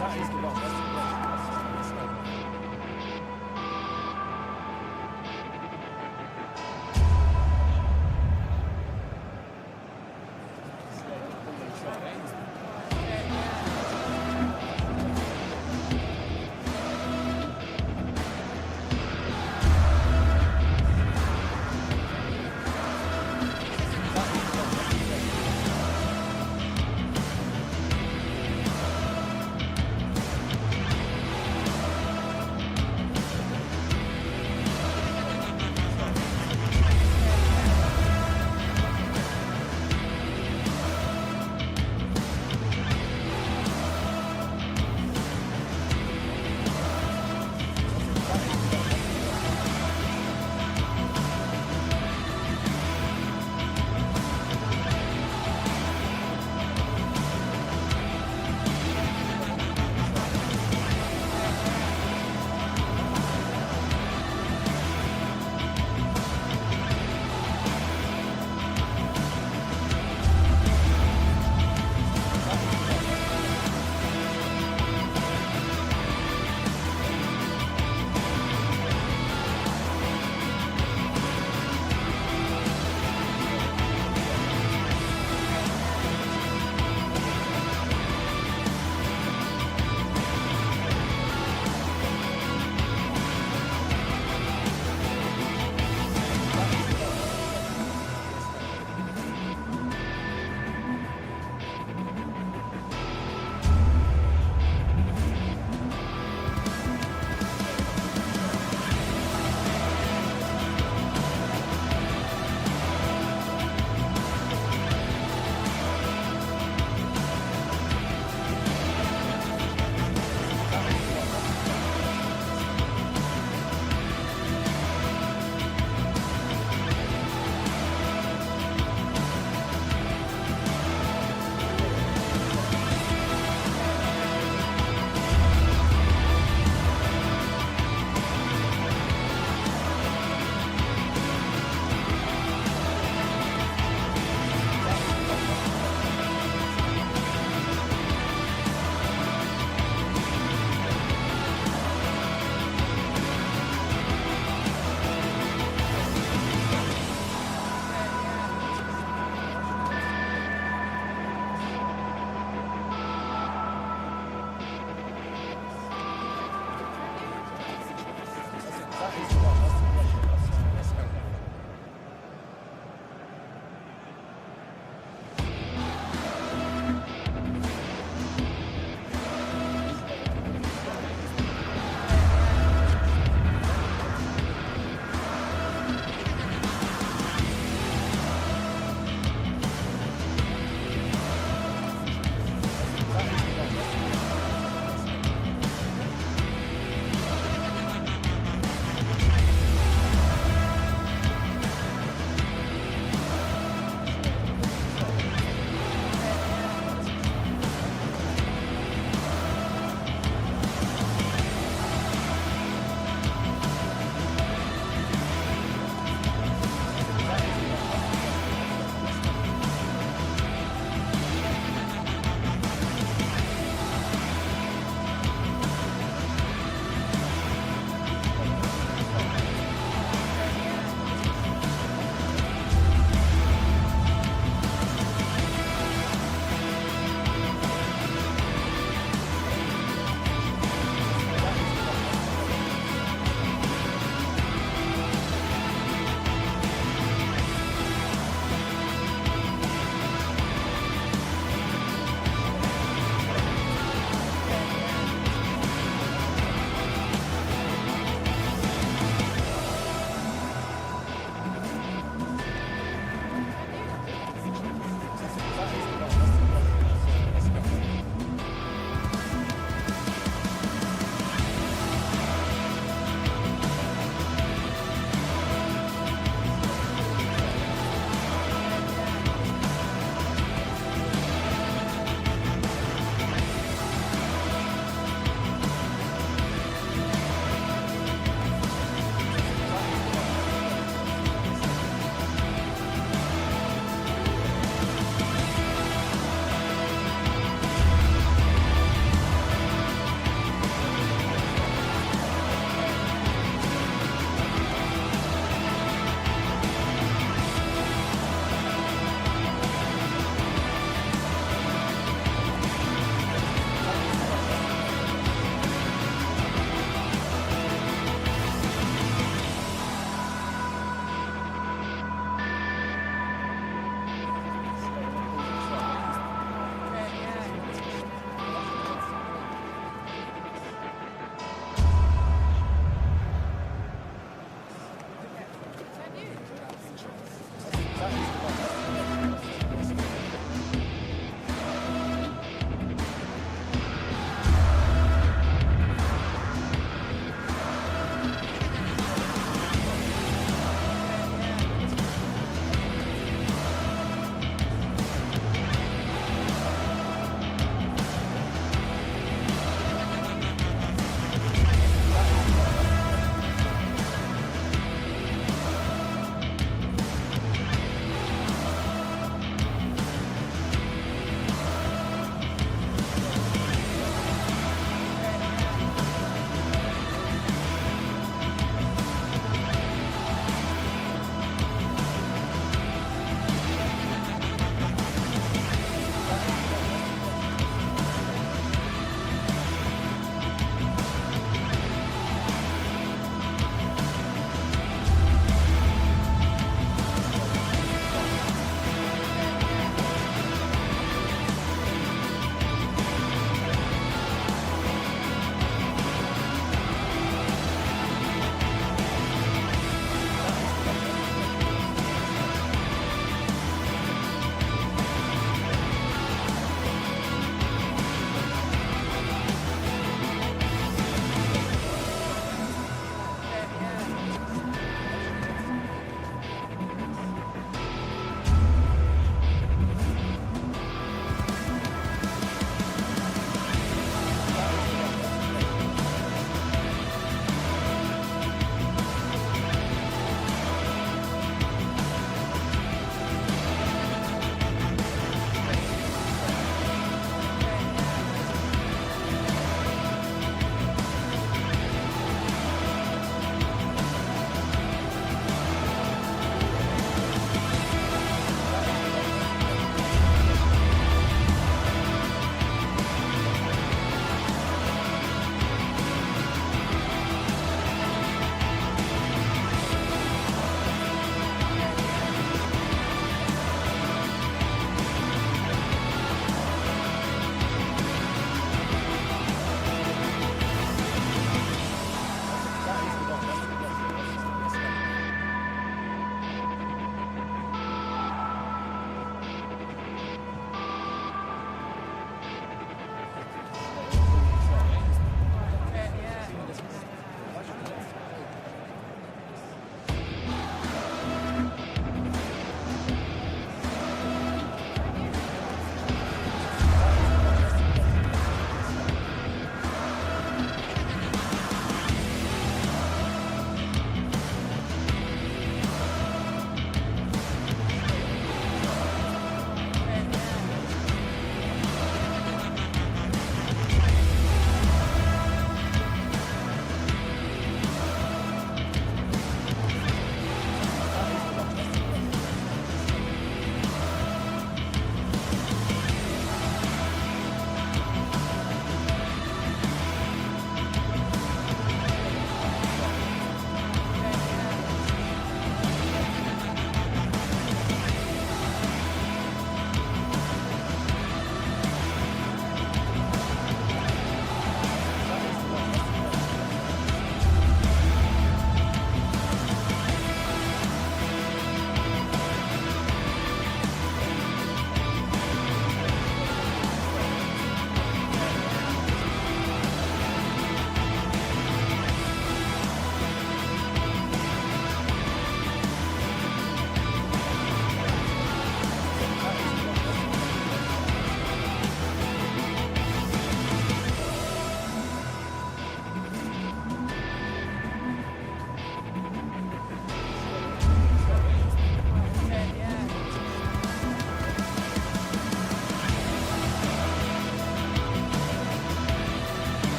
That is the wrong.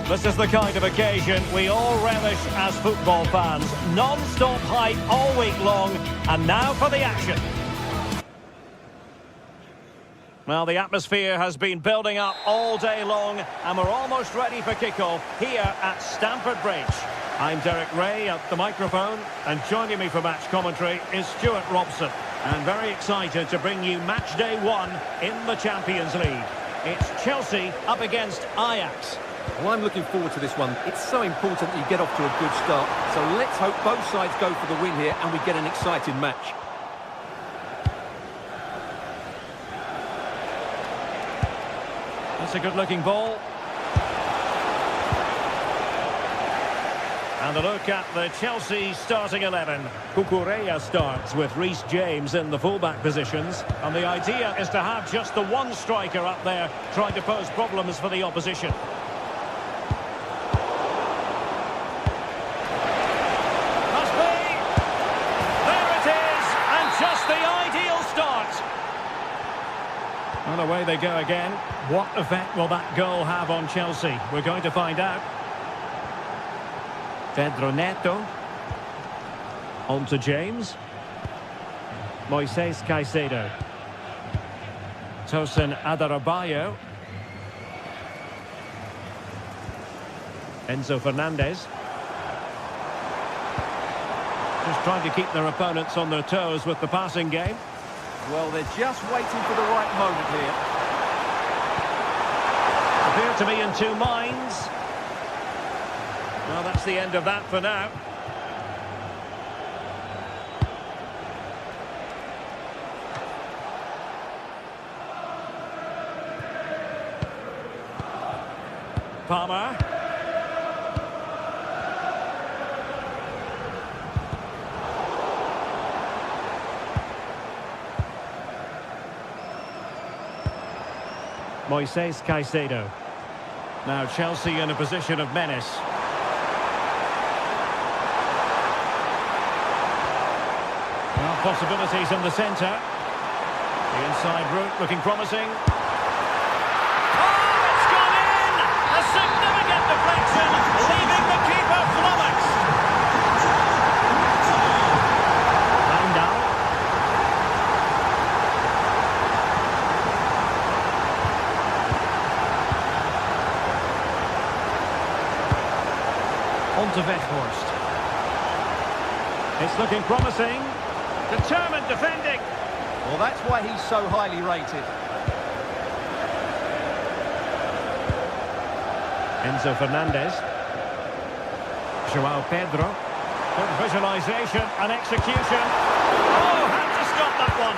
This is the kind of occasion we all relish as football fans. Non-stop hype all week long, and now for the action. Well, the atmosphere has been building up all day long, and we're almost ready for kickoff here at Stamford Bridge. I'm Derek Ray at the microphone, and joining me for match commentary is Stuart Robson. And very excited to bring you match day 1 in the Champions League. It's Chelsea up against Ajax. Well, I'm looking forward to this one. It's so important that you get off to a good start. So let's hope both sides go for the win here and we get an exciting match. That's a good-looking ball. And a look at the Chelsea starting 11. Cucurella starts with Reece James in the fullback positions. And the idea is to have just the one striker up there trying to pose problems for the opposition. Must be! There it is! And just the ideal start! And away they go again. What effect will that goal have on Chelsea? We're going to find out. Pedro Neto. On to James. Moises Caicedo. Tosin Adarabioyo. Enzo Fernandez. Just trying to keep their opponents on their toes with the passing game. Well, they're just waiting for the right moment here. Appear to be in two minds. Well, that's the end of that for now. Palmer. Moises Caicedo. Now Chelsea in a position of menace. Well, possibilities in the centre. The inside route looking promising. Oh, it's gone in! A significant deflection, leaving the keeper flummoxed. Wijndal. On to Weghorst. It's looking promising. Determined defending. Well, that's why he's so highly rated. Enzo Fernandez. João Pedro. Good visualisation and execution. Oh, had to stop that one.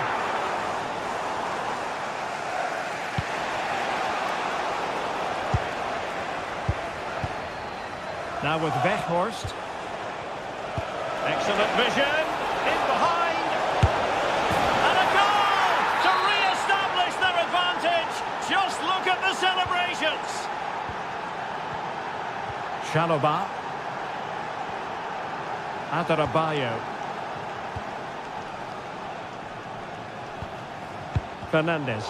Now with Weghorst. Excellent vision. In behind. And a goal to re-establish their advantage. Just look at the celebrations. Chalobah. Adarabioyo. Fernandez.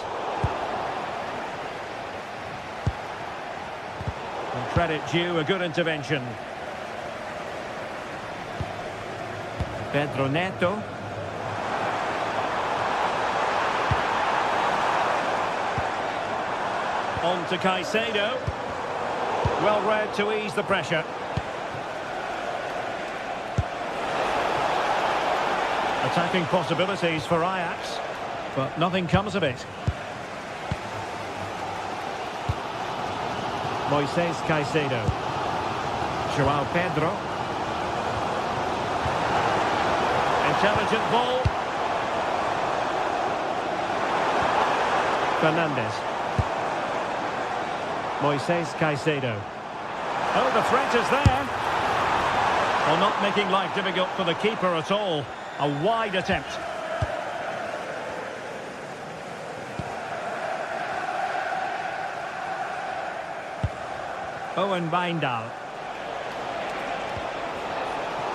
And credit due, a good intervention. Pedro Neto. On to Caicedo. Well read to ease the pressure. Attacking possibilities for Ajax, but nothing comes of it. Moises Caicedo. João Pedro. Intelligent ball. Fernandez. Moises Caicedo. Oh, the threat is there. Well, not making life difficult for the keeper at all. A wide attempt. Owen Wijndal.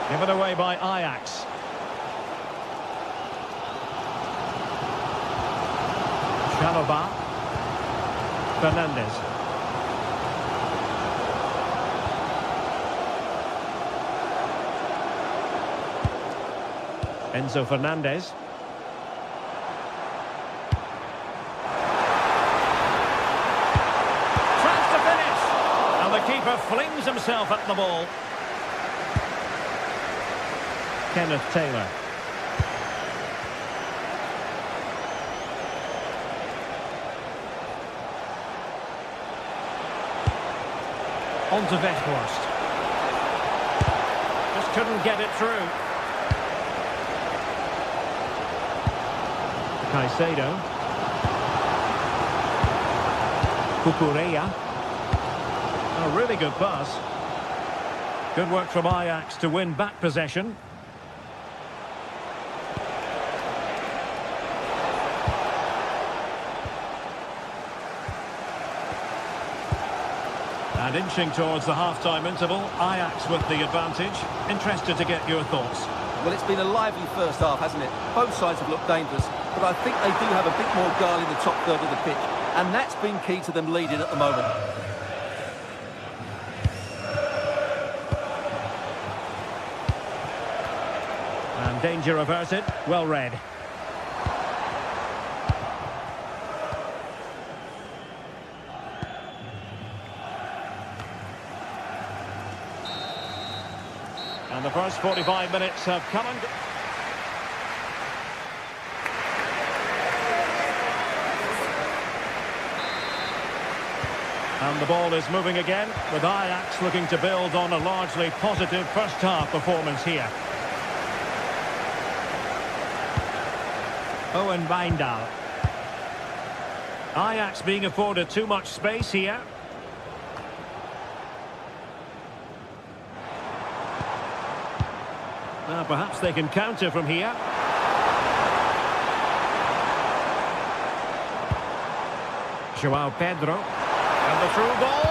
Given away by Ajax. Chalobah. Fernandez. Enzo Fernandez. Tries to finish. And the keeper flings himself at the ball. Kenneth Taylor. On to Weghorst. Just couldn't get it through. Caicedo. Cucurella. A really good pass. Good work from Ajax to win back possession. And inching towards the half-time interval, Ajax with the advantage. Interested to get your thoughts. Well, it's been a lively first half, hasn't it? Both sides have looked dangerous, but I think they do have a bit more guile in the top third of the pitch, and that's been key to them leading at the moment. And danger averted, well read. And the first 45 minutes have come and... And the ball is moving again, with Ajax looking to build on a largely positive first-half performance here. Owen Wijndal. Ajax being afforded too much space here. Now perhaps they can counter from here. João Pedro. And the through ball.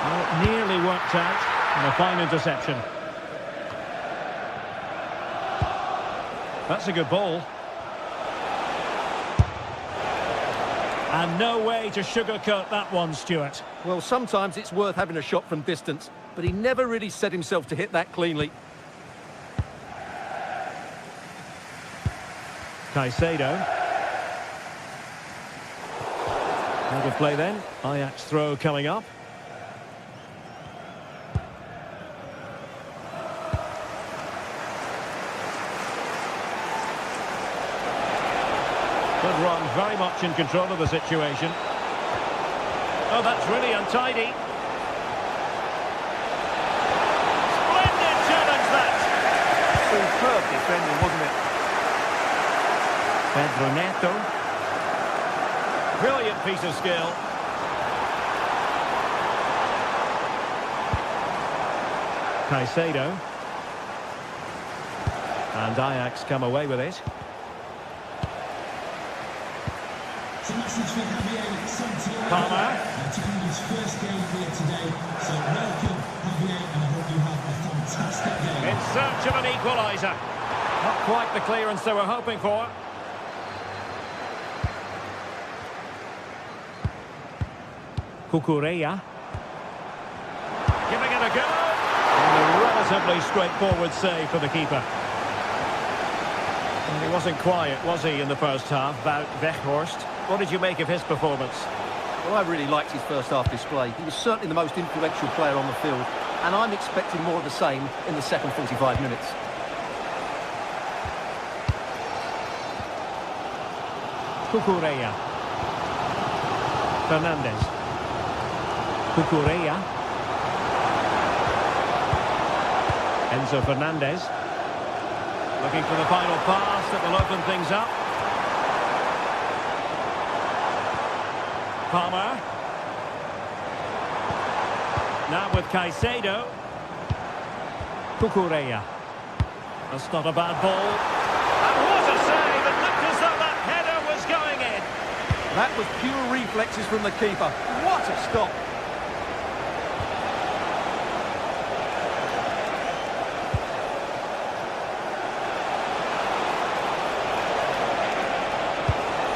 Well, it nearly worked out. And a fine interception. That's a good ball. And no way to sugarcoat that one, Stuart. Well, sometimes it's worth having a shot from distance, but he never really set himself to hit that cleanly. Caicedo. Out of play then. Ajax throw coming up. Good run, very much in control of the situation. Oh, that's really untidy. Splendid challenge, that! Superb defending, wasn't it? Pedro Neto. Brilliant piece of skill. Caicedo. And Ajax come away with it. Palmer. His first game here today, so welcome Javier, and I hope you have a fantastic game. In search of an equaliser. Not quite the clearance they were hoping for. Cucurella. Giving it a go. And a relatively straightforward save for the keeper. And he wasn't quiet, was he, in the first half, about Weghorst? What did you make of his performance? Well, I really liked his first half display. He was certainly the most influential player on the field, and I'm expecting more of the same in the second 45 minutes. Cucurella. Fernandez. Cucurella. Enzo Fernandez. Looking for the final pass that will open things up. Palmer. Now with Caicedo. Cucurella. That's not a bad ball. And what a save! It looked as though that header was going in. That was pure reflexes from the keeper. What a stop!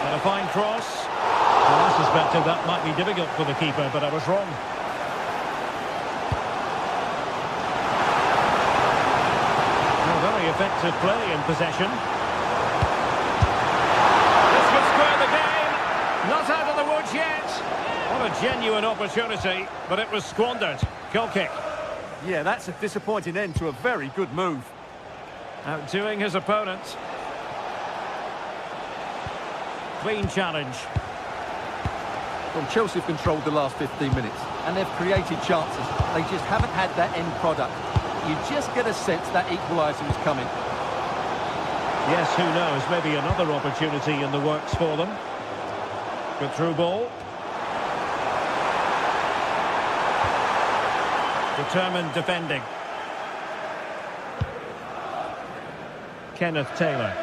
And a fine cross. Well, I suspected that might be difficult for the keeper, but I was wrong. Well, very effective play in possession. genuine opportunity, but it was squandered. Goal kick. Yeah, that's a disappointing end to a very good move. Outdoing his opponent. Clean challenge. Well, Chelsea have controlled the last 15 minutes, and they've created chances. They just haven't had that end product. You just get a sense that equaliser is coming. Yes, who knows? Maybe another opportunity in the works for them. Good through ball. Determined defending. Kenneth Taylor.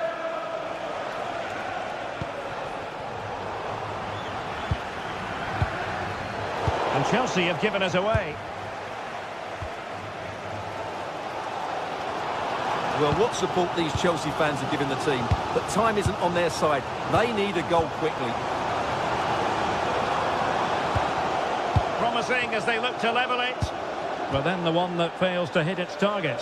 And Chelsea have given us away. Well, what support these Chelsea fans are giving the team, but time isn't on their side. They need a goal quickly. Promising as they look to level it. But then the one that fails to hit its target.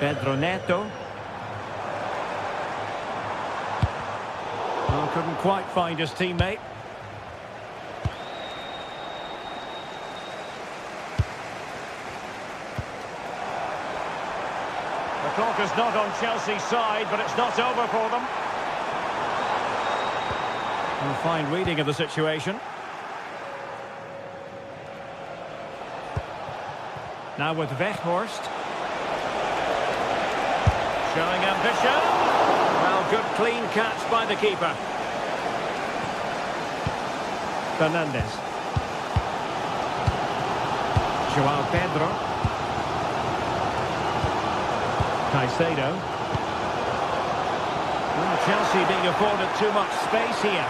Pedro Neto. Well, couldn't quite find his teammate. The clock is not on Chelsea's side, but it's not over for them. A fine reading of the situation. Now with Weghorst. Showing ambition. Well, good clean catch by the keeper. Fernandes. Joao Pedro. Caicedo. Well, Chelsea being afforded too much space here.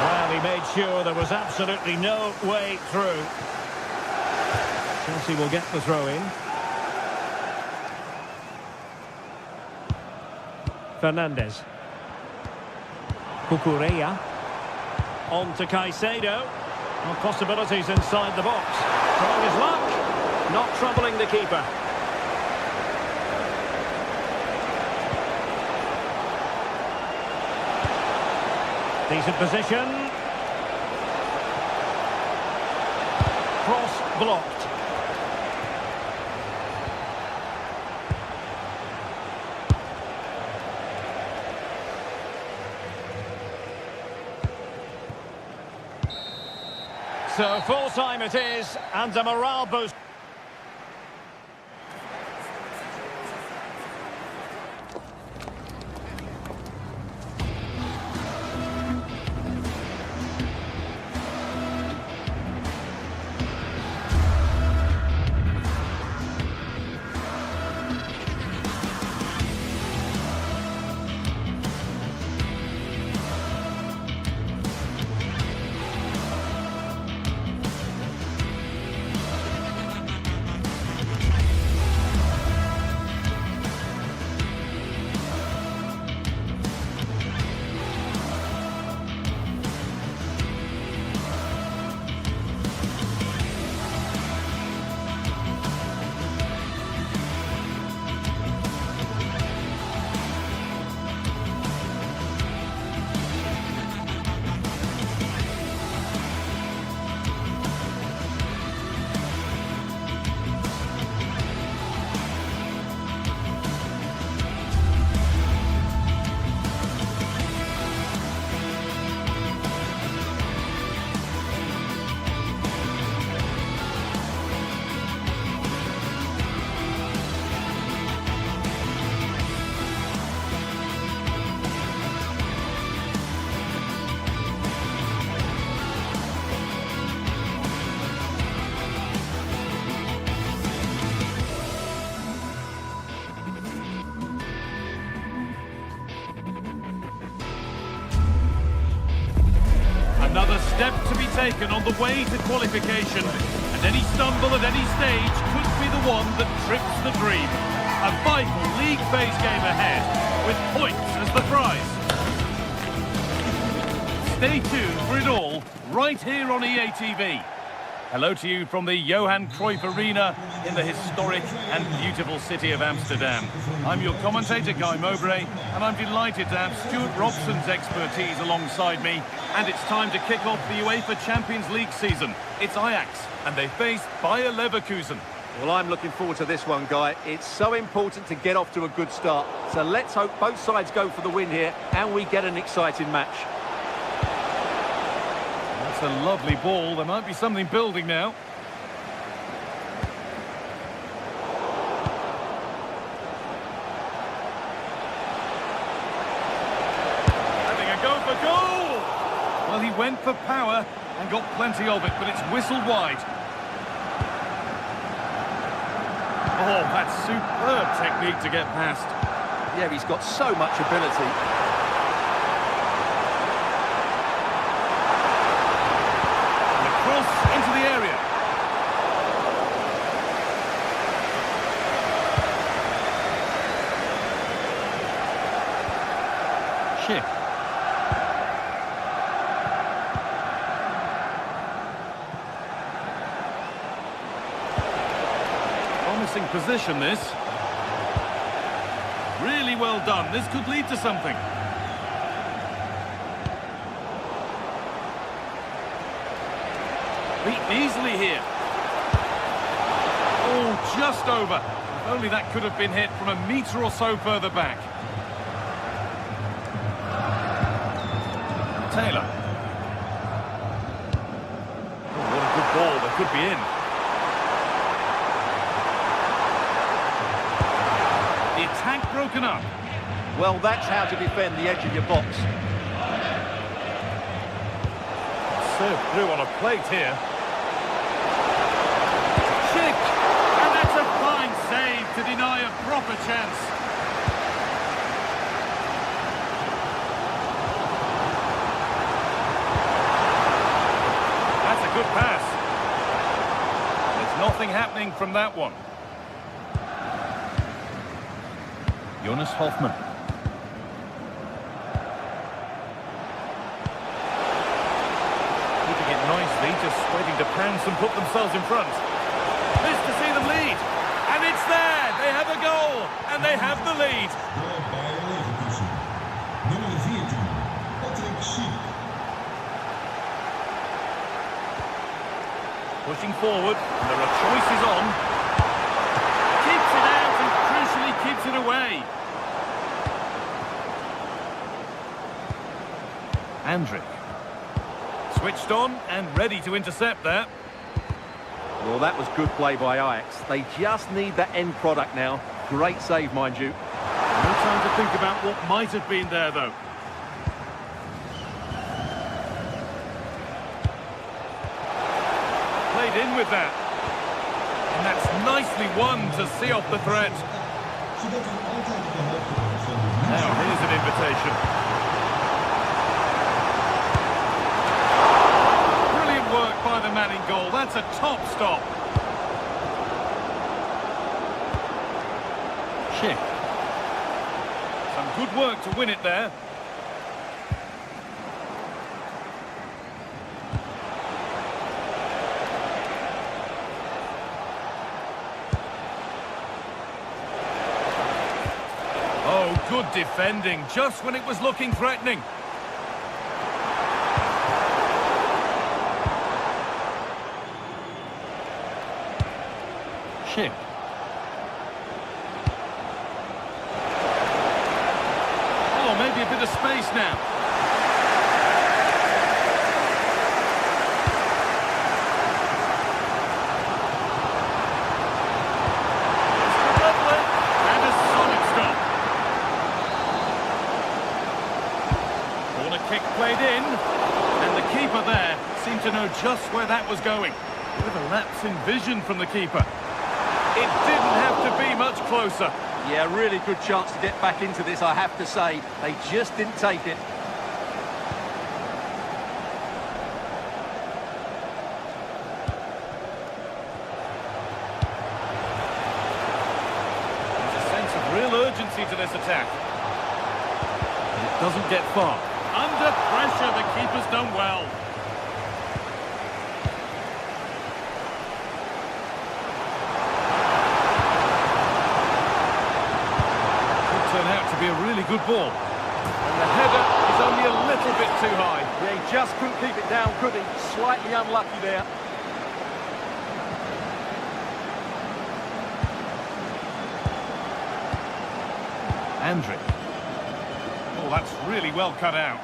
Well, he made sure there was absolutely no way through. Chelsea will get the throw in. Fernandes. Cucurella. On to Caicedo. Well, possibilities inside the box. Trying his luck. Not troubling the keeper. Decent position. Cross blocked. So full time it is, and a morale boost. Another step to be taken on the way to qualification, and any stumble at any stage could be the one that trips the dream. A vital league phase game ahead, with points as the prize. Stay tuned for it all, right here on EA TV. Hello to you from the Johan Cruyff Arena in the historic and beautiful city of Amsterdam. I'm your commentator, Guy Mowbray, and I'm delighted to have Stuart Robson's expertise alongside me. And it's time to kick off the UEFA Champions League season. It's Ajax, and they face Bayer Leverkusen. Well, I'm looking forward to this one, Guy. It's so important to get off to a good start. So let's hope both sides go for the win here and we get an exciting match. That's a lovely ball. There might be something building now. Having a go for goal! Well, he went for power and got plenty of it, but it's whistled wide. Oh, that's superb technique to get past. Yeah, he's got so much ability. And the cross into the area. Schick. Promising position, this. Really well done. This could lead to something. Beaten easily here. Oh, just over. If only that could have been hit from a metre or so further back. Taylor. Oh, what a good ball. That could be in. The attack broken up. Well, that's how to defend the edge of your box. Served through on a plate here. Schick! And that's a fine save to deny a proper chance. That's a good pass. There's nothing happening from that one. Jonas Hoffmann. Keeping it nicely, just waiting to pounce and put themselves in front. This to see them lead. And it's there! They have a goal! And they have the lead! Bayer Leverkusen. Nummer 14, Patrick Schick. Pushing forward, and there are choices on. Keeps it out and crucially keeps it away. Andrick. Switched on and ready to intercept there. Well, that was good play by Ajax. They just need that end product now. Great save, mind you. No time to think about what might have been there, though. Played in with that. And that's nicely won to see off the threat. Now, here's an invitation. Work by the man in goal. That's a top stop. Schick. Some good work to win it there. Oh, good defending, just when it was looking threatening. Schick. Oh, maybe a bit of space now. Lovely. And a solid stop. Corner kick played in. And the keeper there seemed to know just where that was going. With a lapse in vision from the keeper. It didn't have to be much closer. Yeah, really good chance to get back into this, I have to say. They just didn't take it. There's a sense of real urgency to this attack. But it doesn't get far. Under pressure, the keeper's done well. be a really good ball. And the header is only a little bit too high. Yeah, he just couldn't keep it down, could he? Slightly unlucky there. Andrick. Oh, that's really well cut out.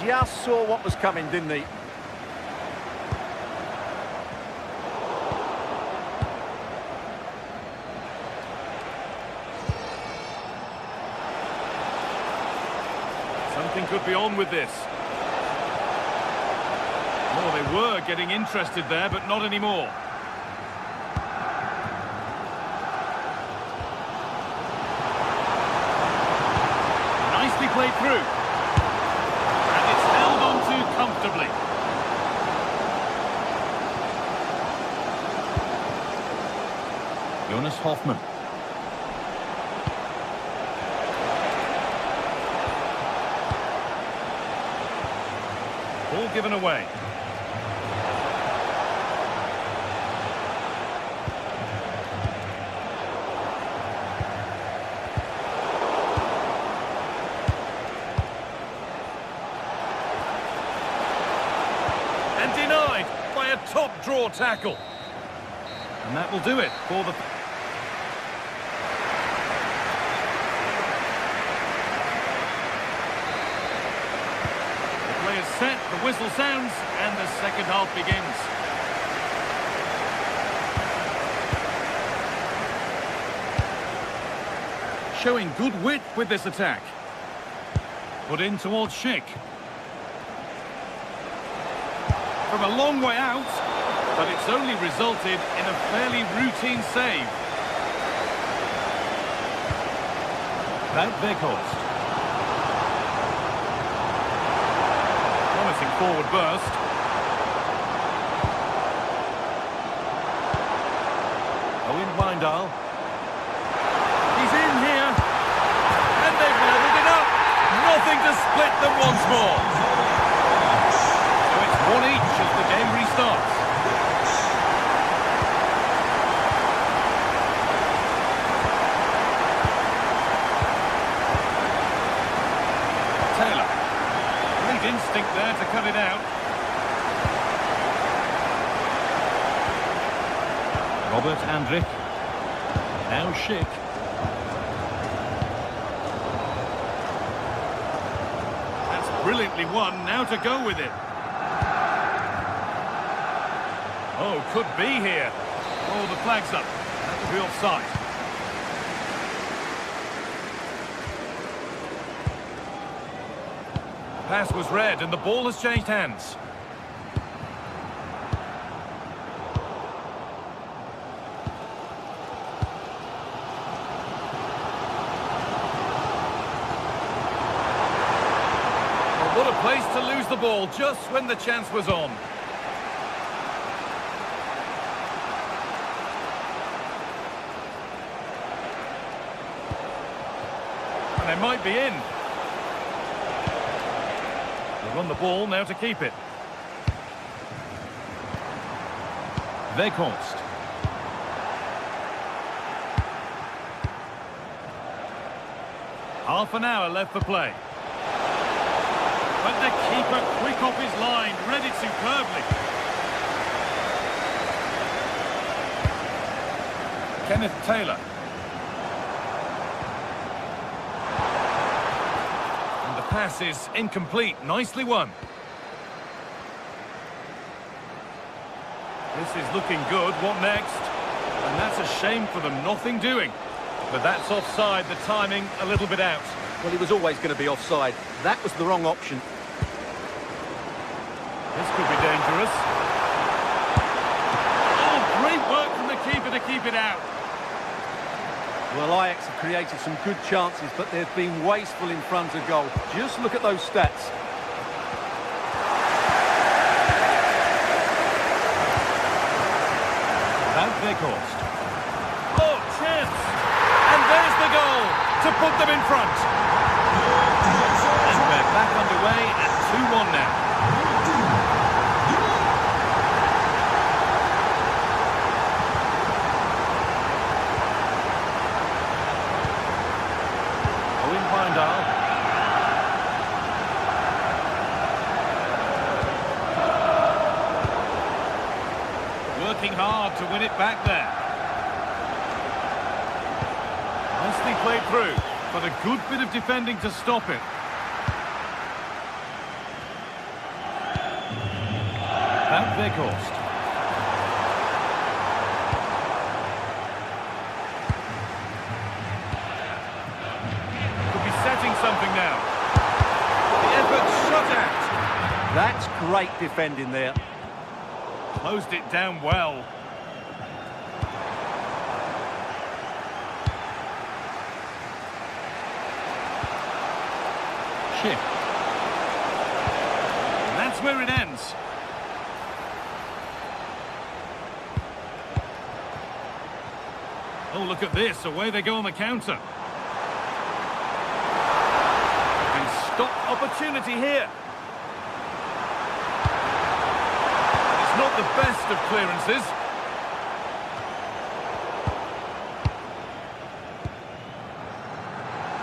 Just saw what was coming, didn't he? Something could be on with this. Oh, they were getting interested there, but not anymore. Nicely played through. And it's held on to comfortably. Jonas Hoffmann. Ball given away. And denied by a top draw tackle. And that will do it for the... Play is set, the whistle sounds, and the second half begins. Showing good wit with this attack. Put in towards Schick. From a long way out, but it's only resulted in a fairly routine save. Wout Weghorst. Promising forward burst. Owen Wijndal. He's in here. And they've leveled it up. Nothing to split them once more. So it's 1 each as the game restarts. Taylor. Great instinct there to cut it out. Robert Andrick. Now Schick. That's brilliantly won. Now to go with it. Oh, could be here. Oh, the flag's up. That will be offside. Pass was read and the ball has changed hands. Well, what a place to lose the ball just when the chance was on. And they might be in. On the ball now to keep it. Weghorst. Half an hour left for play. But the keeper quick off his line, read it superbly. Kenneth Taylor. Pass is incomplete. Nicely won. This is looking good. What next? And that's a shame for them. Nothing doing. But that's offside. The timing a little bit out. Well, he was always going to be offside. That was the wrong option. This could be dangerous. Oh, great work from the keeper to keep it out. Well, Ajax have created some good chances, but they've been wasteful in front of goal. Just look at those stats. Wout Weghorst. Oh, chance! And there's the goal to put them in front. And we're back underway at 2-1 now. working hard to win it back there. Nicely played through, but a good bit of defending to stop it. At their cost. Could be setting something now. The effort shot at. That's great defending there. Closed it down well. Chip. And that's where it ends. Oh, look at this. Away they go on the counter. And stop opportunity here. It's not the best of clearances.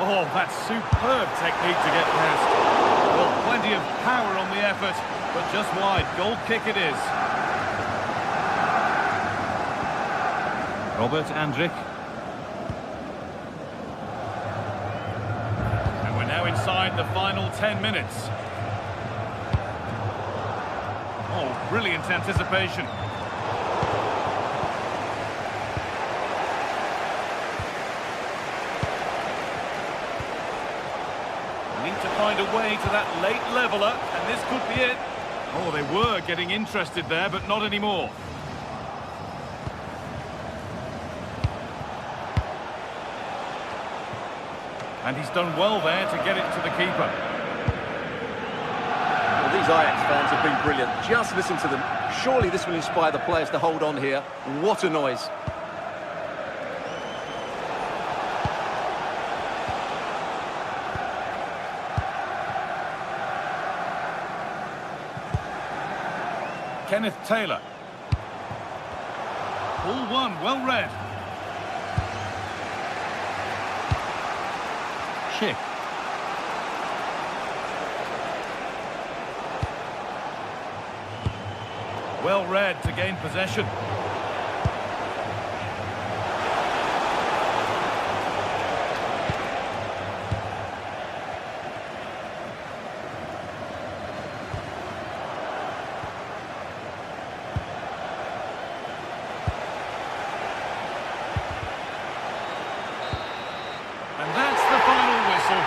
Oh, that's superb technique to get past. Well, plenty of power on the effort, but just wide. Goal kick it is. Robert Andrik. And we're now inside the final 10 minutes. Oh, brilliant anticipation. Need to find a way to that late leveller, and this could be it. Oh, they were getting interested there, but not anymore. And he's done well there to get it to the keeper. Well, these Ajax fans have been brilliant. Just listen to them. Surely this will inspire the players to hold on here. What a noise. Kenneth Taylor. Ball one, well read. Schick. Well read to gain possession. And that's the final whistle.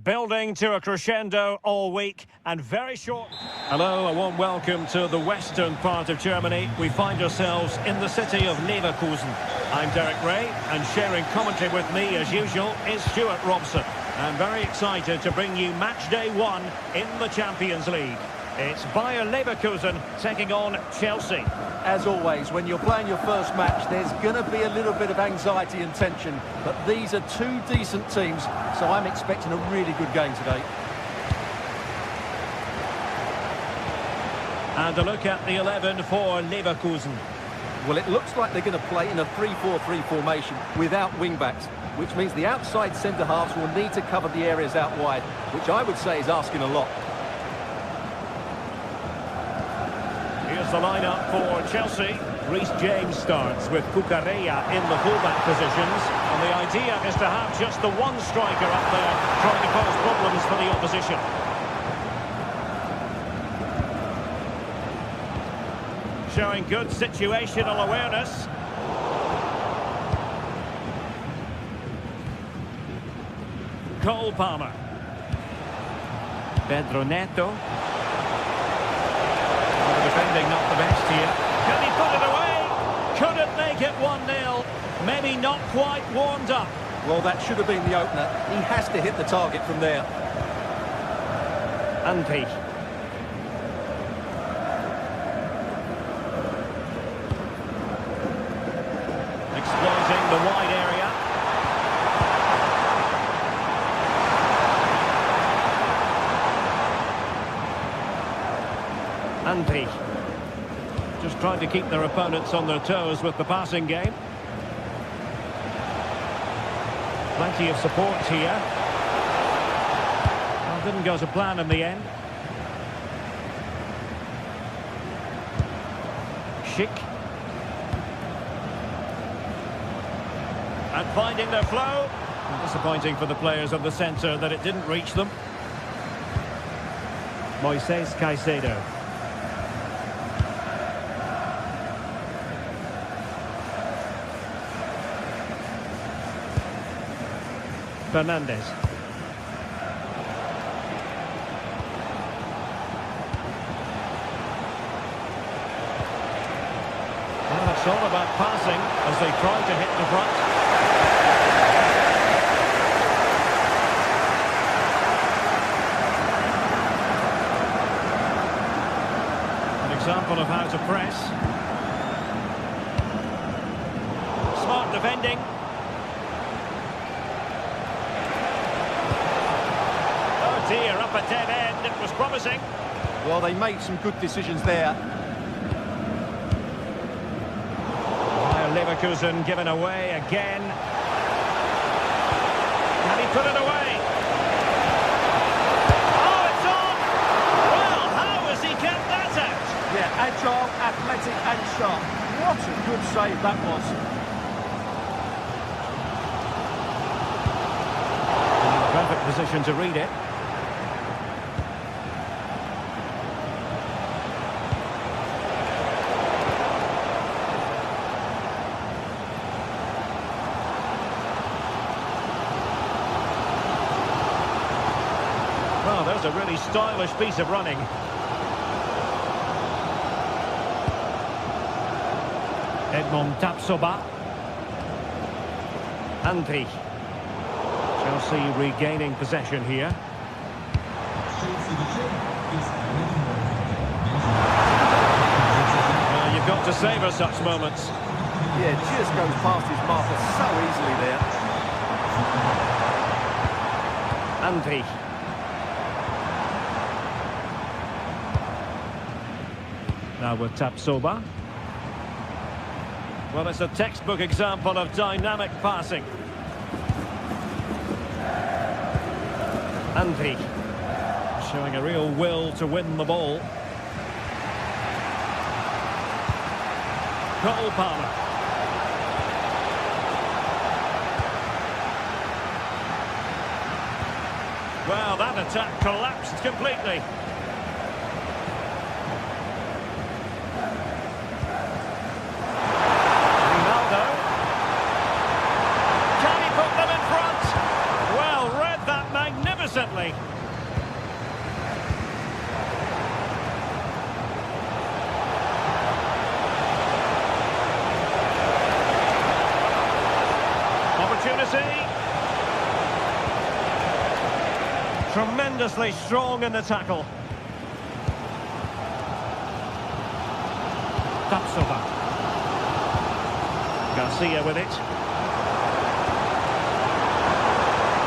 Building to a crescendo all week and very short. Hello, a warm welcome to the western part of Germany. We find ourselves in the city of Leverkusen. I'm Derek Ray, and sharing commentary with me as usual is Stuart Robson. I'm very excited to bring you match day 1 in the Champions League. It's Bayer Leverkusen taking on Chelsea. As always, when you're playing your first match, there's going to be a little bit of anxiety and tension. But these are two decent teams, so I'm expecting a really good game today. And a look at the 11 for Leverkusen. Well, it looks like they're going to play in a 3-4-3 formation without wing-backs, which means the outside centre-halves will need to cover the areas out wide, which I would say is asking a lot. Here's the lineup for Chelsea. Reece James starts with Cucurella in the fullback positions. And the idea is to have just the one striker up there trying to cause problems for the opposition. Showing good situational awareness. Cole Palmer. Pedro Neto. Defending not the best here. Can he put it away? Couldn't make it 1-0. Maybe not quite warmed up. Well, that should have been the opener. He has to hit the target from there. Ante. Exploiting the wide area. Ante. Just trying to keep their opponents on their toes with the passing game. Plenty of support here. Well, didn't go to plan in the end. Schick. And finding their flow. Disappointing for the players of the centre that it didn't reach them. Moises Caicedo. Fernandez. Well, it's all about passing as they try to hit the front. An example of how to press. Smart defending. Here up a dead end, it was promising. Well, they made some good decisions there. Bayer Leverkusen given away again. Can he put it away? Oh, it's on! Well, how has he kept that out? Yeah, agile, athletic and sharp. What a good save that was. Perfect position to read it. Well, there's a really stylish piece of running. Edmond Tapsoba. Ante. Chelsea regaining possession here. Well, you've got to savour such moments. Yeah, just goes past his marker so easily there. Ante. Now with Tapsoba. Well, it's a textbook example of dynamic passing. Ante. Showing a real will to win the ball. Cole Palmer. Well, that attack collapsed completely. Can he put them in front? Well, read that magnificently. opportunity. Tremendously strong in the tackle. Tapsova. Garcia with it.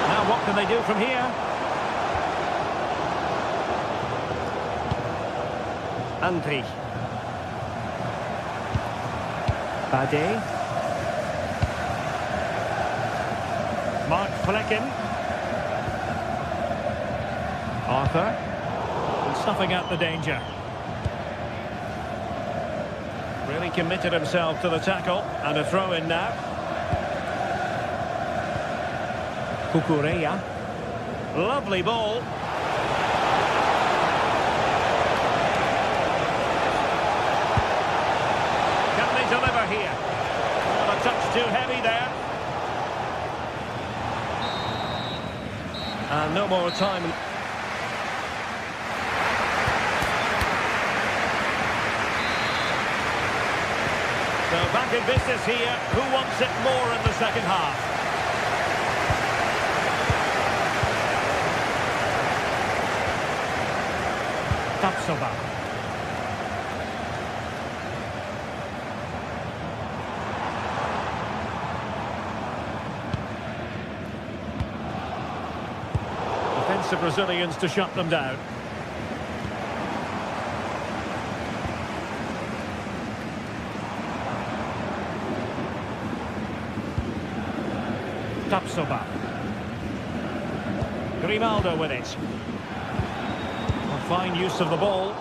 Now what can they do from here? Andri. Bade. Mark Flecken. Arthur. And snuffing out the danger. Really committed himself to the tackle. And a throw in now. Kukureya. Lovely ball. Can they deliver here? Well, a touch too heavy there. And no more time. So back in business here. Who wants it more in the second half? Tapsova. Defensive Brazilians to shut them down. Tapsova. Grimaldo with it. A fine use of the ball.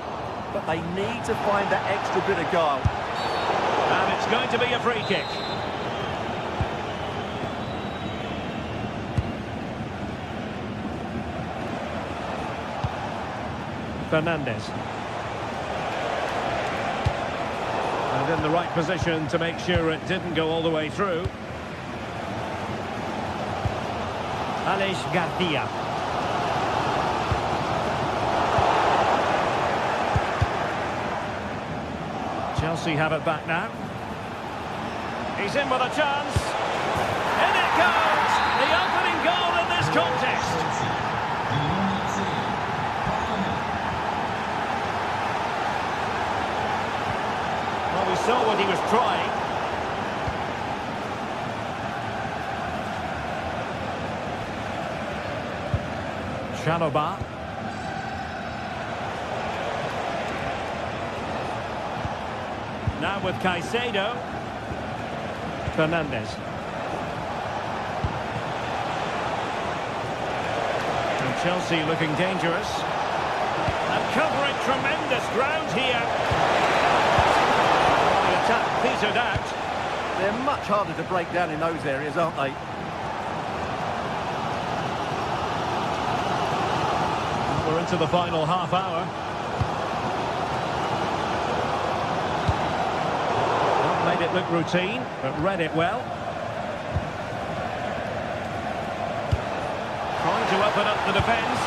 But they need to find that extra bit of guile. And it's going to be a free kick. Fernandez. And in the right position to make sure it didn't go all the way through. Alex Garcia. Chelsea have it back now. He's in with a chance. In it goes! The opening goal in this contest. Well, we saw what he was trying. Chalobah. Now with Caicedo. Fernandez. And Chelsea looking dangerous. And covering tremendous ground here. The attack petered out. They're much harder to break down in those areas, aren't they? We're into the final half hour. Not made it look routine, but read it well. Trying to open up the defence.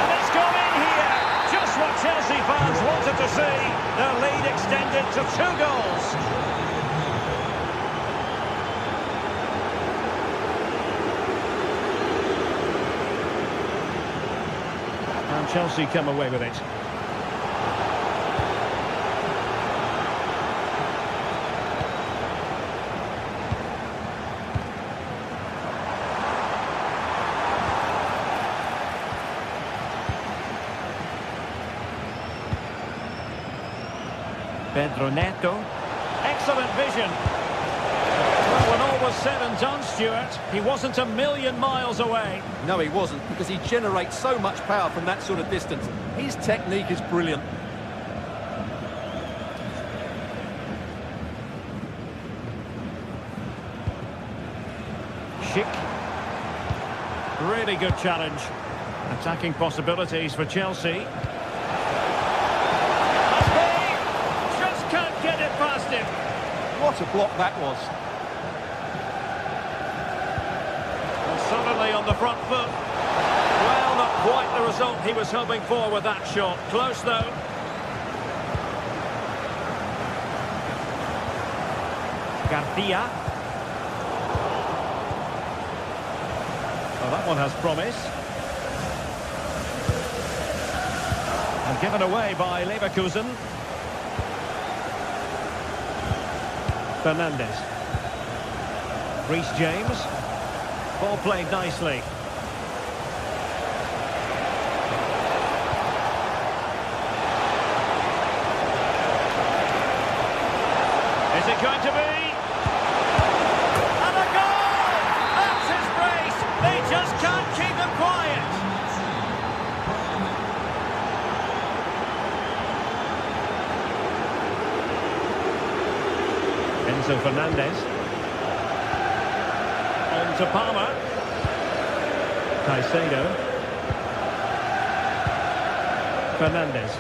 And it's gone in here! Just what Chelsea fans wanted to see. Their lead extended to 2 goals. Chelsea come away with it. Pedro Neto. Excellent vision. Well, when all was said and done, Stuart, he wasn't a million miles away. No, he wasn't, because he generates so much power from that sort of distance. His technique is brilliant. Schick. Really good challenge. Attacking possibilities for Chelsea. Just can't get it past him. What a block that was. And suddenly on the front foot. Well, not quite the result he was hoping for with that shot. Close though. Garcia. Well, that one has promise. And given away by Leverkusen. Fernandes. Reece James. Ball played nicely. Is it going to be? And a goal! That's his brace! They just can't keep him quiet! Enzo Fernandez. On to Palmer. Caicedo. Fernandez.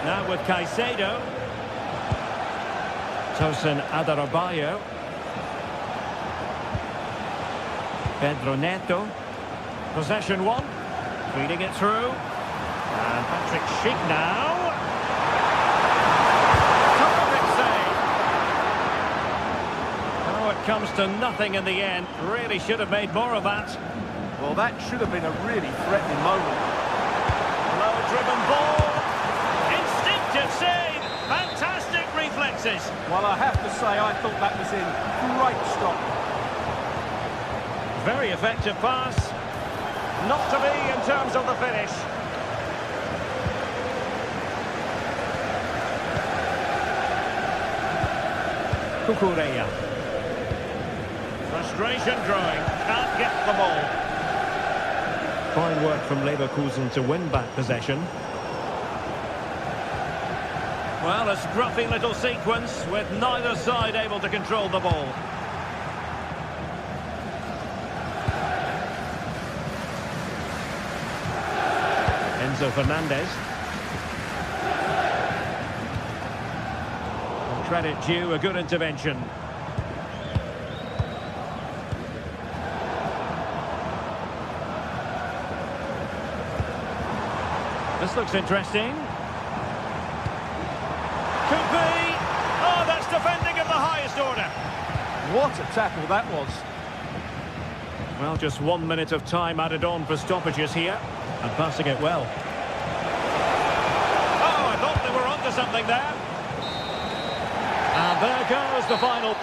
Now with Caicedo. Tosin Adarabioyo. Pedro Neto. Possession one. Feeding it through. And Patrick Schick now. Terrific save. Oh, it comes to nothing in the end. Really should have made more of that. Well, that should have been a really threatening moment. Low-driven ball. Instinctive save. Fantastic reflexes. Well, I have to say, I thought that was in great stop. Very effective pass. Not to be in terms of the finish. Kukureya. Frustration growing. Can't get the ball. Fine work from Leverkusen to win back possession. Well, a scruffy little sequence with neither side able to control the ball. Enzo Fernandez. And credit due, a good intervention. This looks interesting. Could be. Oh, that's defending of the highest order. What a tackle that was. Well, just 1 minute of time added on for stoppages here. And passing it well. Oh, I thought they were onto something there. And there goes the final.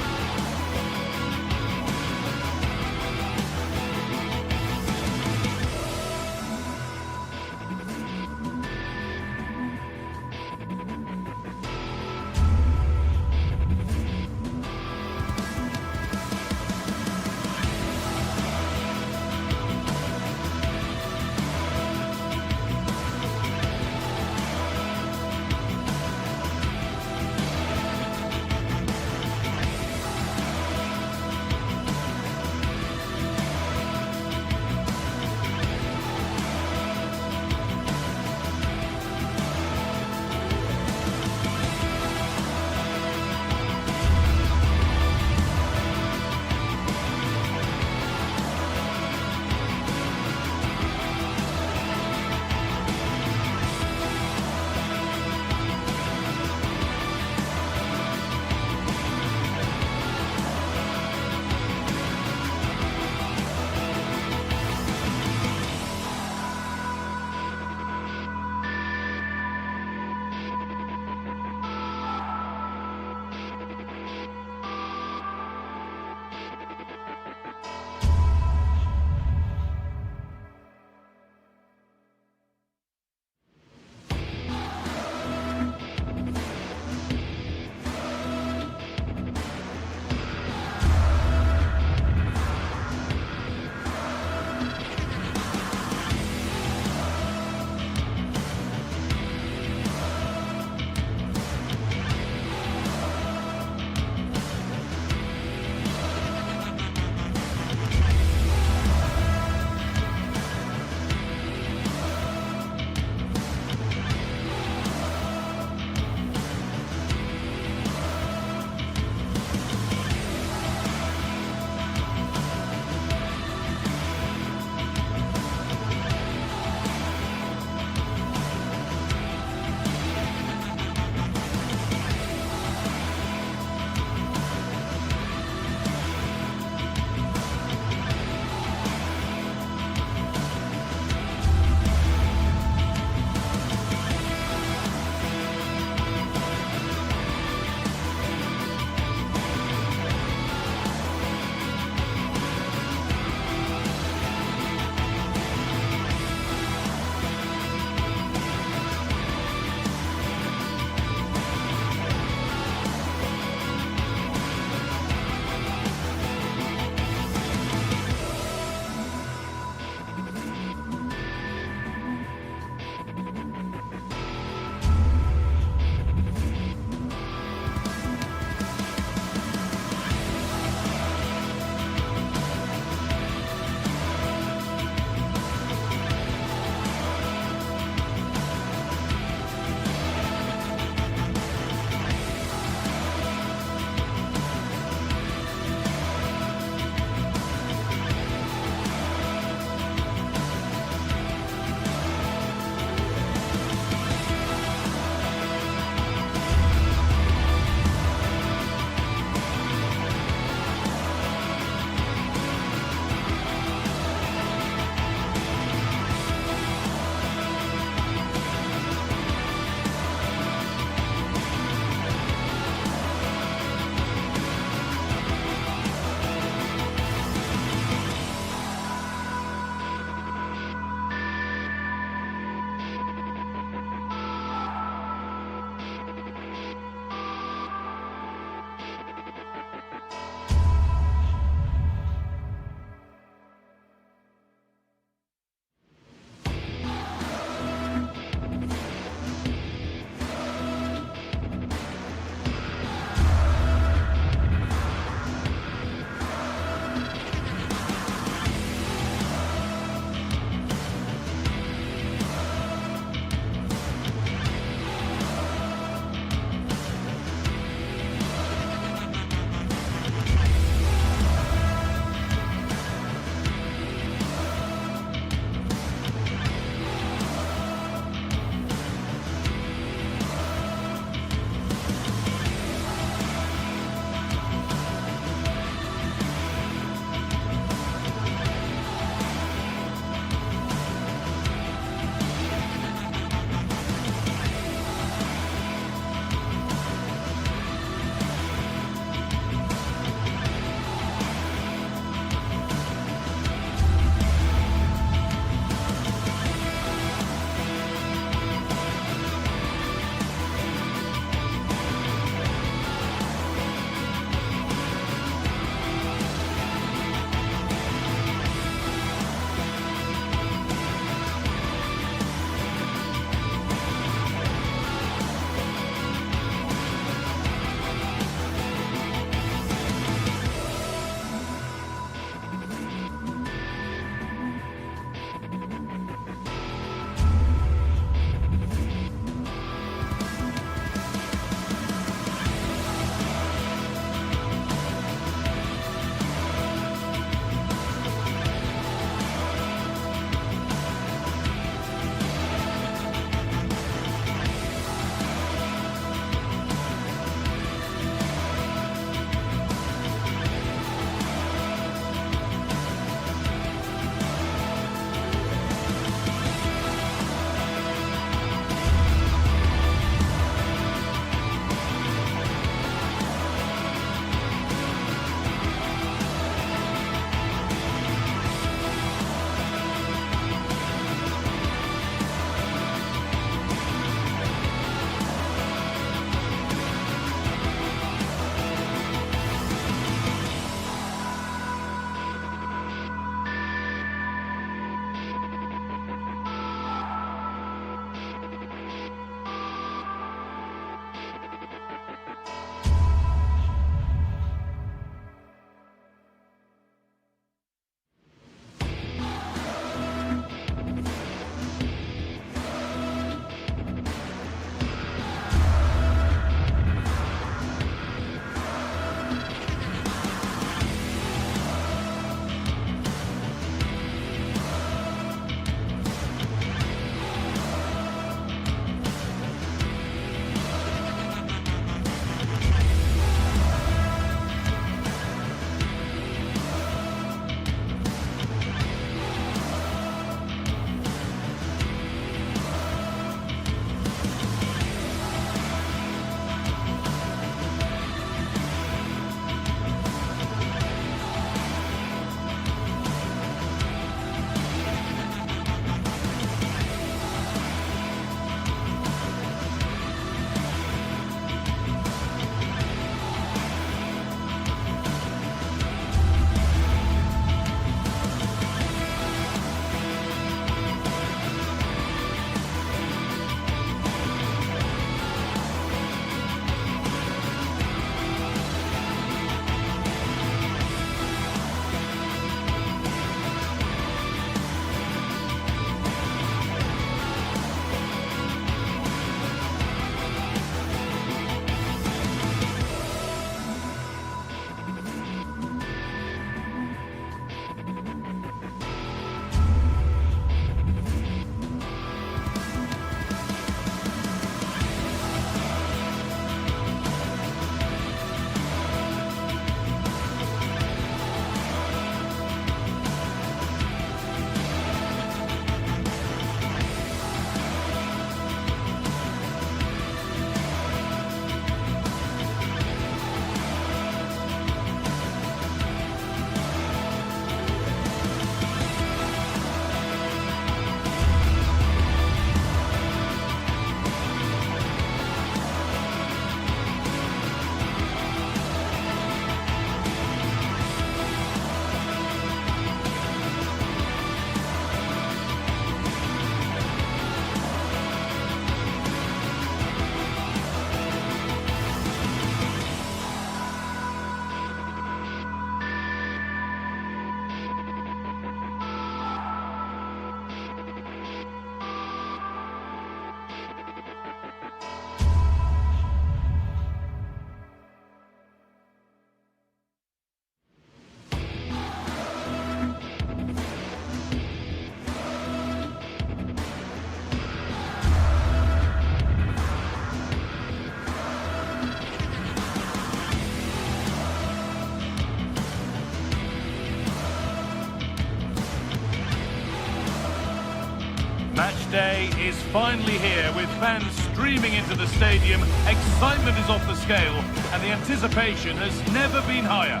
Match day is finally here with fans streaming into the stadium. Excitement is off the scale and the anticipation has never been higher.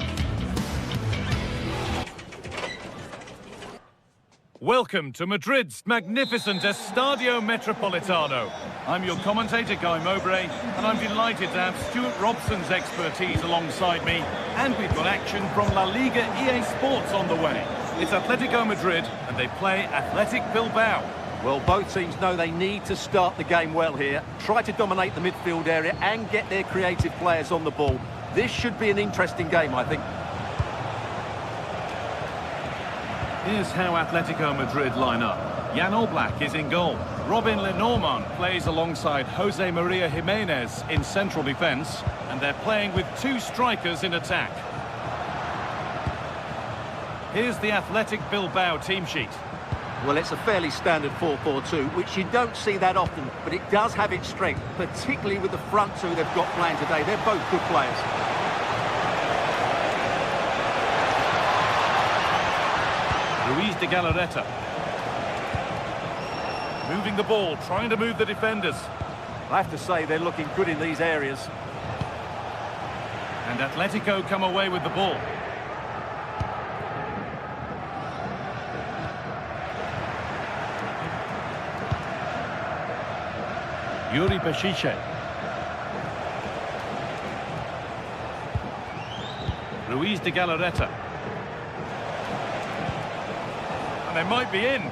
Welcome to Madrid's magnificent Estadio Metropolitano. I'm your commentator, Guy Mowbray, and I'm delighted to have Stuart Robson's expertise alongside me. And we've got action from La Liga EA Sports on the way. It's Atletico Madrid, and they play Athletic Bilbao. Well, both teams know they need to start the game well here, try to dominate the midfield area and get their creative players on the ball. This should be an interesting game, I think. Here's how Atletico Madrid line up. Jan Oblak is in goal. Robin Lenormand plays alongside Jose Maria Jimenez in central defence, and they're playing with two strikers in attack. Here's the Athletic Bilbao team sheet. Well, it's a fairly standard 4-4-2, which you don't see that often, but it does have its strength, particularly with the front two they've got playing today. They're both good players. Ruiz de Galarreta. Moving the ball, trying to move the defenders. I have to say, they're looking good in these areas. And Atletico come away with the ball. Yuri Peshiche. Ruiz de Galarreta. And they might be in.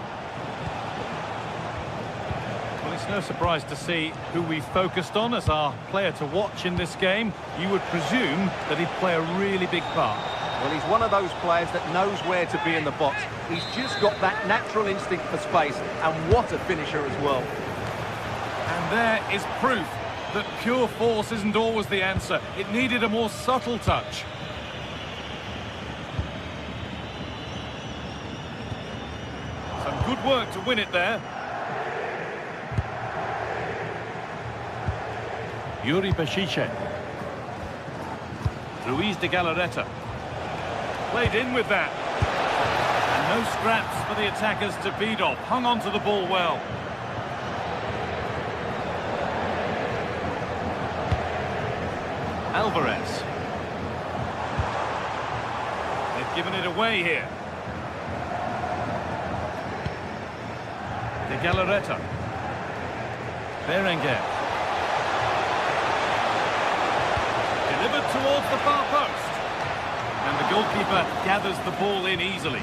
Well, it's no surprise to see who we focused on as our player to watch in this game. You would presume that he'd play a really big part. Well, he's one of those players that knows where to be in the box. He's just got that natural instinct for space, and what a finisher as well. And there is proof that pure force isn't always the answer. It needed a more subtle touch. Some good work to win it there. Yuri Peshiche. Ruiz de Galarreta. Played in with that. And no scraps for the attackers to beat off. Hung on to the ball well. Alvarez. They've given it away here. De Galarreta. Berenguer. Delivered towards the far post. And the goalkeeper gathers the ball in easily.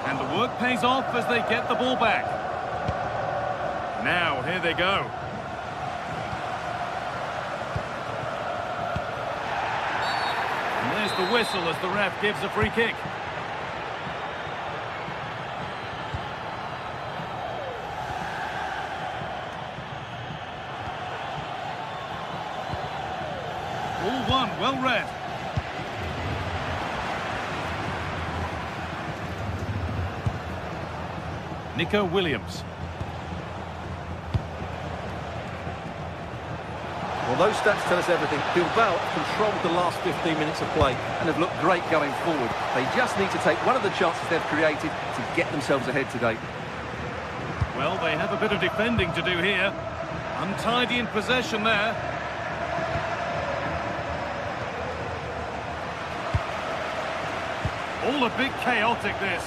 And the work pays off as they get the ball back. Now, here they go. And there's the whistle as the ref gives a free kick. All one, well read. Nico Williams. Well, those stats tell us everything. Bilbao controlled the last 15 minutes of play and have looked great going forward. They just need to take one of the chances they've created to get themselves ahead today. Well, they have a bit of defending to do here. Untidy in possession there. All a bit chaotic, this.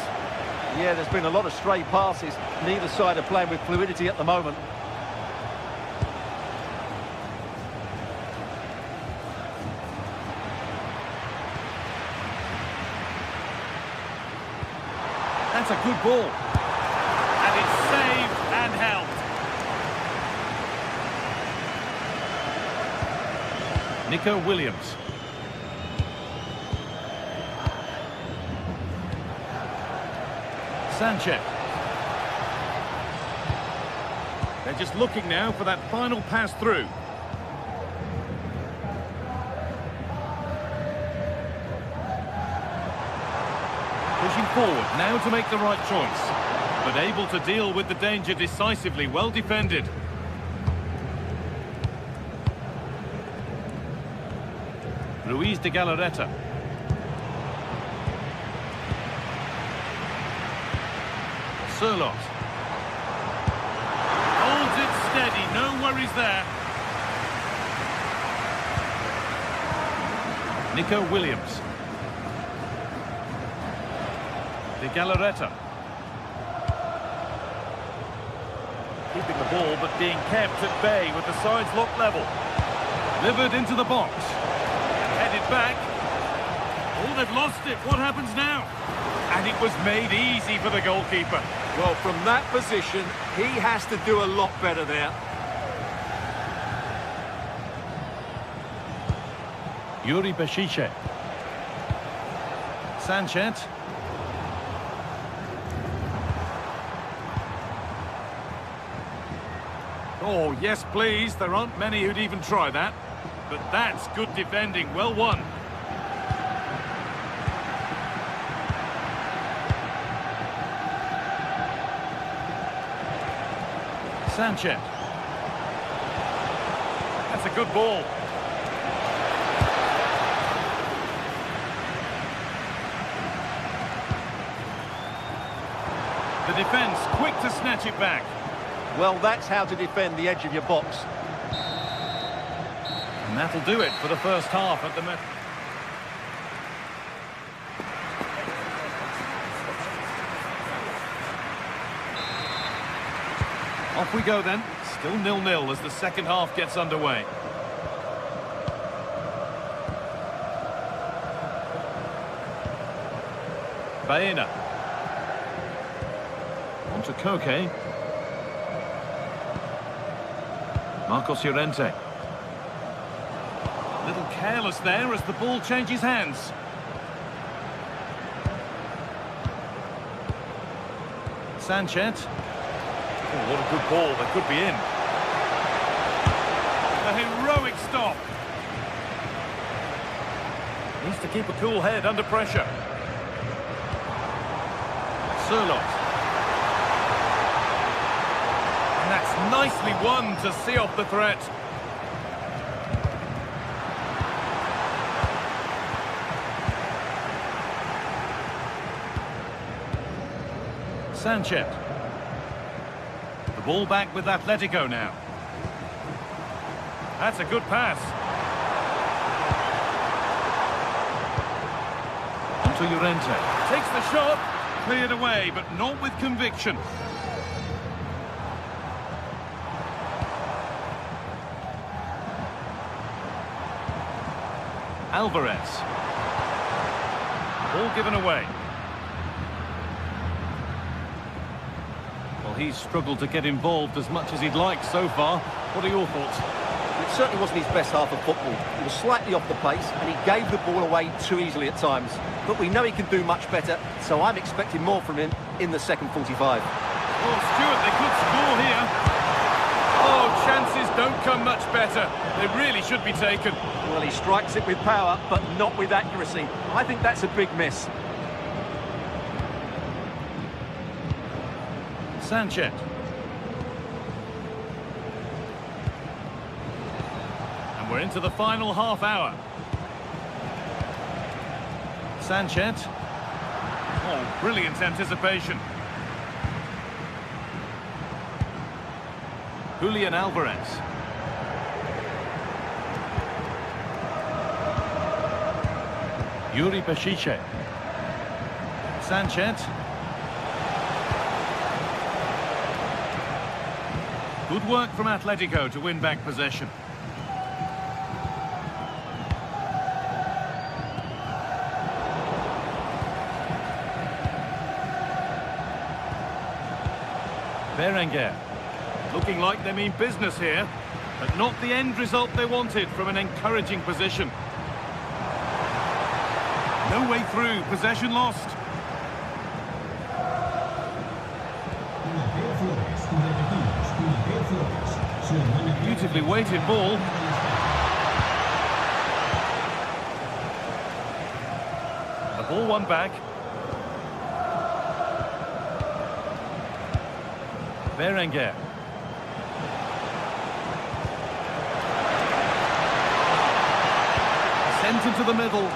Yeah, there's been a lot of stray passes. Neither side are playing with fluidity at the moment. That's a good ball. And it's saved and helped. Nico Williams. Sanchez. They're just looking now for that final pass through. Pushing forward now to make the right choice, but able to deal with the danger decisively. Well defended. Ruiz de Galarreta. Surlot. Holds it steady, no worries there. Nico Williams. De Galarreta. Keeping the ball but being kept at bay with the sides locked level. Delivered into the box. Headed back. Oh, they've lost it. What happens now? And it was made easy for the goalkeeper. Well, from that position, he has to do a lot better there. Yuri Beshiche. Sanchez. Oh, yes, please. There aren't many who'd even try that. But that's good defending. Well won. Sanchez. That's a good ball. The defence quick to snatch it back. Well, that's how to defend the edge of your box. And that'll do it for the first half at the Off we go then. Still 0-0 as the second half gets underway. Baena. On to Koke. Marcos Llorente. A little careless there as the ball changes hands. Sanchez. Oh, what a good ball. They could be in. A heroic stop. Needs to keep a cool head under pressure. Surlot. And that's nicely won to see off the threat. Sanchez. The ball back with Atletico now. That's a good pass. Onto Llorente. Takes the shot. Cleared away, but not with conviction. Alvarez. Ball given away. Well, he's struggled to get involved as much as he'd like so far. What are your thoughts? It certainly wasn't his best half of football. He was slightly off the pace and he gave the ball away too easily at times. But we know he can do much better, so I'm expecting more from him in the second 45. Oh, Stuart, they could score here. Oh, chances don't come much better. They really should be taken. Well, he strikes it with power, but not with accuracy. I think that's a big miss. Sanchez. And we're into the final half hour. Sanchez. Oh, brilliant anticipation. Julian Alvarez. Yuri Beshiche. Sanchez. Good work from Atletico to win back possession. Berenguer. Looking like they mean business here, but not the end result they wanted from an encouraging position. No way through, possession lost. Beautifully weighted ball. The ball won back. Berenguer. Sent Out into the middle.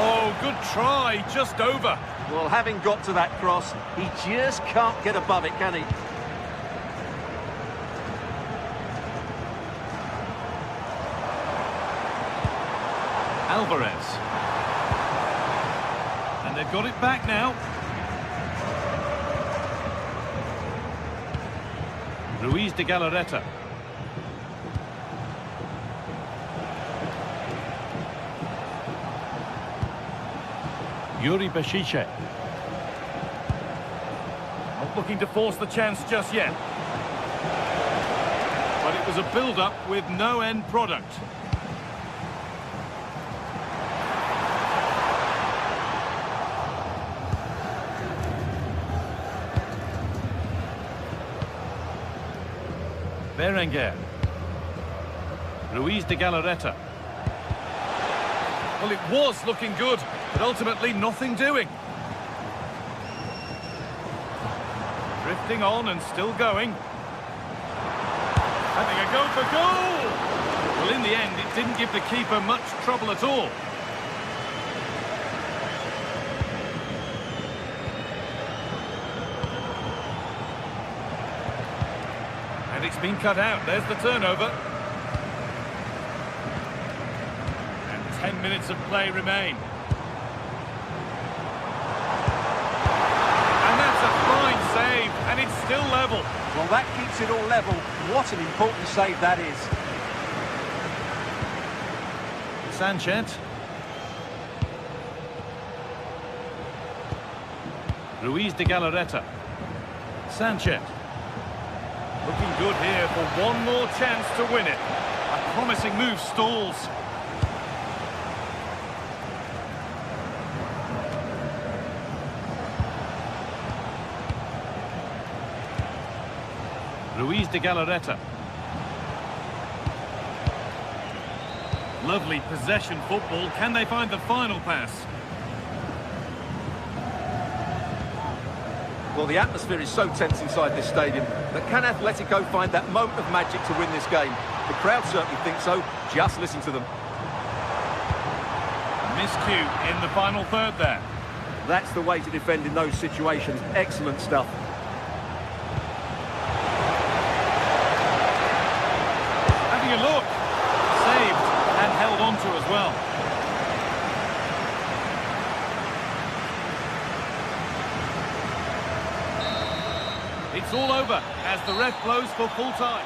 Oh, good try, just over. Well, having got to that cross, he just can't get above it, can he? Alvarez. And they've got it back now. Ruiz de Galarreta. Yuri Bešice. Not looking to force the chance just yet. But it was a build-up with no end product. Berenguer. Ruiz de Galarreta. Well, it was looking good, but ultimately nothing doing. Drifting on and still going. Having a go for goal! Well, in the end, it didn't give the keeper much trouble at all. And it's been cut out. There's the turnover. And 10 minutes of play remain. And that's a fine save, and it's still level. Well, that keeps it all level. What an important save that is. Sanchez. Ruiz de Galarreta. Sanchez. Looking good here for one more chance to win it. A promising move stalls. Ruiz de Galarreta. Lovely possession football. Can they find the final pass? Well, the atmosphere is so tense inside this stadium, but can Atletico find that moment of magic to win this game? The crowd certainly think so. Just listen to them. Miscue in the final third there. That's the way to defend in those situations. Excellent stuff. Having a look. Saved and held on to as well. It's all over as the ref blows for full time.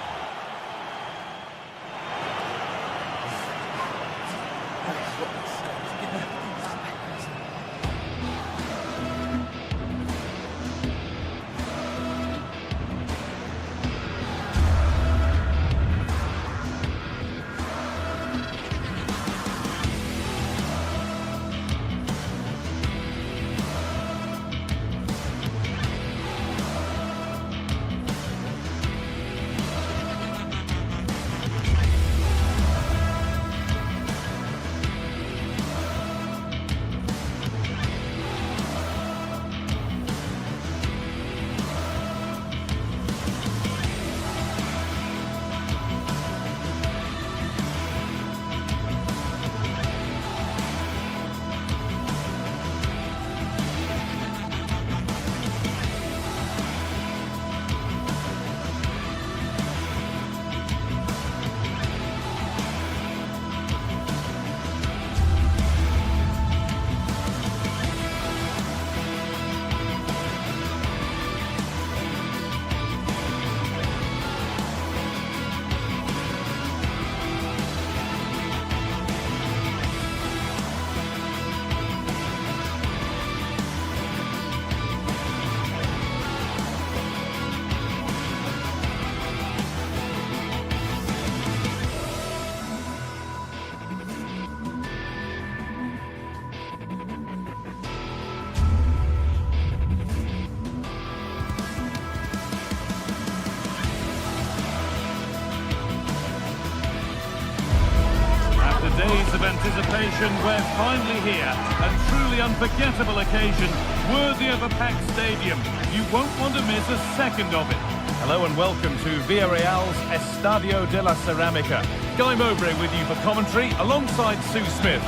Days of anticipation, we're finally here. A truly unforgettable occasion, worthy of a packed stadium. You won't want to miss a second of it. Hello and welcome to Villarreal's Estadio de la Ceramica. Guy Mowbray with you for commentary, alongside Sue Smith.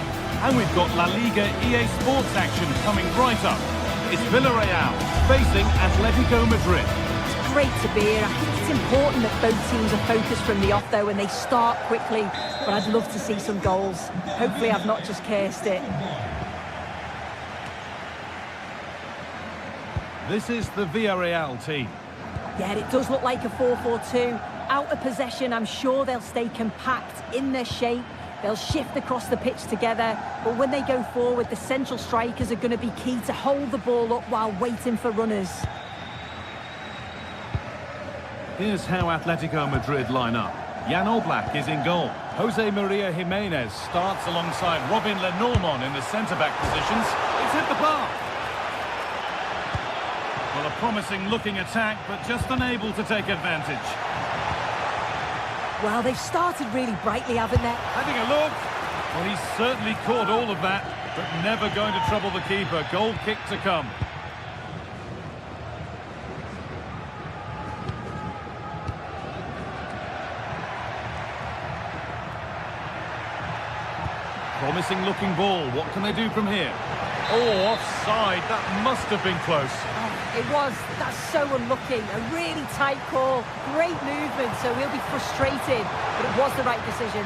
And we've got La Liga EA Sports action coming right up. It's Villarreal facing Atletico Madrid. It's great to be here. I think it's important that both teams are focused from the off, though, and they start quickly. But I'd love to see some goals. Hopefully I've not just cursed it. This is the Villarreal team. Yeah, it does look like a 4-4-2. Out of possession, I'm sure they'll stay compact in their shape. They'll shift across the pitch together, but when they go forward, the central strikers are going to be key to hold the ball up while waiting for runners. Here's how Atletico Madrid line up. Jan Oblak is in goal. Jose Maria Jimenez starts alongside Robin Lenormand in the centre-back positions. It's hit the bar. Well, a promising-looking attack, but just unable to take advantage. Well, they've started really brightly, haven't they? Having a look. Well, he's certainly caught all of that, but never going to trouble the keeper. Goal kick to come. Promising looking ball. What can they do from here? Oh, offside. That must have been close. It was. That's so unlucky. A really tight call. Great movement, so he'll be frustrated, but it was the right decision.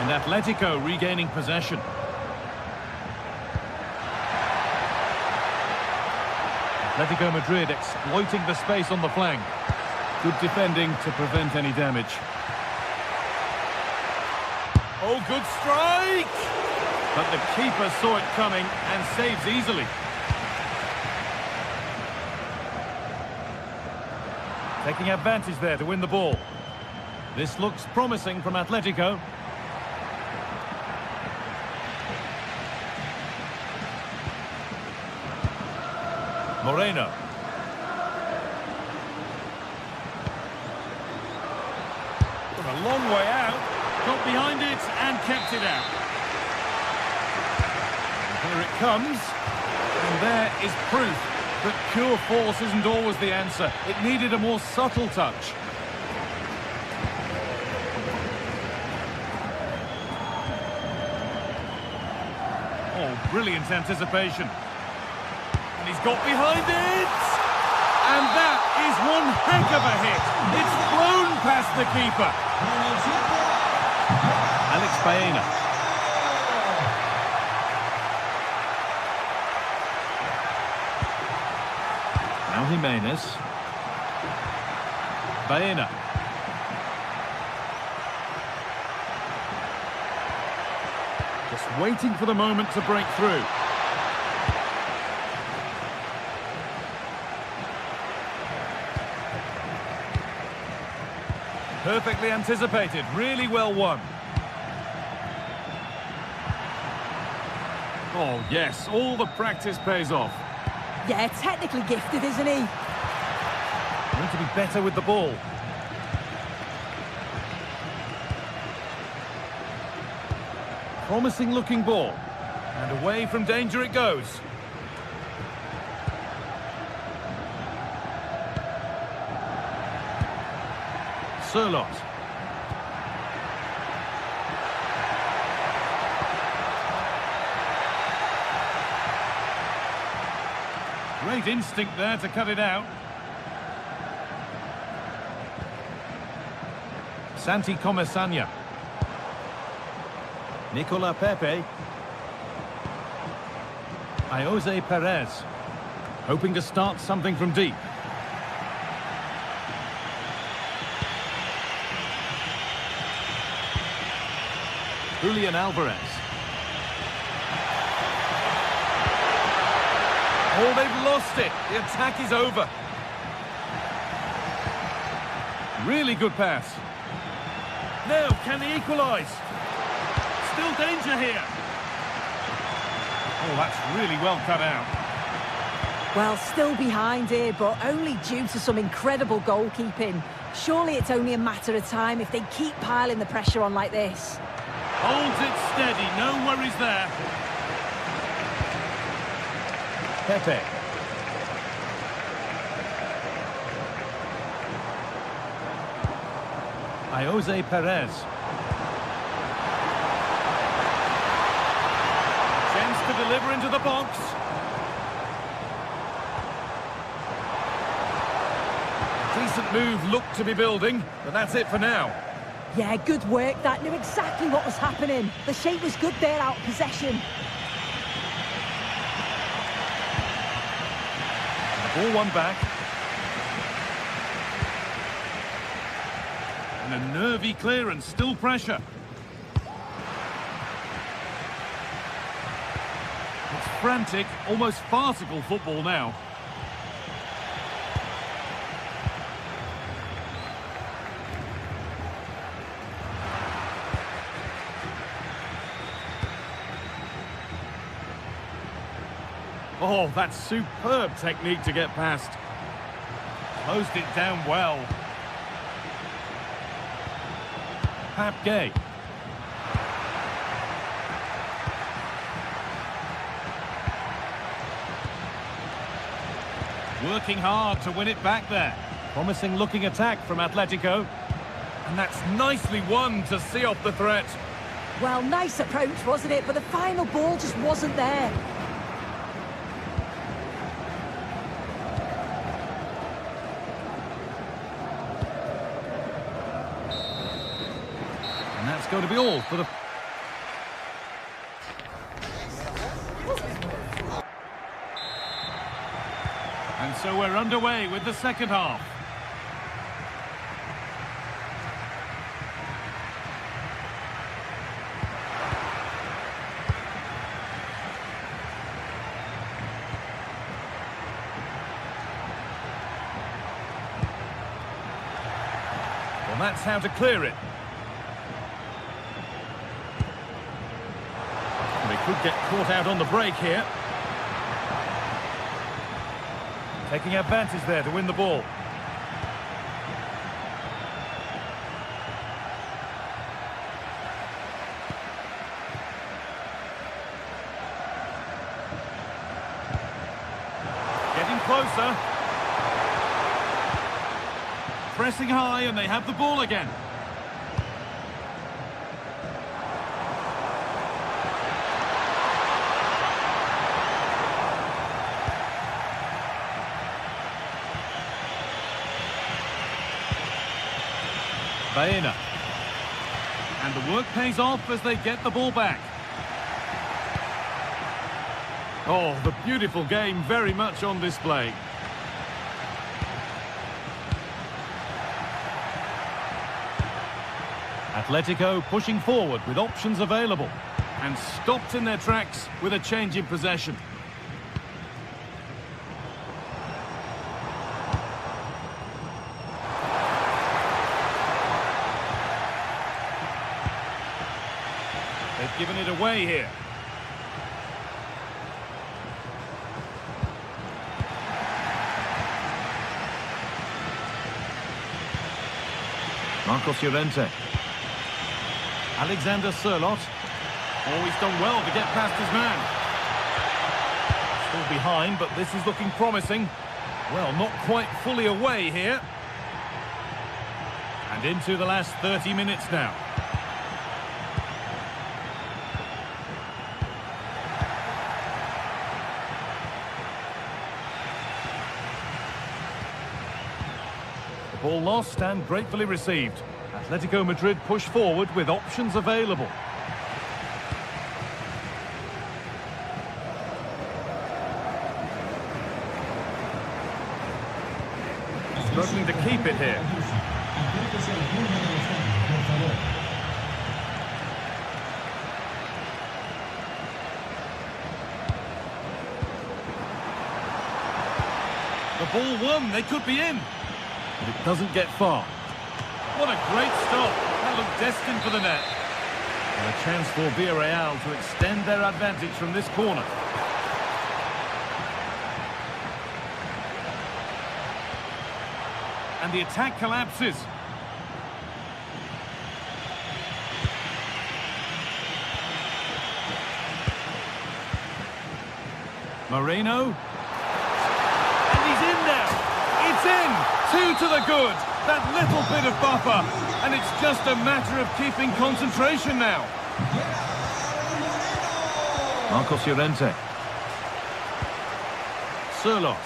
And Atletico regaining possession. Atletico Madrid exploiting the space on the flank. Good defending to prevent any damage. Oh, good strike! But the keeper saw it coming and saves easily. Taking advantage there to win the ball. This looks promising from Atletico. Moreno. From a long way out. Got behind it and kept it out. Here it comes, and there is proof that pure force isn't always the answer. It needed a more subtle touch. Oh, brilliant anticipation. And he's got behind it! And that is one heck of a hit. It's flown past the keeper. Alex Baena. Now Jimenez. Baena. Just waiting for the moment to break through. Perfectly anticipated, really well won. Oh, yes, all the practice pays off. Yeah, technically gifted, isn't he? Need to be better with the ball. Promising looking ball. And away from danger it goes. Sirlot. Great instinct there to cut it out. Santi Comesaña. Nicola Pepe. Jose Perez. Hoping to start something from deep. Julian Alvarez. Oh, they've lost it. The attack is over. Really good pass. Now, can they equalise? Still danger here. Oh, that's really well cut out. Well, still behind here, but only due to some incredible goalkeeping. Surely it's only a matter of time if they keep piling the pressure on like this. Holds it steady, no worries there. Pepe. Jose Perez. Chance to deliver into the box. Decent move looked to be building, but that's it for now. Yeah, good work. That knew exactly what was happening. The shape was good there out of possession. Ball one back. And a nervy clearance, still pressure. It's frantic, almost farcical football now. Oh, that's superb technique to get past. Closed it down well. Pap Gay. Working hard to win it back there. Promising looking attack from Atletico. And that's nicely won to see off the threat. Well, nice approach, wasn't it? But the final ball just wasn't there. And that's going to be all for the... And so we're underway with the second half. Well, that's how to clear it. They could get caught out on the break here. Taking advantage there to win the ball. Getting closer. Pressing high and they have the ball again. Baena. And the work pays off as they get the ball back. Oh, the beautiful game very much on display. Atletico pushing forward with options available. And stopped in their tracks with a change in possession. They've given it away here. Marcos Llorente. Alexander Sørloth. Always done well to get past his man. Still behind, but this is looking promising. Well, not quite fully away here. And into the last 30 minutes now. Ball lost and gratefully received. Atletico Madrid push forward with options available. Struggling to keep it here. The ball won, they could be in. But it doesn't get far. What a great stop. That looked destined for the net. And a chance for Villarreal to extend their advantage from this corner. and the attack collapses. Moreno. And he's in now. It's in. 2 to the good. That little bit of buffer. And it's just a matter of keeping concentration now. Marcos Llorente. Surlot.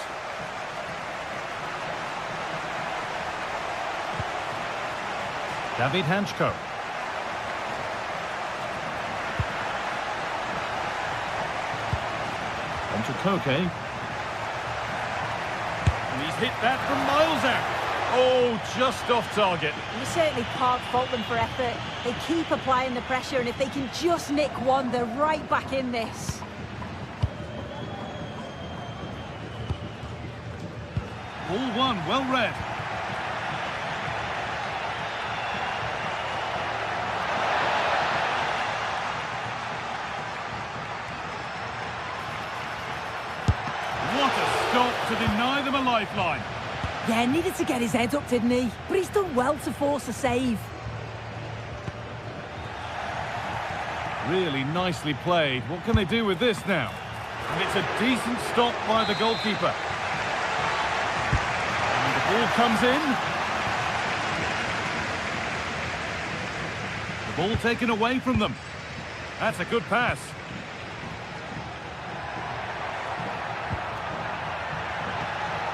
David Hanchko. To Koke. And he's hit that from miles out. Oh, just off target. You certainly can't fault them for effort. They keep applying the pressure, and if they can just nick one, they're right back in this. Ball one, well read. To deny them a lifeline. Yeah, needed to get his head up, didn't he? But he's done well to force a save. Really nicely played. What can they do with this now? And it's a decent stop by the goalkeeper. And the ball comes in. The ball taken away from them. That's a good pass.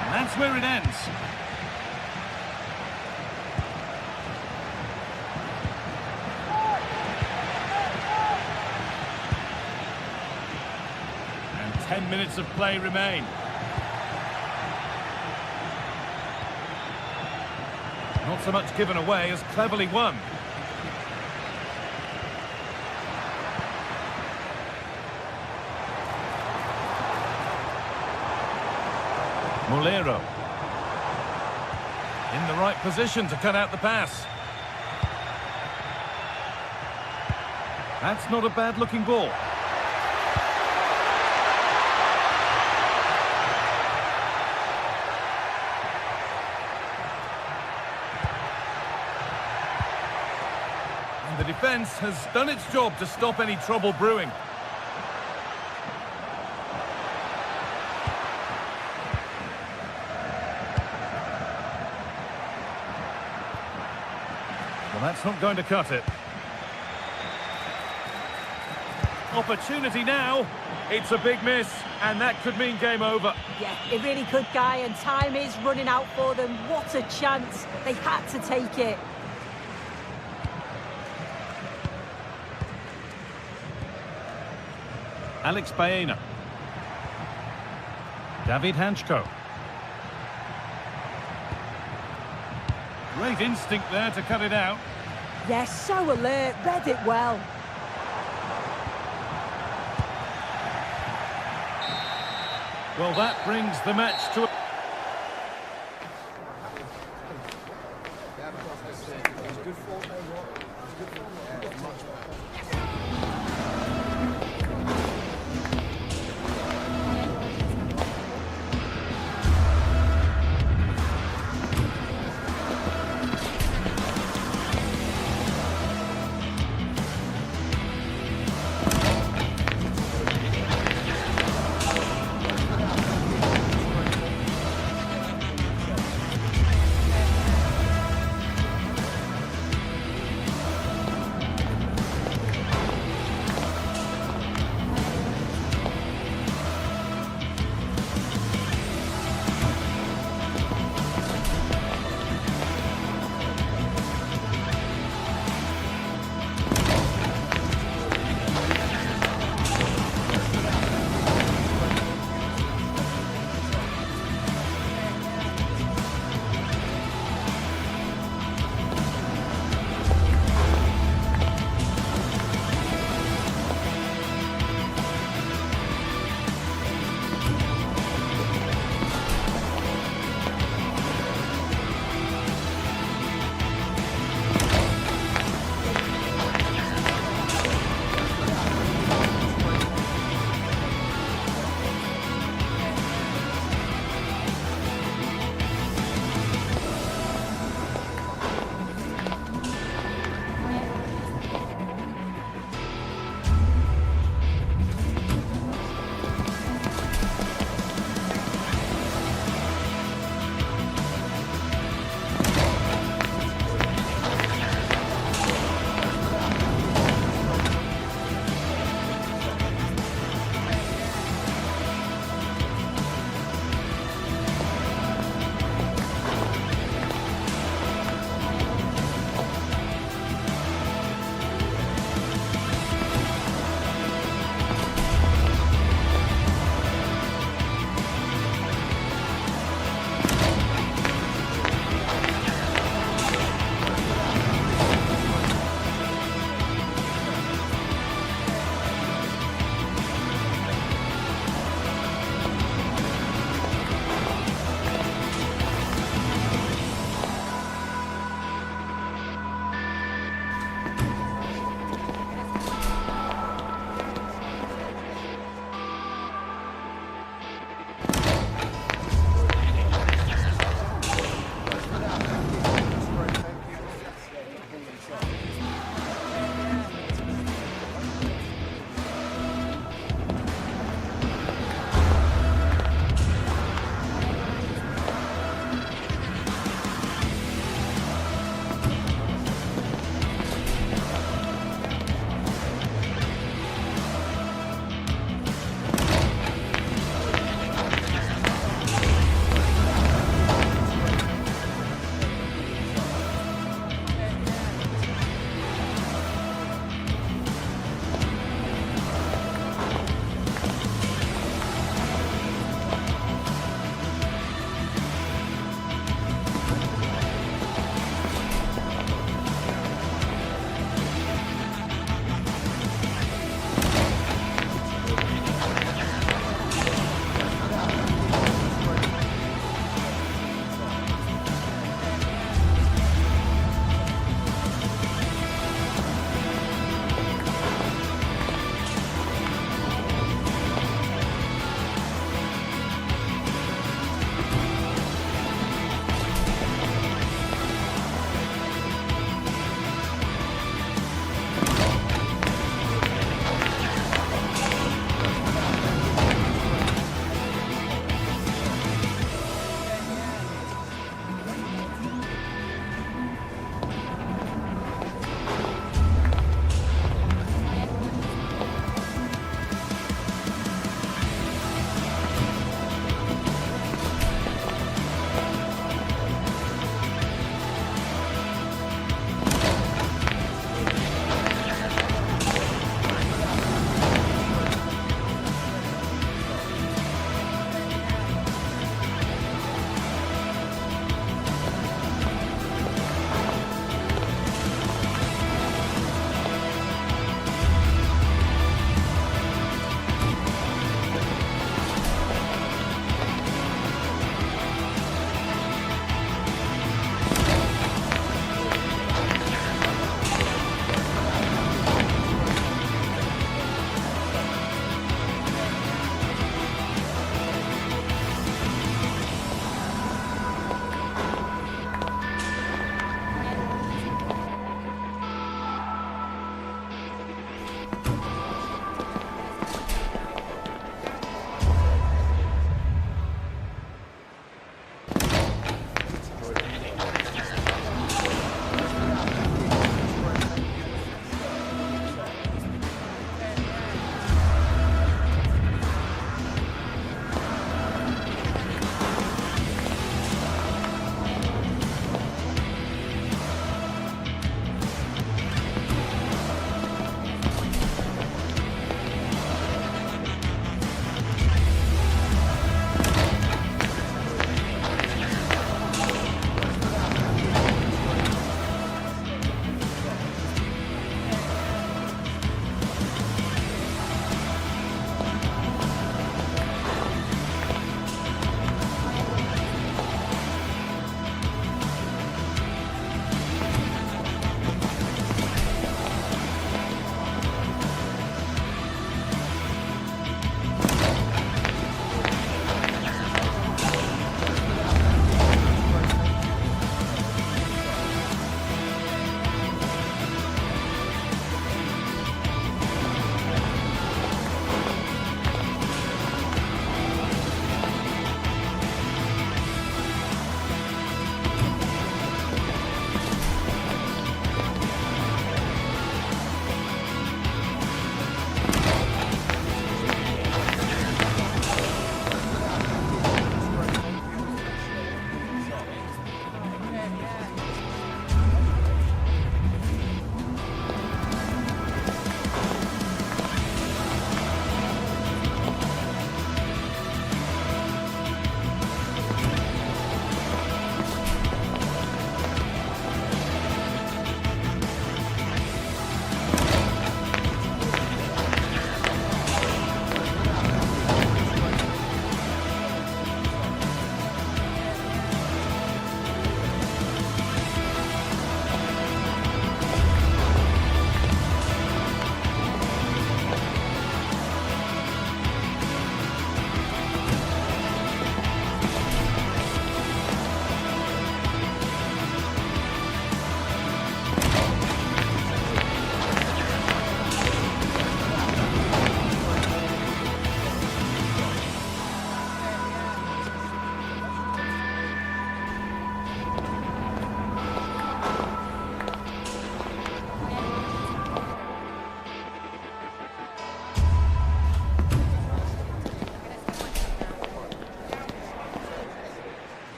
And that's where it ends. And 10 minutes of play remain. Not so much given away as cleverly won. Molero. In the right position to cut out the pass. That's not a bad-looking ball. And the defence has done its job to stop any trouble brewing. Well, that's not going to cut it. Opportunity now. It's a big miss, and that could mean game over. Yeah, it really could, Guy, and time is running out for them. What a chance. They had to take it. Alex Baena. David Hanchko. Great instinct there to cut it out. Yes, so alert, read it well. Well, that brings the match to a...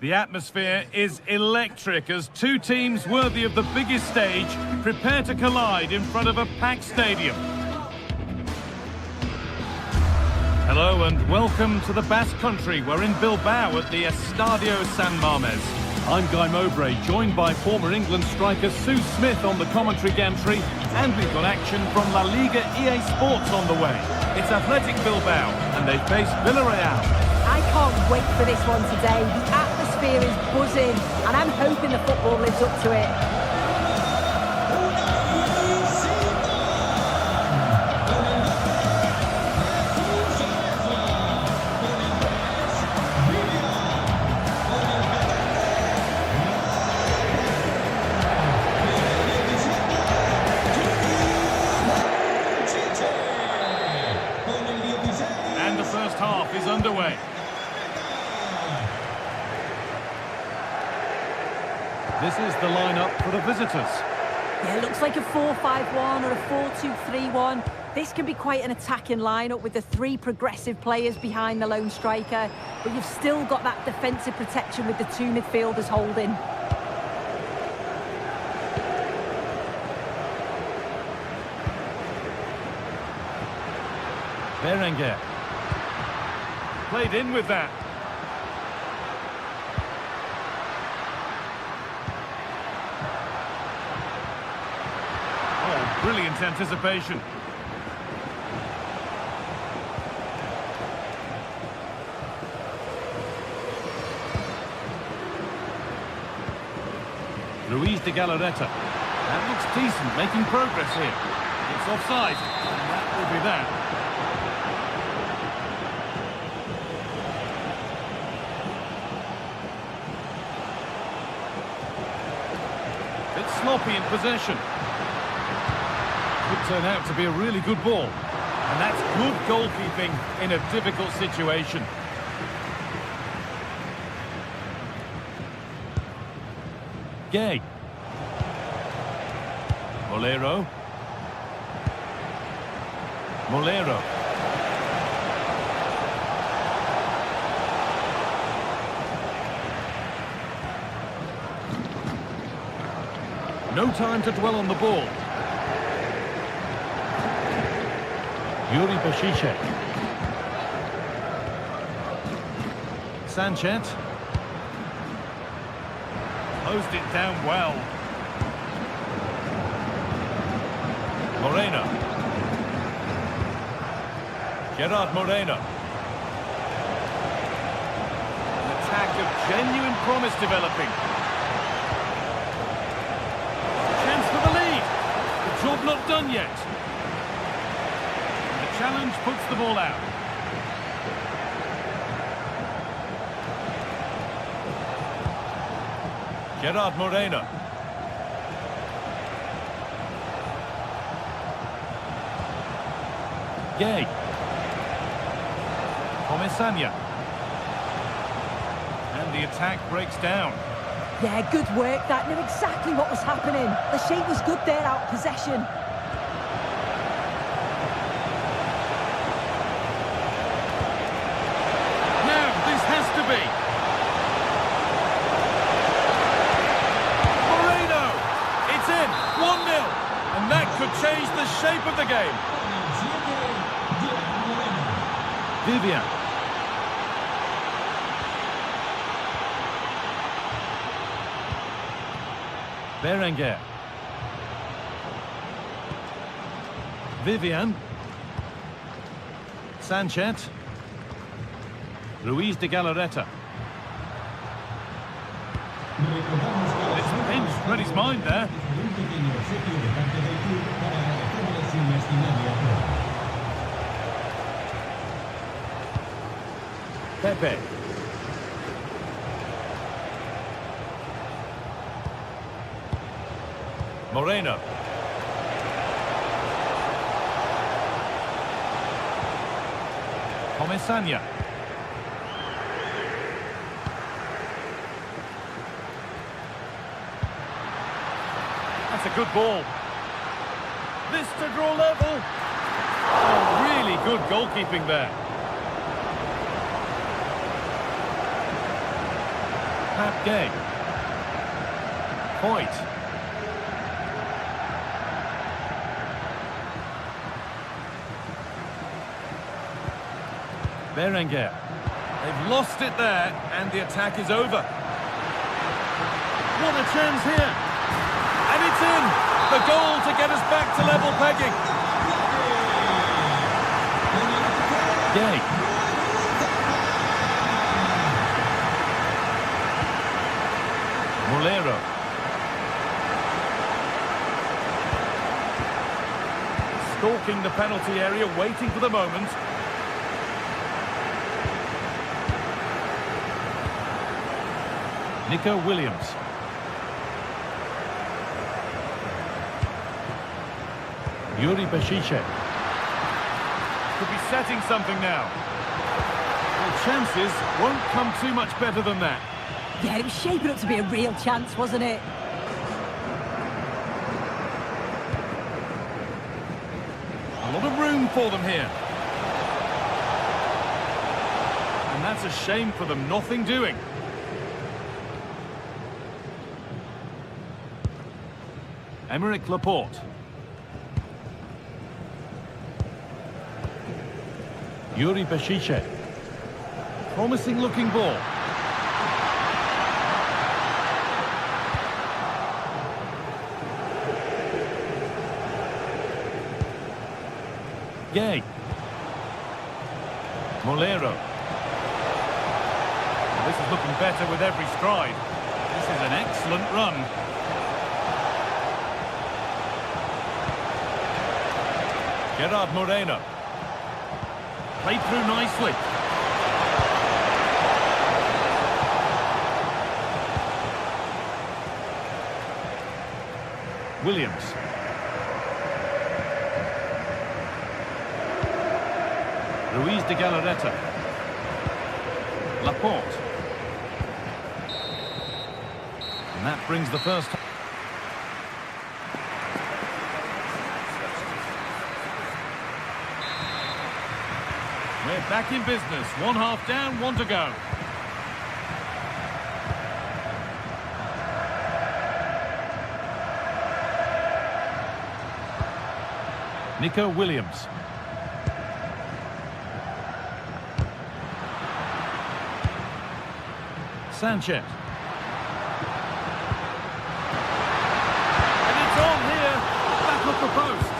The atmosphere is electric as two teams worthy of the biggest stage prepare to collide in front of a packed stadium. Hello and welcome to the Basque Country. We're in Bilbao at the Estadio San Mamés. I'm Guy Mowbray, joined by former England striker Sue Smith on the commentary gantry, and we've got action from La Liga EA Sports on the way. It's Athletic Bilbao, and they face Villarreal. I can't wait for this one today. The atmosphere is buzzing, and I'm hoping the football lives up to it. And the first half is underway. This is the lineup for the visitors. Yeah, it looks like a 4-5-1 or a 4-2-3-1. This can be quite an attacking lineup with the three progressive players behind the lone striker, but you've still got that defensive protection with the two midfielders holding. Berenguer. Played in with that. Brilliant anticipation. Luis de Galarreta. That looks decent, making progress here. It's offside, and that will be that. Bit sloppy in possession. Could turn out to be a really good ball. And that's good goalkeeping in a difficult situation. Gay. Molero. Molero. No time to dwell on the ball. Yuri Bashicek. Sanchez. Closed it down well. Moreno. Gerard Moreno. An attack of genuine promise developing. Chance for the lead. The job not done yet. Challenge puts the ball out. Gerard Moreno. Gay. Comesaña. And the attack breaks down. Yeah, good work. That knew exactly what was happening. The shape was good there, out of possession. Moreno! It's in! 1-0! And that could change the shape of the game. Vivian. Berenguer. Vivian. Sanchez. Luis de Galarreta. It's pinched, read his mind there. Pepe. Moreno. Comesaña. That's a good ball. This to draw level. Oh, really good goalkeeping there. Pap Gay. Hoyt. Berenguer. They've lost it there, and the attack is over. What a chance here. And it's in. The goal to get us back to level pegging. Gay. Molero. Stalking the penalty area, waiting for the moment. Nico Williams. Yuri Bashiche. Could be setting something now. Well, chances won't come too much better than that. Yeah, it was shaping up to be a real chance, wasn't it? A lot of room for them here. And that's a shame for them, nothing doing. Emerick Laporte. Yuri Bashiche. Promising looking ball. Gay. Molero. This is looking better with every stride. This is an excellent run. Gerard Moreno. Played through nicely. Williams. Ruiz de Galarreta. Laporte. And that brings the first. We're back in business. One half down, one to go. Nico Williams. Sanchez. And it's on here. Back off the post.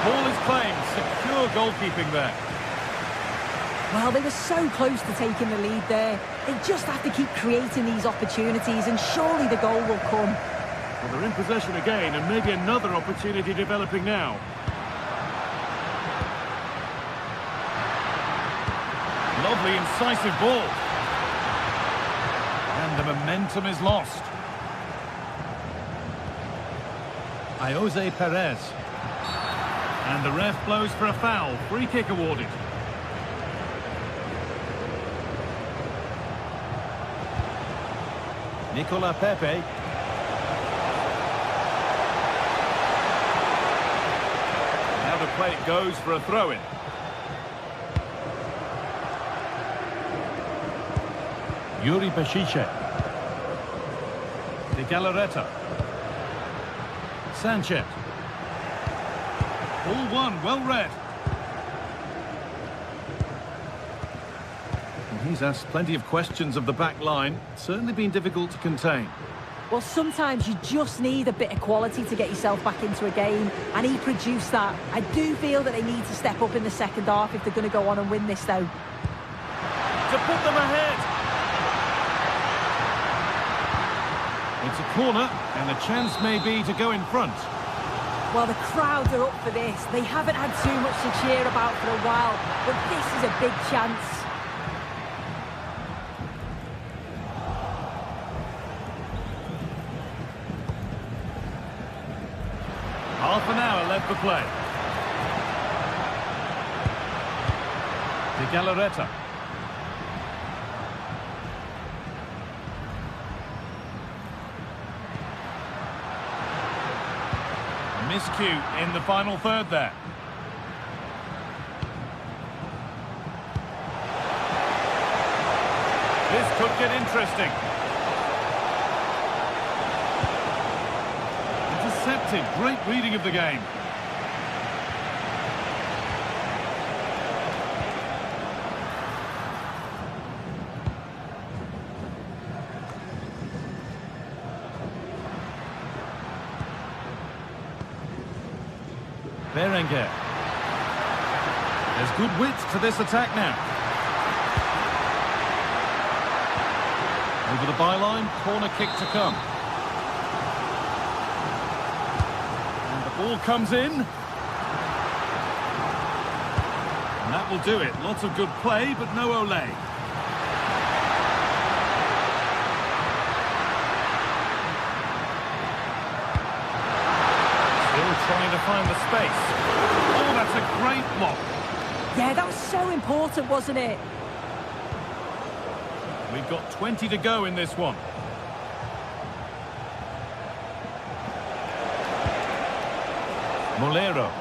Ball is claimed. Secure goalkeeping there. Well, they were so close to taking the lead there. They just have to keep creating these opportunities, and surely the goal will come. Well, they're in possession again, and maybe another opportunity developing now. Lovely, incisive ball. And the momentum is lost. Jose Perez. And the ref blows for a foul. Free kick awarded. Nicola Pepe. Now the play it goes for a throw-in. Yuri Bashiche. De Galarreta. Sanchez. All one, well read. And he's asked plenty of questions of the back line. Certainly been difficult to contain. Well, sometimes you just need a bit of quality to get yourself back into a game, and he produced that. I do feel that they need to step up in the second half if they're going to go on and win this, though. To put them ahead. It's a corner, and the chance may be to go in front. Well, the crowds are up for this. They haven't had too much to cheer about for a while, but this is a big chance. Half an hour left for play. De Galarreta. Miscue in the final third there. This could get interesting. Intercepted. Great reading of the game. Berenguer. There's good width to this attack now. Over the byline, corner kick to come. And the ball comes in. And that will do it. Lots of good play, but no Olé. Trying to find the space. Oh, that's a great block. Yeah, that was so important, wasn't it? We've got 20 to go in this one. Molero.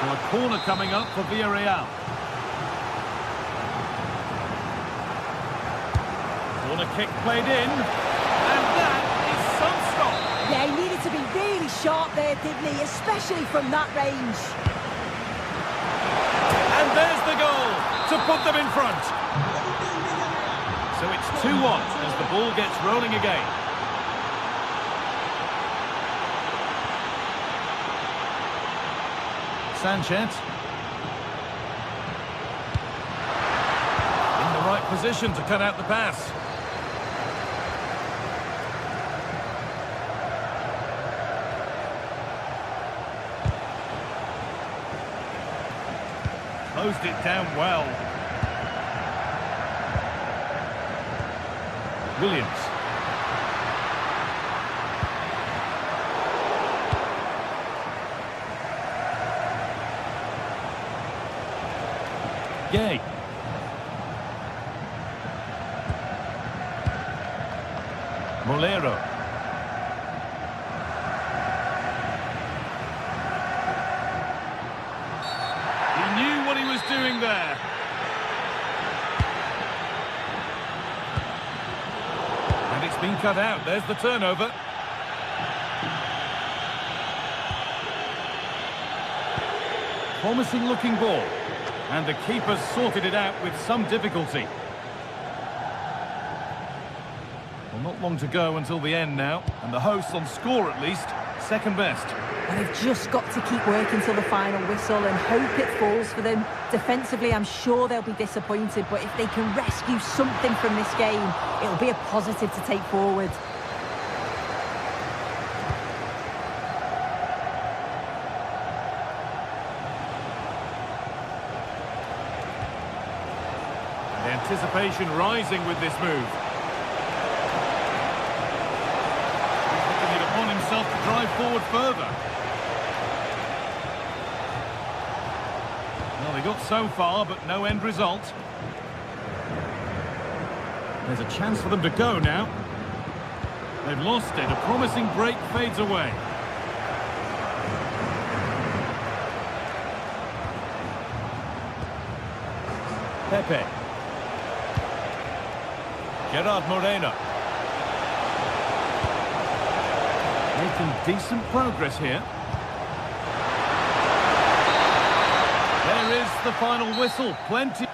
So a corner coming up for Villarreal. Corner kick played in, and that is some stop. Yeah, he needed to be really sharp there, didn't he? Especially from that range. And there's the goal to put them in front. So it's 2-1 as the ball gets rolling again. Sanchez. In the right position to cut out the pass. Closed it down well. Williams. Gay. Molero. Doing there. And it's been cut out. There's the turnover. Promising looking ball. And the keeper's sorted it out with some difficulty. Well, not long to go until the end now. And the hosts on score at least, second best. And they've just got to keep working till the final whistle and hope it falls for them. Defensively, I'm sure they'll be disappointed, but if they can rescue something from this game, it'll be a positive to take forward. The anticipation rising with this move. He's looking it upon himself to drive forward further. Well, they got so far, but no end result. There's a chance for them to go now. They've lost it. A promising break fades away. Pepe. Gerard Moreno. Making decent progress here. There is the final whistle. Plenty.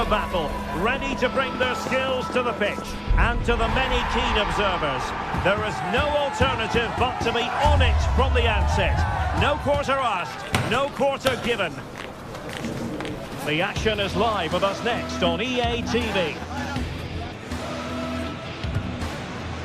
for battle, ready to bring their skills to the pitch. And to the many keen observers, there is no alternative but to be on it from the outset. No quarter asked, no quarter given. The action is live with us next on EA TV.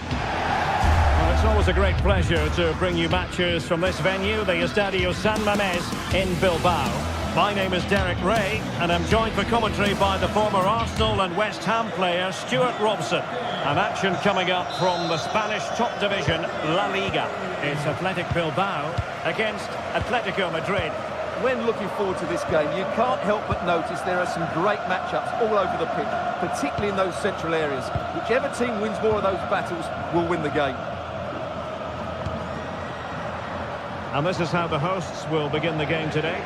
Well, it's always a great pleasure to bring you matches from this venue, the Estadio San Mamés in Bilbao. My name is Derek Ray, and I'm joined for commentary by the former Arsenal and West Ham player Stuart Robson. An action coming up from the Spanish top division, La Liga. It's Athletic Bilbao against Atletico Madrid. When looking forward to this game, you can't help but notice there are some great matchups all over the pitch, particularly in those central areas. Whichever team wins more of those battles will win the game. And this is how the hosts will begin the game today.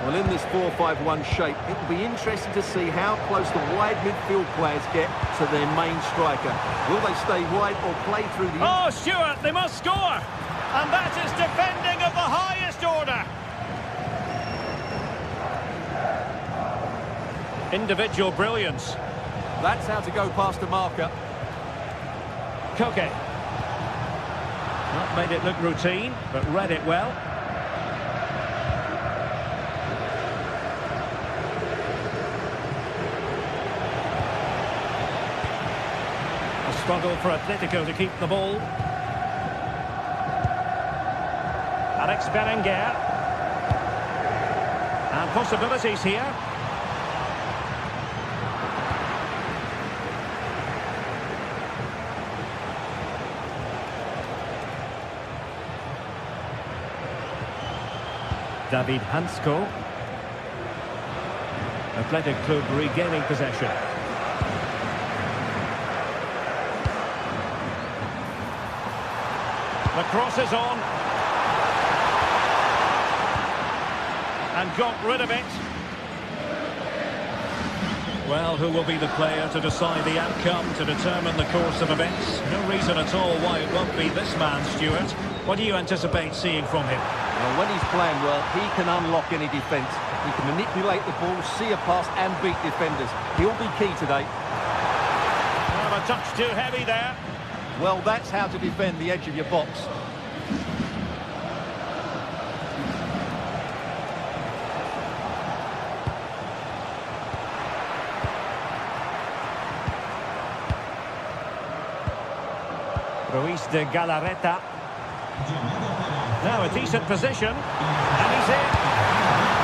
Well, in this 4-5-1 shape, it will be interesting to see how close the wide midfield players get to their main striker. Will they stay wide or play through the... Oh, Stuart, they must score! And that is defending of the highest order. Individual brilliance. That's how to go past the marker. Koke. Not made it look routine, but read it well. Struggle for Atletico to keep the ball. Alex Berenguer. And possibilities here. David Hansko. Athletic Club regaining possession. The cross is on. And got rid of it. Well, who will be the player to decide the outcome, to determine the course of events? No reason at all why it won't be this man, Stuart. What do you anticipate seeing from him? Well, when he's playing well, he can unlock any defence. He can manipulate the ball, see a pass and beat defenders. He'll be key today. Well, a touch too heavy there. Well, that's how to defend the edge of your box. Ruiz de Galarreta. Now a decent position. And he's in.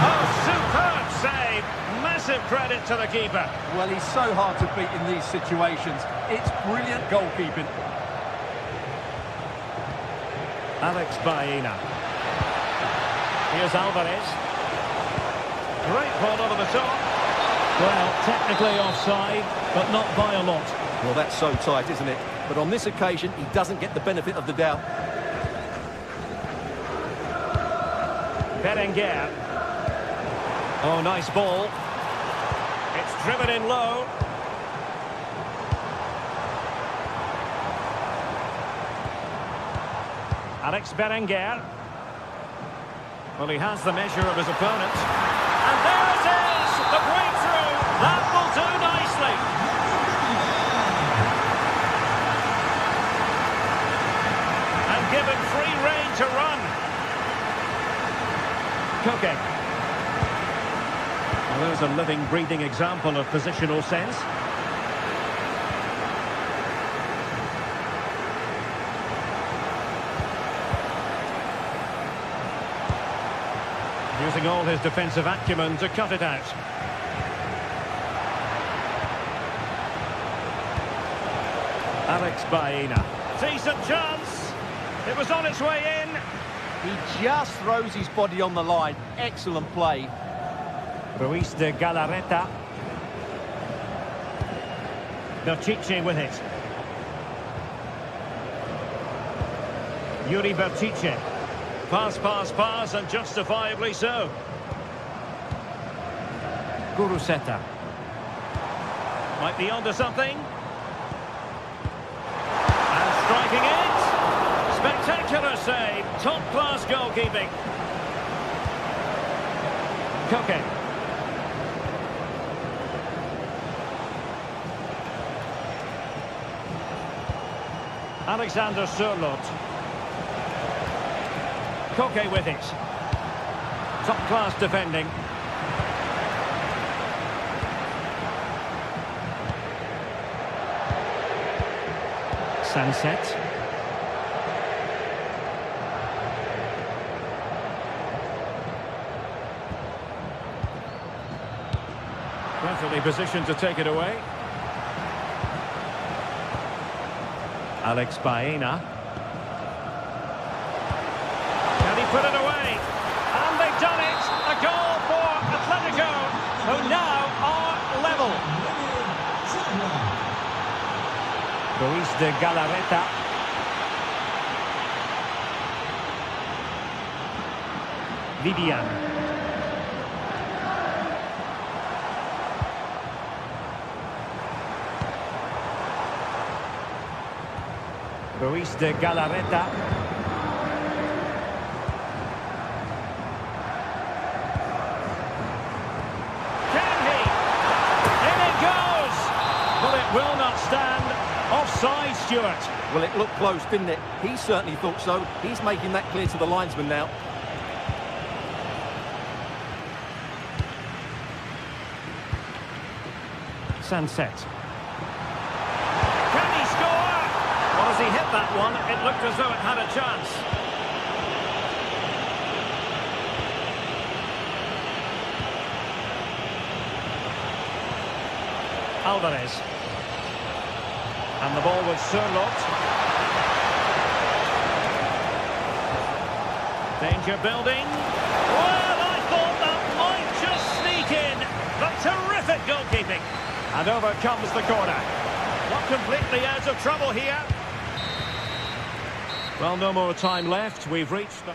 Oh, superb save. Massive credit to the keeper. Well, he's so hard to beat in these situations. It's brilliant goalkeeping. Alex Baena. Here's Alvarez. Great ball over the top. Well, technically offside, but not by a lot. Well, that's so tight, isn't it? But on this occasion, he doesn't get the benefit of the doubt. Berenguer. Oh, nice ball. It's driven in low. Alex Berenguer. Well, he has the measure of his opponent. And there it is! The breakthrough! That will do nicely! And given free rein to run. Koke. Well, there's a living, breathing example of positional sense. Using all his defensive acumen to cut it out. Alex Baena. Decent chance. It was on its way in. He just throws his body on the line. Excellent play. Ruiz de Galarreta. Berchiche with it. Yuri Berchiche. Pass, pass, pass, and justifiably so. Guruseta. Might be onto something. And striking it. Spectacular save. Top-class goalkeeping. Koke. Alexander Sørloth. Koke with it. Top-class defending. Sunset. Perfectly positioned to take it away. Alex Baena. Can he put it away? And they've done it! A goal for Atletico, who now are level. Luis de Galarreta. Vivian. Luis de Galarreta. Can he? In it goes! But it will not stand. Offside, Stuart. Well, it looked close, didn't it? He certainly thought so. He's making that clear to the linesman now. Sunset. Can he score? Well, as he hit that one, it looked as though it had a chance. Alvarez. And the ball with Sørloth. Danger building. Well, I thought that might just sneak in. But terrific goalkeeping. And over comes the corner. Not completely out of trouble here. Well, no more time left. We've reached the...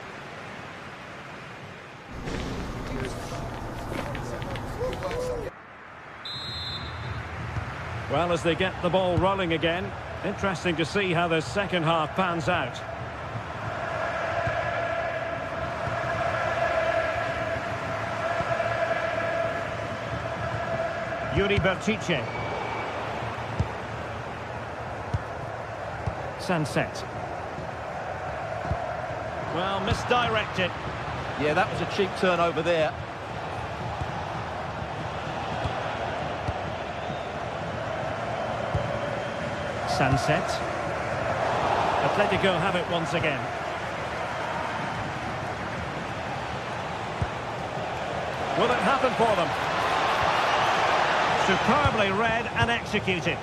Well, as they get the ball rolling again, interesting to see how the second half pans out. Yuri Bertice. Sunset. Well, misdirected. Yeah, that was a cheap turnover there. Sunset. Atletico have it once again. Will it happen for them? Superbly read and executed.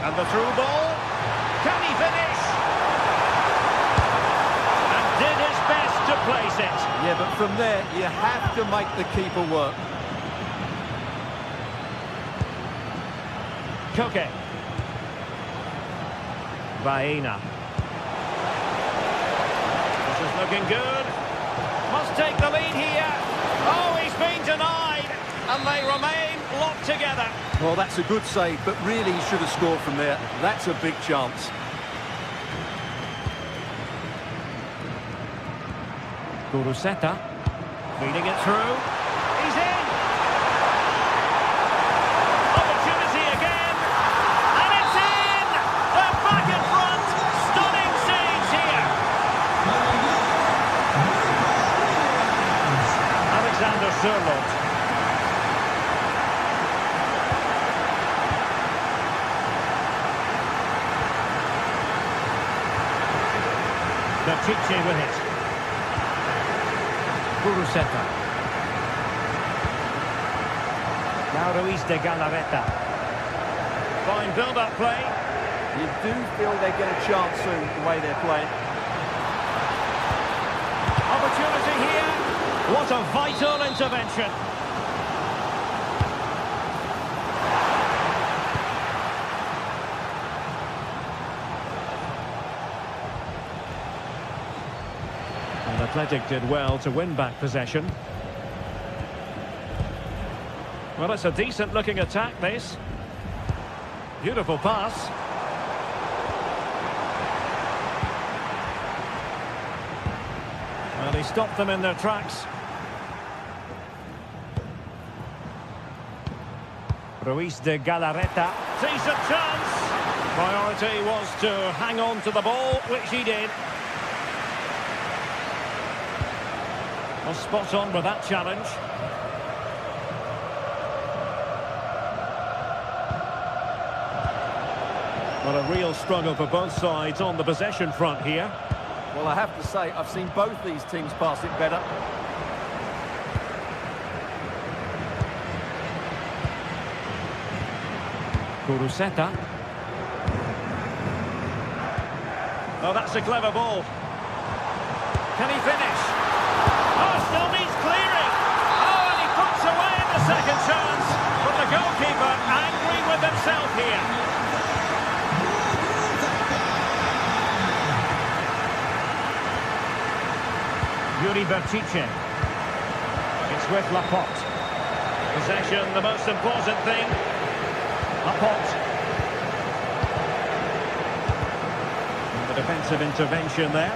And the through ball. Can he finish? And did his best to place it. Yeah, but from there, you have to make the keeper work. Koke. Baena. This is looking good. Must take the lead here. Oh, he's been denied. And they remain locked together. Well, that's a good save, but really he should have scored from there. That's a big chance. Kuruseta. Feeding it through. He's in. Opportunity again. And it's in. They're back in front. Stunning scenes here. Alexander Sørloth. Bertice with it. Kuruseta. Now Luis de Galarreta. Fine build-up play. You do feel they get a chance soon, the way they're playing. Opportunity here. What a vital intervention. And Athletic did well to win back possession. Well, it's a decent-looking attack, this. Beautiful pass. Well, he stopped them in their tracks. Luis de Galarreta. Decent chance. Priority was to hang on to the ball, which he did. Was spot on with that challenge. But a real struggle for both sides on the possession front here. Well, I have to say, I've seen both these teams pass it better. Kuruseta. Oh, that's a clever ball. Can he finish? Oh, still needs clearing. Oh, and he puts away the second chance. But the goalkeeper angry with himself here. Yuri Bertice. It's with Laporte. Possession, the most important thing. Laporte. And the defensive intervention there.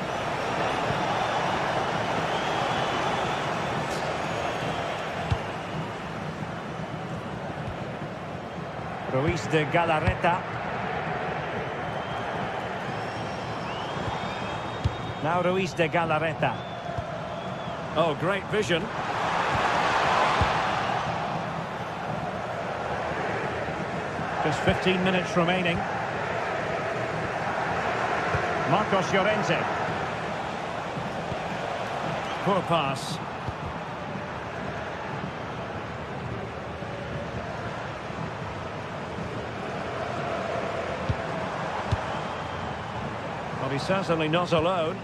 Ruiz de Galarreta. Now Ruiz de Galarreta. Oh, great vision. Just 15 minutes remaining. Marcos Llorente. Poor pass. Well, he's certainly not alone.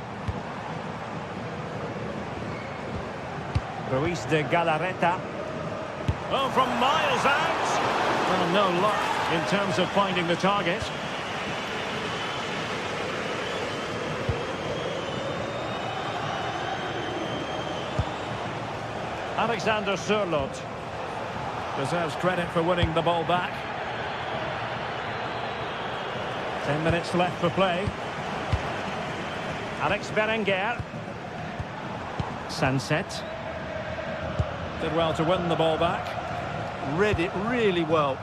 Ruiz de Galarreta. Oh, from miles out. Well, no luck in terms of finding the target. Alexander Sørloth deserves credit for winning the ball back. 10 minutes left for play. Alex Berenguer. Sunset. Did well to win the ball back. Read it really well.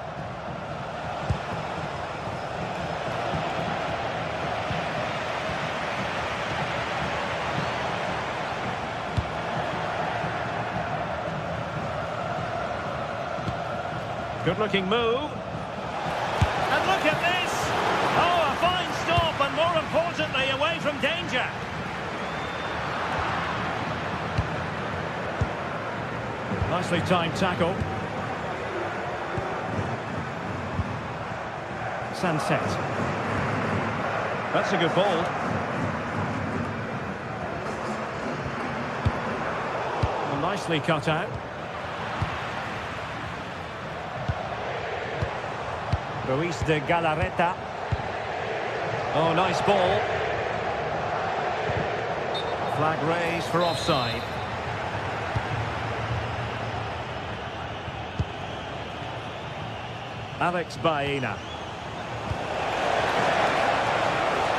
Good-looking move. And look at this! Oh, a fine stop, and more importantly, away from danger. Nicely timed tackle. Sunset. That's a good ball. Well, nicely cut out. Ruiz de Galarreta. Oh, nice ball. Flag raised for offside. Alex Baena.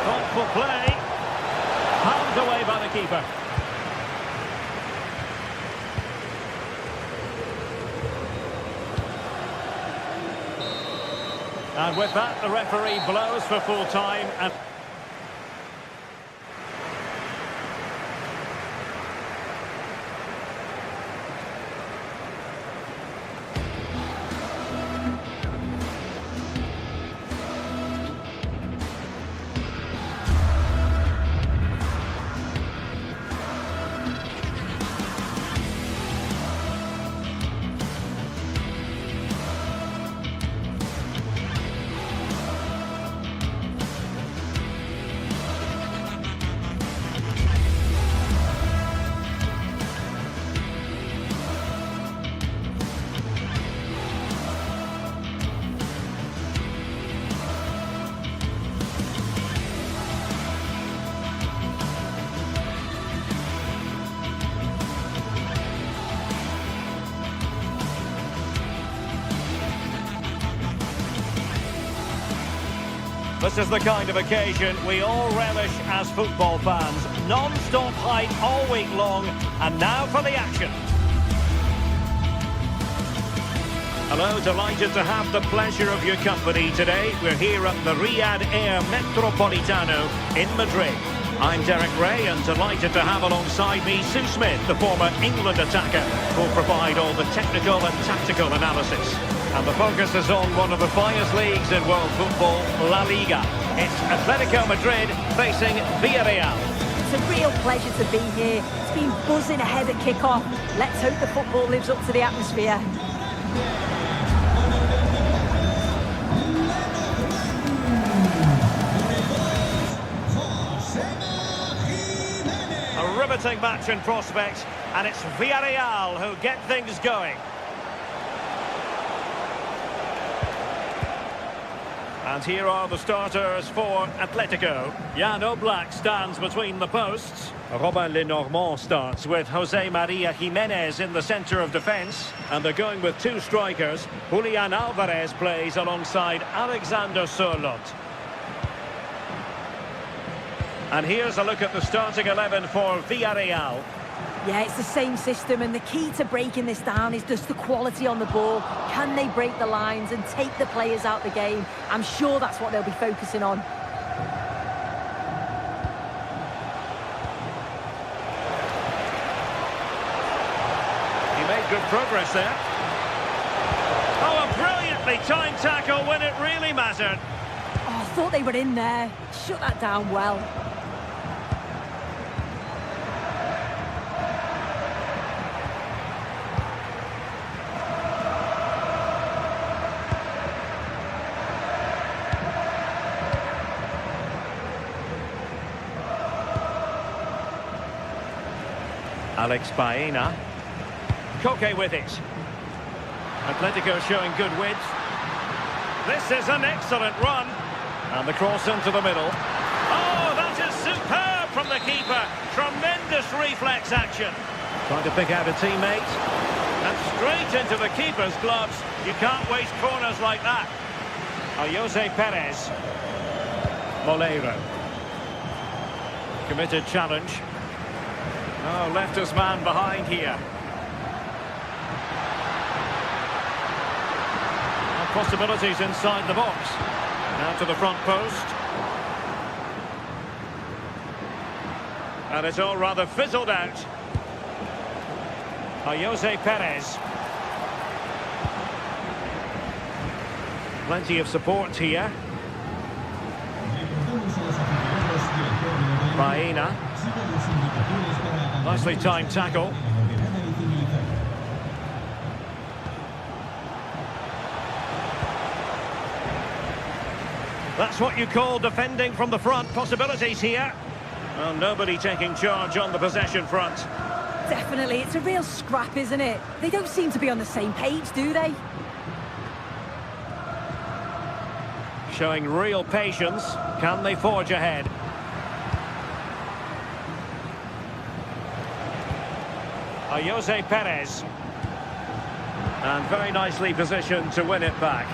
Thoughtful play. Palmed away by the keeper. And with that, the referee blows for full time. And this is the kind of occasion we all relish as football fans. Non-stop hype all week long, and now for the action. Hello, delighted to have the pleasure of your company today. We're here at the Riyadh Air Metropolitano in Madrid. I'm Derek Ray and delighted to have alongside me Sue Smith, the former England attacker, who'll provide all the technical and tactical analysis. And the focus is on one of the finest leagues in world football, La Liga. It's Atletico Madrid facing Villarreal. It's a real pleasure to be here. It's been buzzing ahead at kick-off. Let's hope the football lives up to the atmosphere. A riveting match in prospect, and it's Villarreal who get things going. And here are the starters for Atletico. Jan Oblak stands between the posts. Robin Lenormand starts with Jose Maria Jimenez in the centre of defence. And they're going with two strikers. Julian Alvarez plays alongside Alexander Sørloth. And here's a look at the starting 11 for Villarreal. Yeah, it's the same system, and the key to breaking this down is just the quality on the ball. Can they break the lines and take the players out the game? I'm sure that's what they'll be focusing on. He made good progress there. Oh, a brilliantly timed tackle when it really mattered. Oh, I thought they were in there. Shut that down well. Alex Baena. Koke with it. Atletico showing good width. This is an excellent run. And the cross into the middle. Oh, that is superb from the keeper. Tremendous reflex action. Trying to pick out a teammate. And straight into the keeper's gloves. You can't waste corners like that. Jose Perez. Moleiro. Committed challenge. Oh, left his man behind here. Possibilities inside the box. Now to the front post. And it's all rather fizzled out. Jose Perez. Plenty of support here. Baena. Nicely timed tackle. That's what you call defending from the front. Possibilities here. Well, nobody taking charge on the possession front. Definitely, it's a real scrap, isn't it? They don't seem to be on the same page, do they? Showing real patience. Can they forge ahead? Jose Perez. And very nicely positioned to win it back.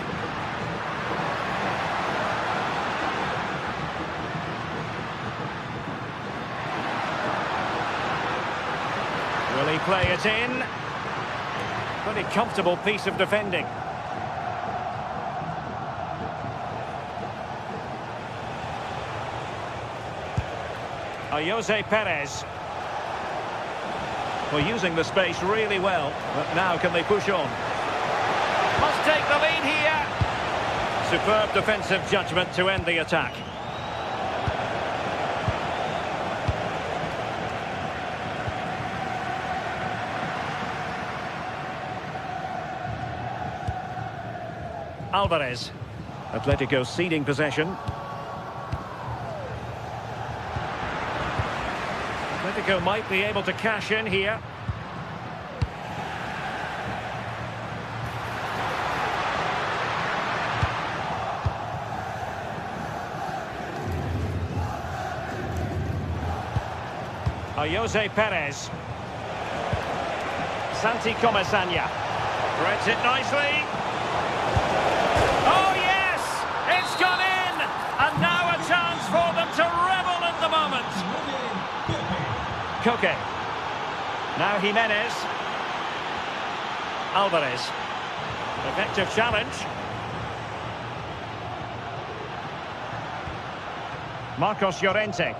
Will he play it in? Pretty comfortable piece of defending. Jose Perez. Well, using the space really well, but now can they push on? Must take the lead here. Superb defensive judgment to end the attack. Alvarez. Atletico ceding possession. Atletico might be able to cash in here. Jose Perez. Santi Comesaña. Threads it nicely. Oh yes! It's gone in! And now a chance for them to revel in the moment. Koke. Now Jimenez. Alvarez. Effective challenge. Marcos Llorente.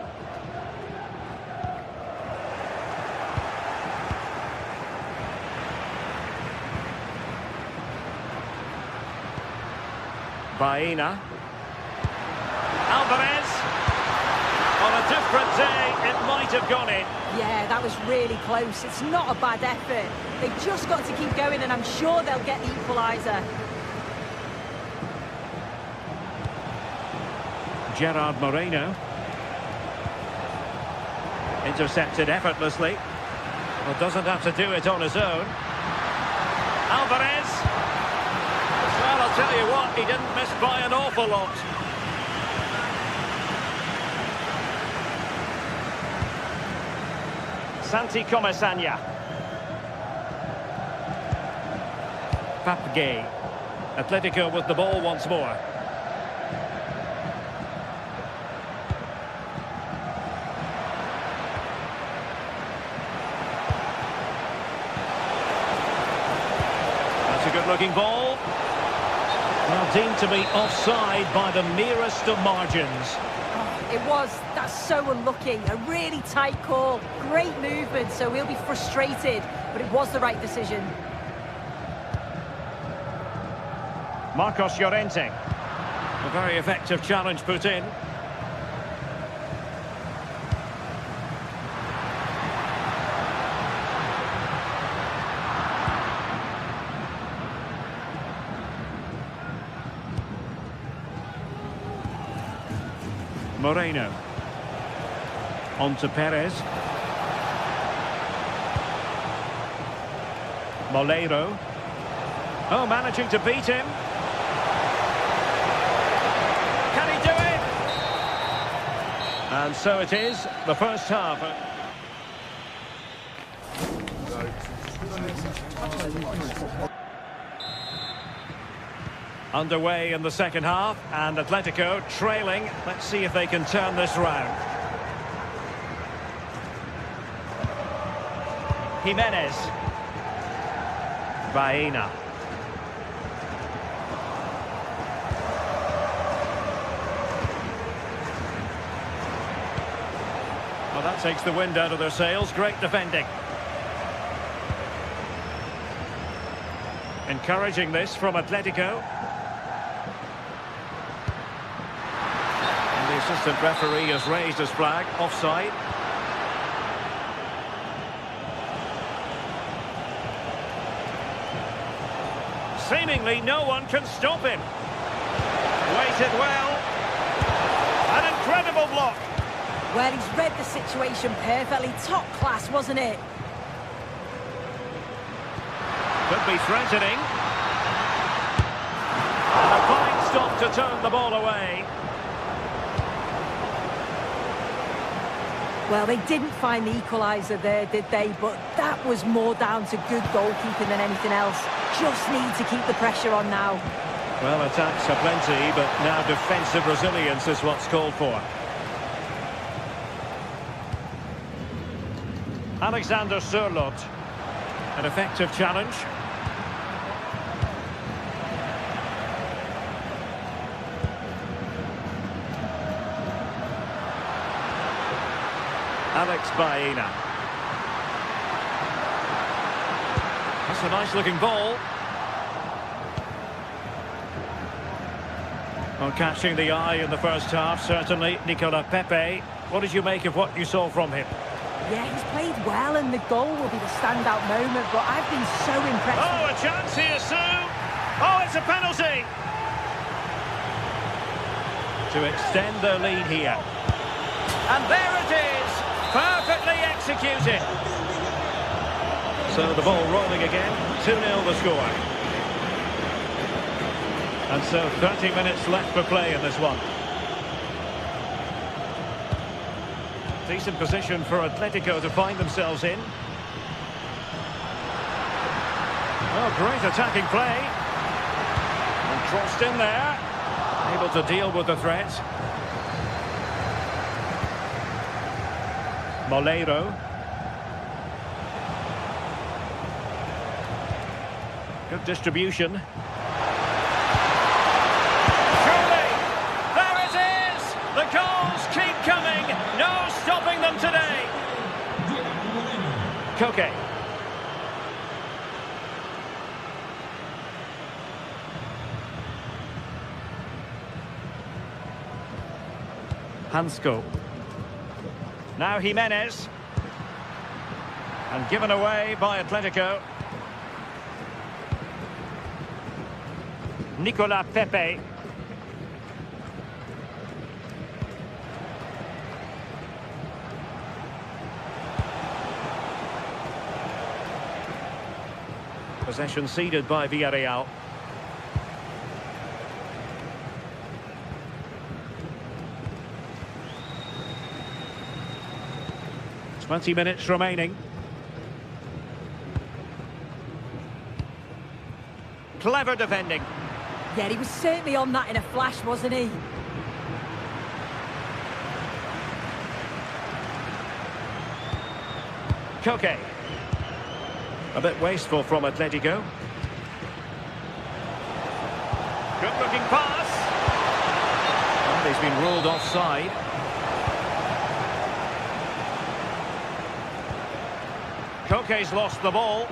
Baena. Alvarez. On a different day, it might have gone in. Yeah, that was really close. It's not a bad effort. They've just got to keep going, and I'm sure they'll get the equaliser. Gerard Moreno. Intercepted effortlessly. Well, doesn't have to do it on his own. Alvarez. Well, I'll tell you what, he didn't miss by an awful lot. Santi Comesaña. Papgay. Atletico with the ball once more. That's a good-looking ball. Well, deemed to be offside by the merest of margins. It was. That's so unlucky. A really tight call. Great movement, so he'll be frustrated. But it was the right decision. Marcos Llorente. A very effective challenge put in. Moreno. On to Perez. Molero. Oh, managing to beat him. Can he do it? And so it is, the first half. Underway in the second half, and Atletico trailing. Let's see if they can turn this round. Jimenez. Baena. Well, that takes the wind out of their sails. Great defending. Encouraging this from Atletico. And the assistant referee has raised his flag. Offside. Seemingly no one can stop him. Waited well. An incredible block. Well, he's read the situation perfectly. Top class, wasn't it? Could be threatening. And a fine stop to turn the ball away. Well, they didn't find the equaliser there, did they? But that was more down to good goalkeeping than anything else. Just need to keep the pressure on now. Well, attacks are plenty, but now defensive resilience is what's called for. Alexander Sørloth. An effective challenge. Alex Baena. That's a nice-looking ball. Well, catching the eye in the first half, certainly, Nicola Pepe. What did you make of what you saw from him? Yeah, he's played well, and the goal will be the standout moment, but I've been so impressed. Oh, a chance here, Sue! Oh, it's a penalty! To extend their lead here. And there it is! Perfectly executed! So the ball rolling again, 2-0 the score. And so 30 minutes left for play in this one. Decent position for Atletico to find themselves in. Oh, great attacking play. And crossed in there. Able to deal with the threat. Molero. Good distribution. stopping them today. Koke. Hansko. Now Jimenez. And given away by Atletico. Nicolas Pepe. Possession ceded by Villarreal. "20 minutes remaining. Clever defending. Yeah, he was certainly on that in a flash, wasn't he? Koke. A bit wasteful from Atletico. Good looking pass. And he's been ruled offside. Koke's lost the ball.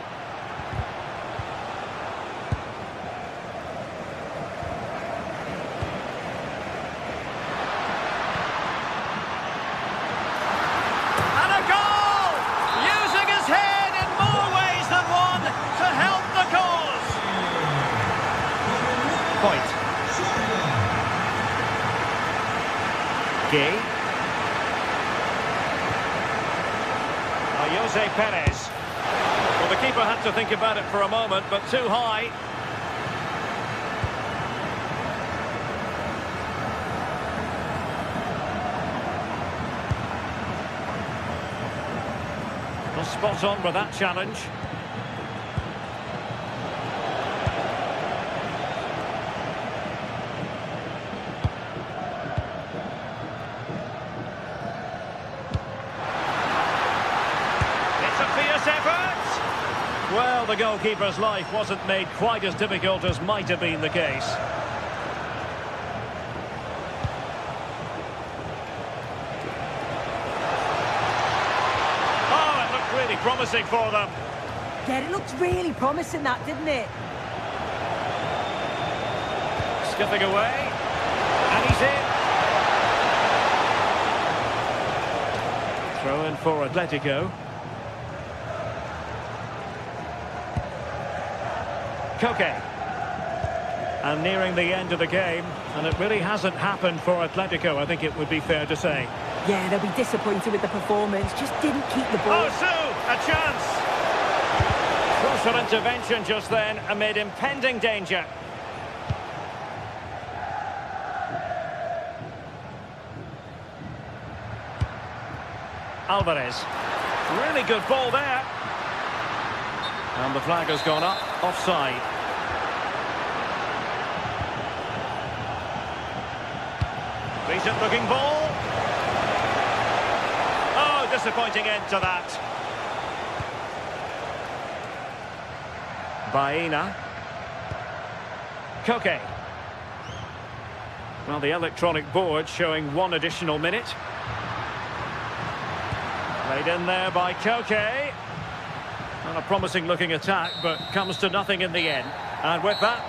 And a goal! Using his head in more ways than one to help the cause. Point. Gay. Jose Perez. Well, the keeper had to think about it for a moment, but too high. Well, spot on with that challenge. Well, the goalkeeper's life wasn't made quite as difficult as might have been the case. Oh, it looked really promising for them. Yeah, it looked really promising, that, didn't it? Skipping away. And he's in. Throw in for Atletico. Koke. And nearing the end of the game, and it really hasn't happened for Atletico, I think it would be fair to say. Yeah, they'll be disappointed with the performance. Just didn't keep the ball. Oh, Sue! A chance! Crucial intervention just then amid impending danger. Alvarez. Really good ball there. And the flag has gone up, offside. Decent looking ball. Oh, disappointing end to that. Baena. Koke. Well, the electronic board showing 1 additional minute. Played in there by Koke. Not a promising looking attack, but comes to nothing in the end. And with that,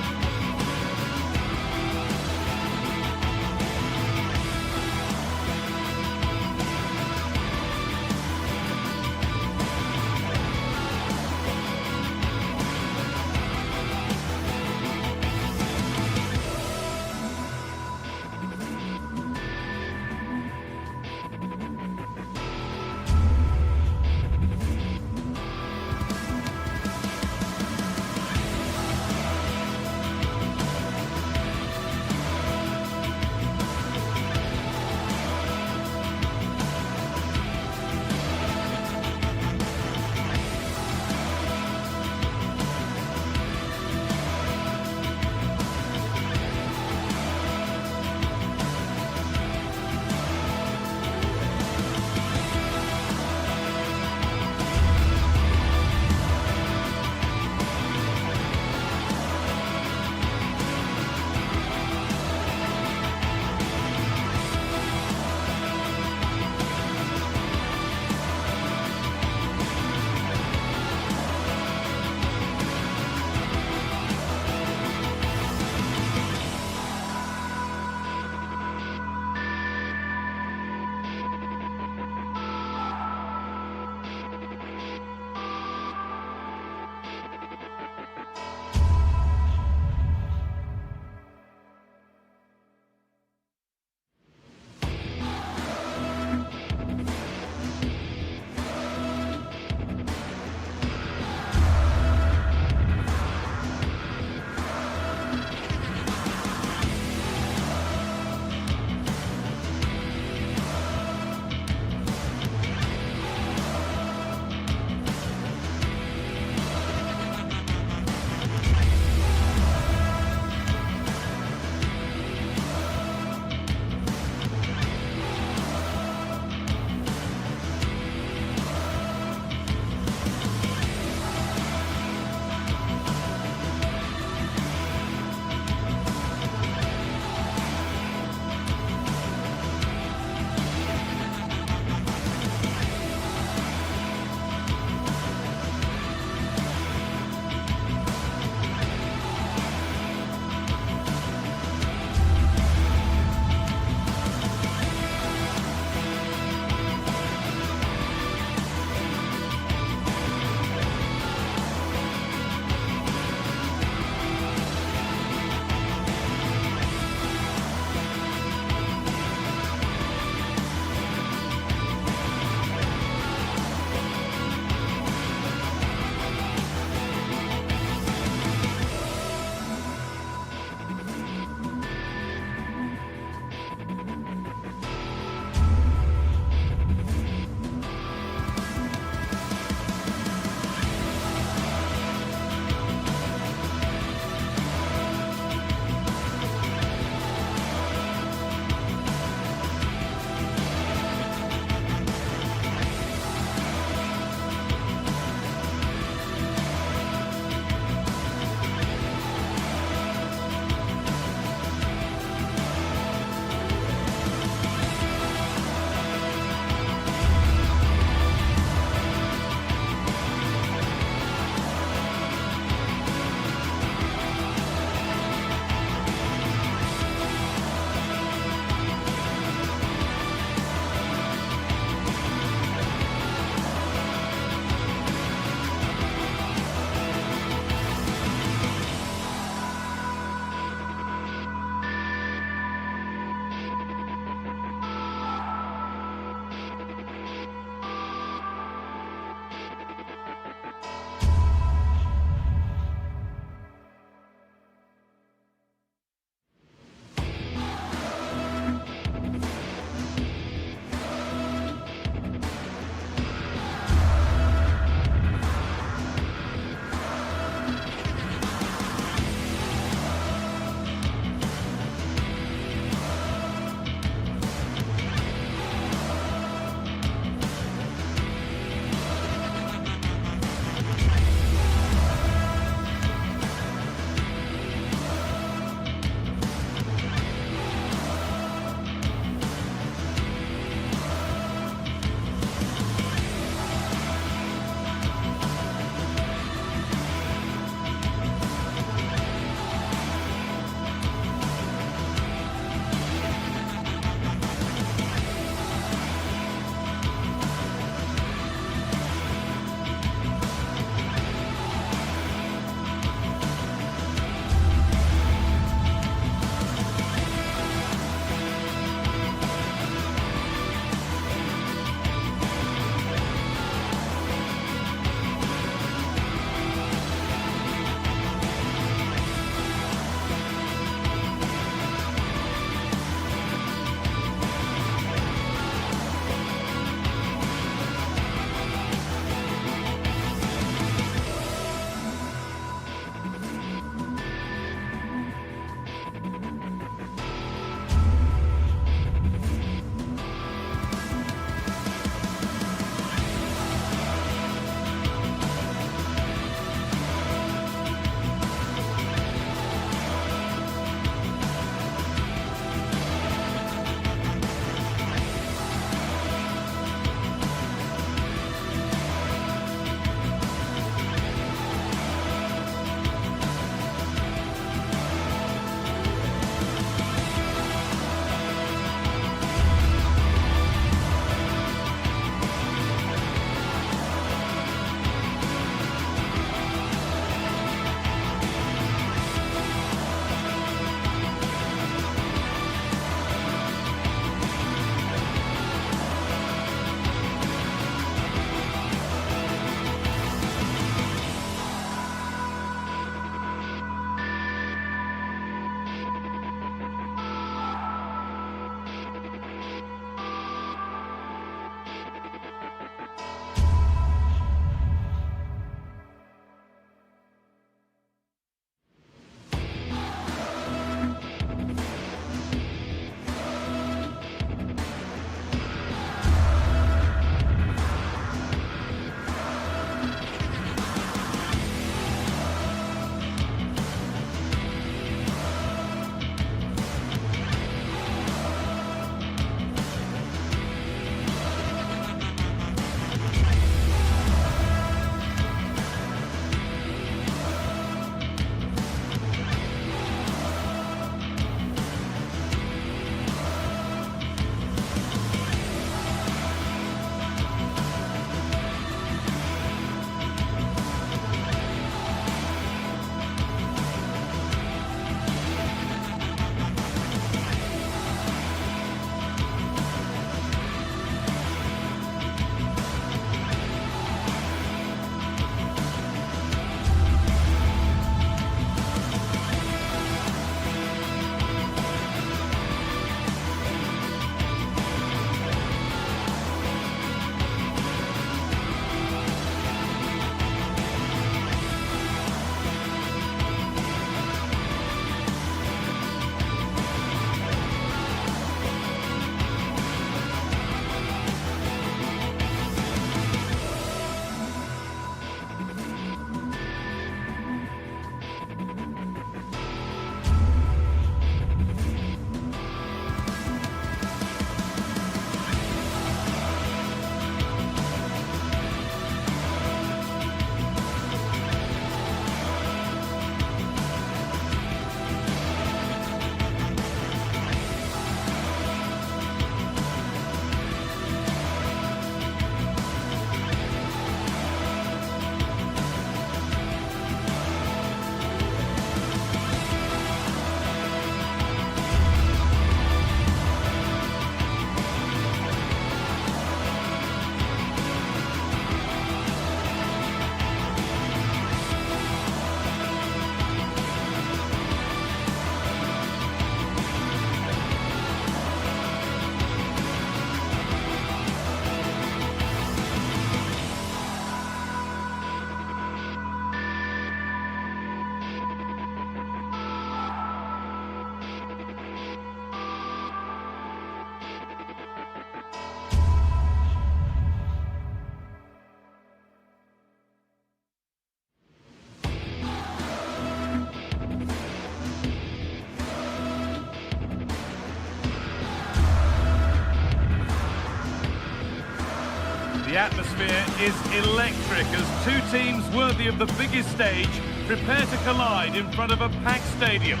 The atmosphere is electric as two teams worthy of the biggest stage prepare to collide in front of a packed stadium.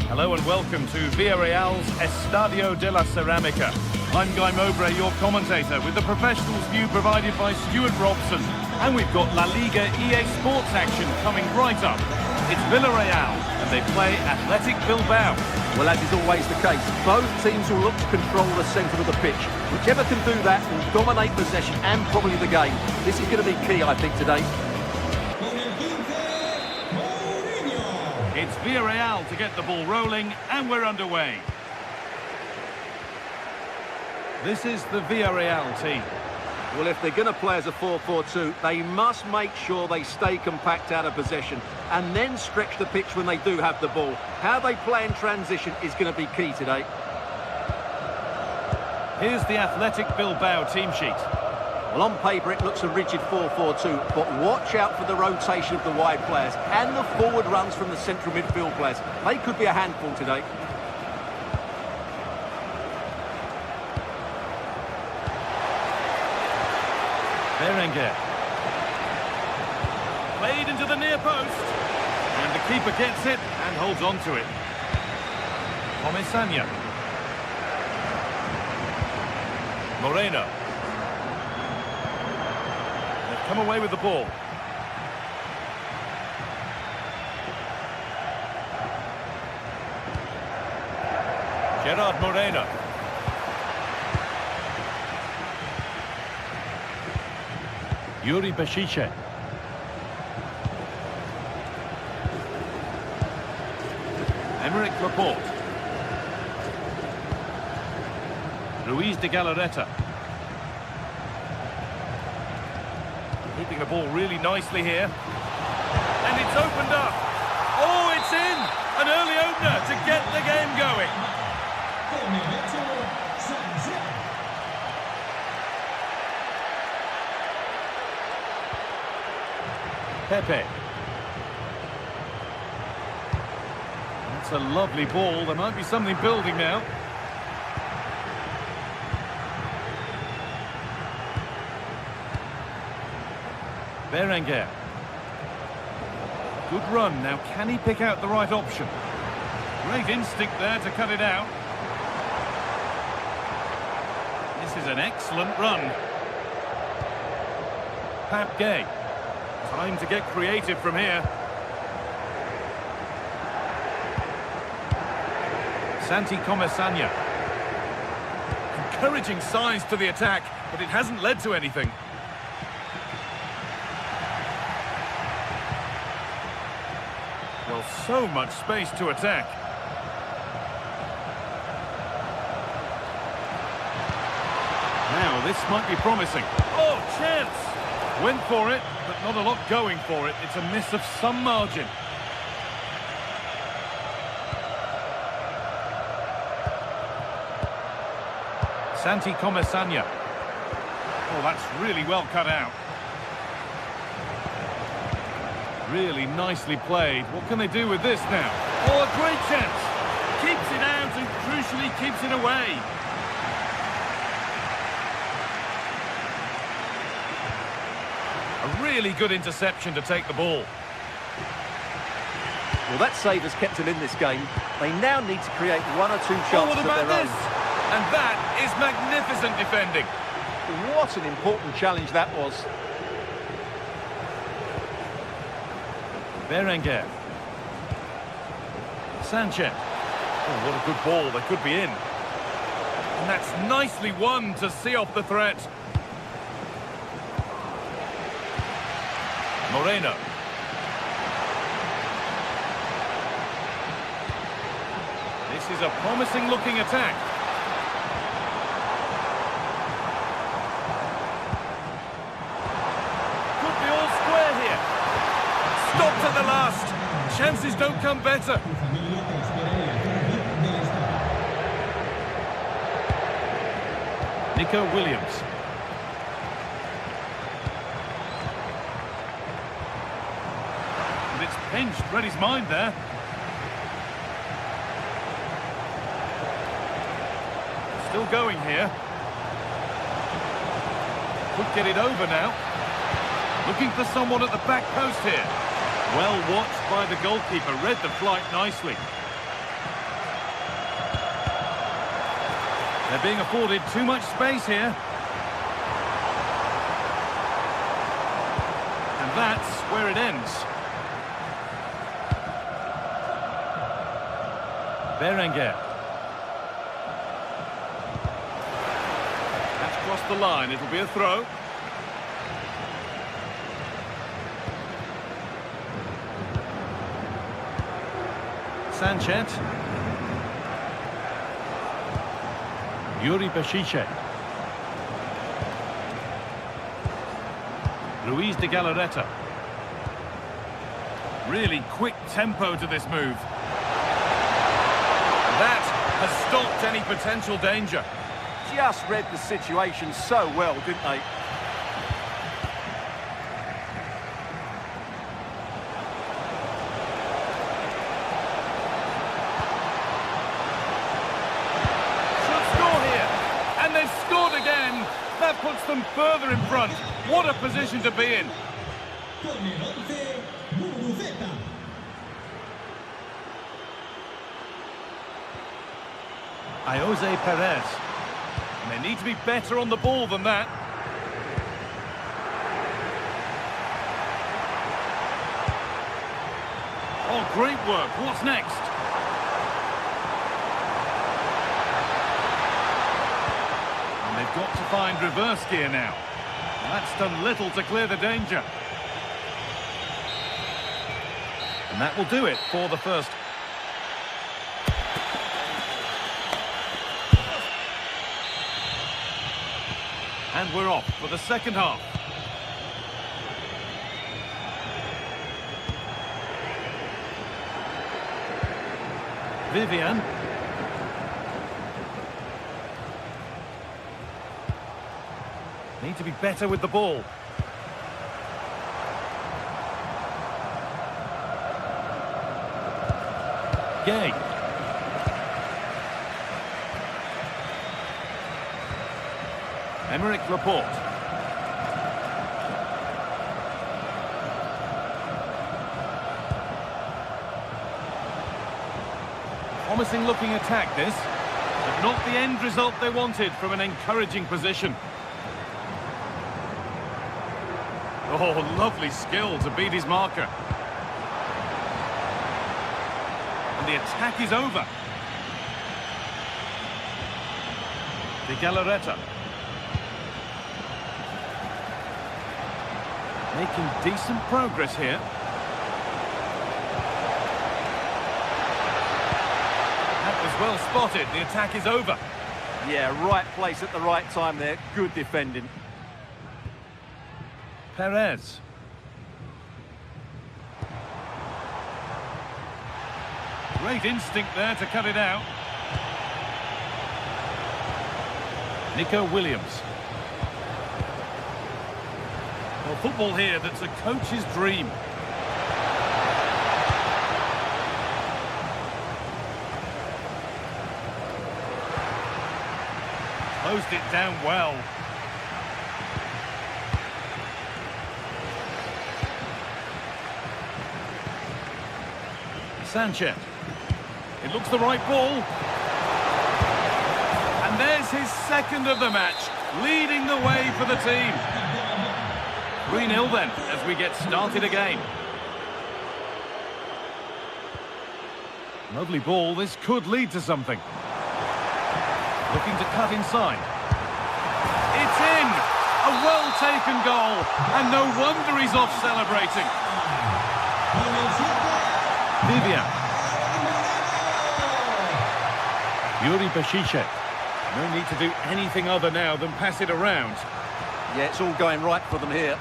Hello and welcome to Villarreal's Estadio de la Ceramica. I'm Guy Mowbray, your commentator, with the professionals' view provided by Stuart Robson. And we've got La Liga GTSports action coming right up. It's Villarreal, and they play Athletic Bilbao. Well, as is always the case, both teams will look to control the centre of the pitch. Whichever can do that will dominate possession and probably the game. This is going to be key, I think, today. It's Villarreal to get the ball rolling, and we're underway. This is the Villarreal team. Well, if they're going to play as a 4-4-2, they must make sure they stay compact out of possession and then stretch the pitch when they do have the ball. How they play in transition is going to be key today. Here's the Athletic Bilbao team sheet. Well, on paper, it looks a rigid 4-4-2, but watch out for the rotation of the wide players and the forward runs from the central midfield players. They could be a handful today. Berenguer. Played into the near post. And the keeper gets it and holds on to it. Comesaña. Moreno. They've come away with the ball. Gerard Moreno. Yuri Bashiche. Emerick Laporte. Ruiz de Galarreta. Keeping the ball really nicely here. And it's opened up. Oh, it's in! An early opener to get the game going. Pepe. That's a lovely ball. There might be something building now. Berenguer. Good run. Now, can he pick out the right option? Great instinct there to cut it out. This is an excellent run. Pap Gay. Time to get creative from here. Santi Comesaña. Encouraging signs to the attack, but it hasn't led to anything. Well, so much space to attack. Now, this might be promising. Oh, chance! Went for it, but not a lot going for it. It's a miss of some margin. Santi Comesaña. Oh, that's really well cut out. Really nicely played. What can they do with this now? Oh, a great chance. Keeps it out and crucially keeps it away. A really good interception to take the ball. Well, that save has kept them in this game. They now need to create one or two chances what of about their this? own. And that is magnificent defending. What an important challenge that was. Berenguer. Sanchez. Oh, what a good ball. They could be in. And that's nicely won to see off the threat. Moreno. This is a promising looking attack. Could be all square here. Stopped at the last. Chances don't come better. Nico Williams. it's pinched. Read his mind there. Still going here. Could get it over now. Looking for someone at the back post here. Well watched by the goalkeeper. Read the flight nicely. They're being afforded too much space here. And that's where it ends. Berenguer. That's crossed the line. It'll be a throw. Sanchez. Yuri Bashiche. Luis de Galarreta. Really quick tempo to this move. That has stopped any potential danger. Just read the situation so well, didn't they? Scored again. That puts them further in front. What a position to be in. Jose Perez. And they need to be better on the ball than that. Oh, great work. What's next? They've got to find reverse gear now. And that's done little to clear the danger. And that will do it for the first. And we're off for the second half. Vivian. Need to be better with the ball. Gay. Emerick Laporte. Promising looking attack this, but not the end result they wanted from an encouraging position. Oh, lovely skill to beat his marker. And the attack is over. De Galarreta. Making decent progress here. That was well spotted. The attack is over. Yeah, right place at the right time there. Good defending. Perez. Great instinct there to cut it out. Nico Williams. Well, football here that's a coach's dream. Closed it down well. Sanchez. It looks the right ball. And there's his second of the match, leading the way for the team. 3-0 then, as we get started again. Lovely ball, this could lead to something. Looking to cut inside. It's in! A well-taken goal, and no wonder he's off celebrating. Vivian. Yuri Bashiche. No need to do anything other now than pass it around. Yeah, it's all going right for them here.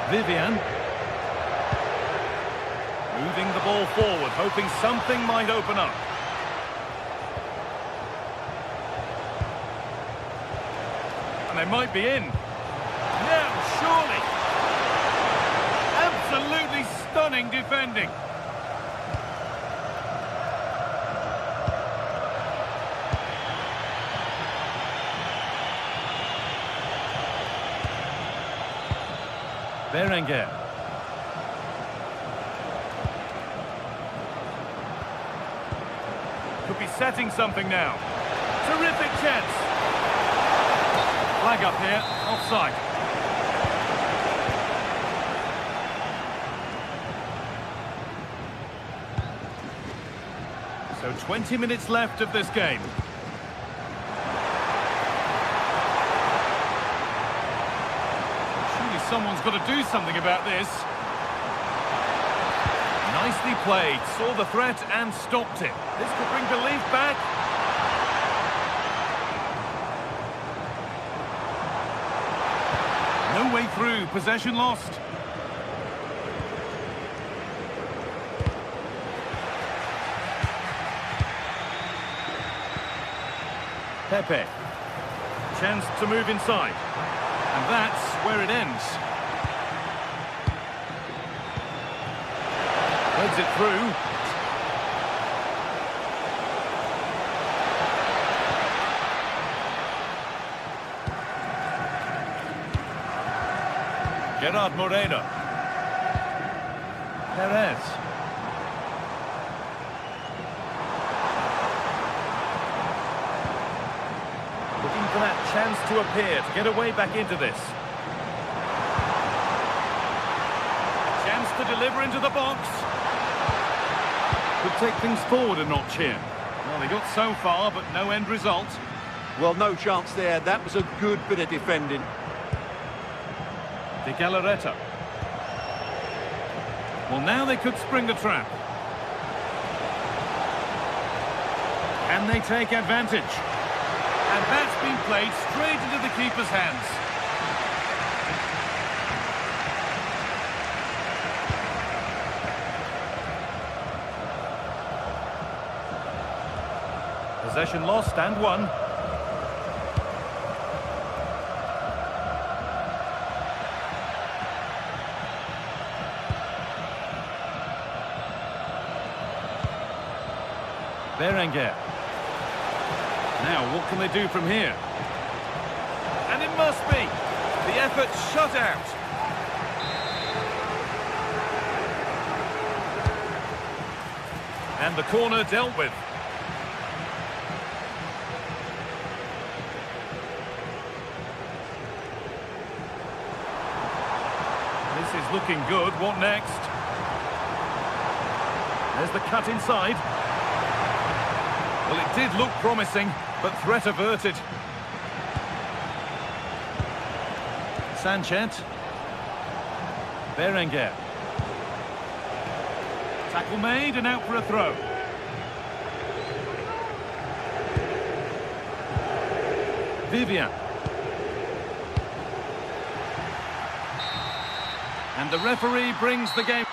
Vivian. Moving the ball forward, hoping something might open up. And they might be in. Now, surely. Absolutely stunning defending. Berenguer. Could be setting something now. Terrific chance. Flag up here, offside. So 20 minutes left of this game. Surely someone's got to do something about this. Nicely played, saw the threat and stopped it. This could bring belief back. No way through, possession lost. Pepe. Chance to move inside. And that's where it ends. Threads it through. Gerard Moreno. Perez. Looking for that chance to appear, to get away back into this. Chance to deliver into the box. Could take things forward a notch here. Well, they got so far, but no end result. Well, no chance there. That was a good bit of defending. De Galarreta. Well, now they could spring the trap. Can they take advantage? And that's been played straight into the keeper's hands. Possession lost and won. Berenguer. Now, what can they do from here? And it must be. The effort shut out. And the corner dealt with. This is looking good. What next? There's the cut inside. Well, it did look promising, but threat averted. Sanchez. Berenguer. Tackle made and out for a throw. Vivian. And the referee brings the game.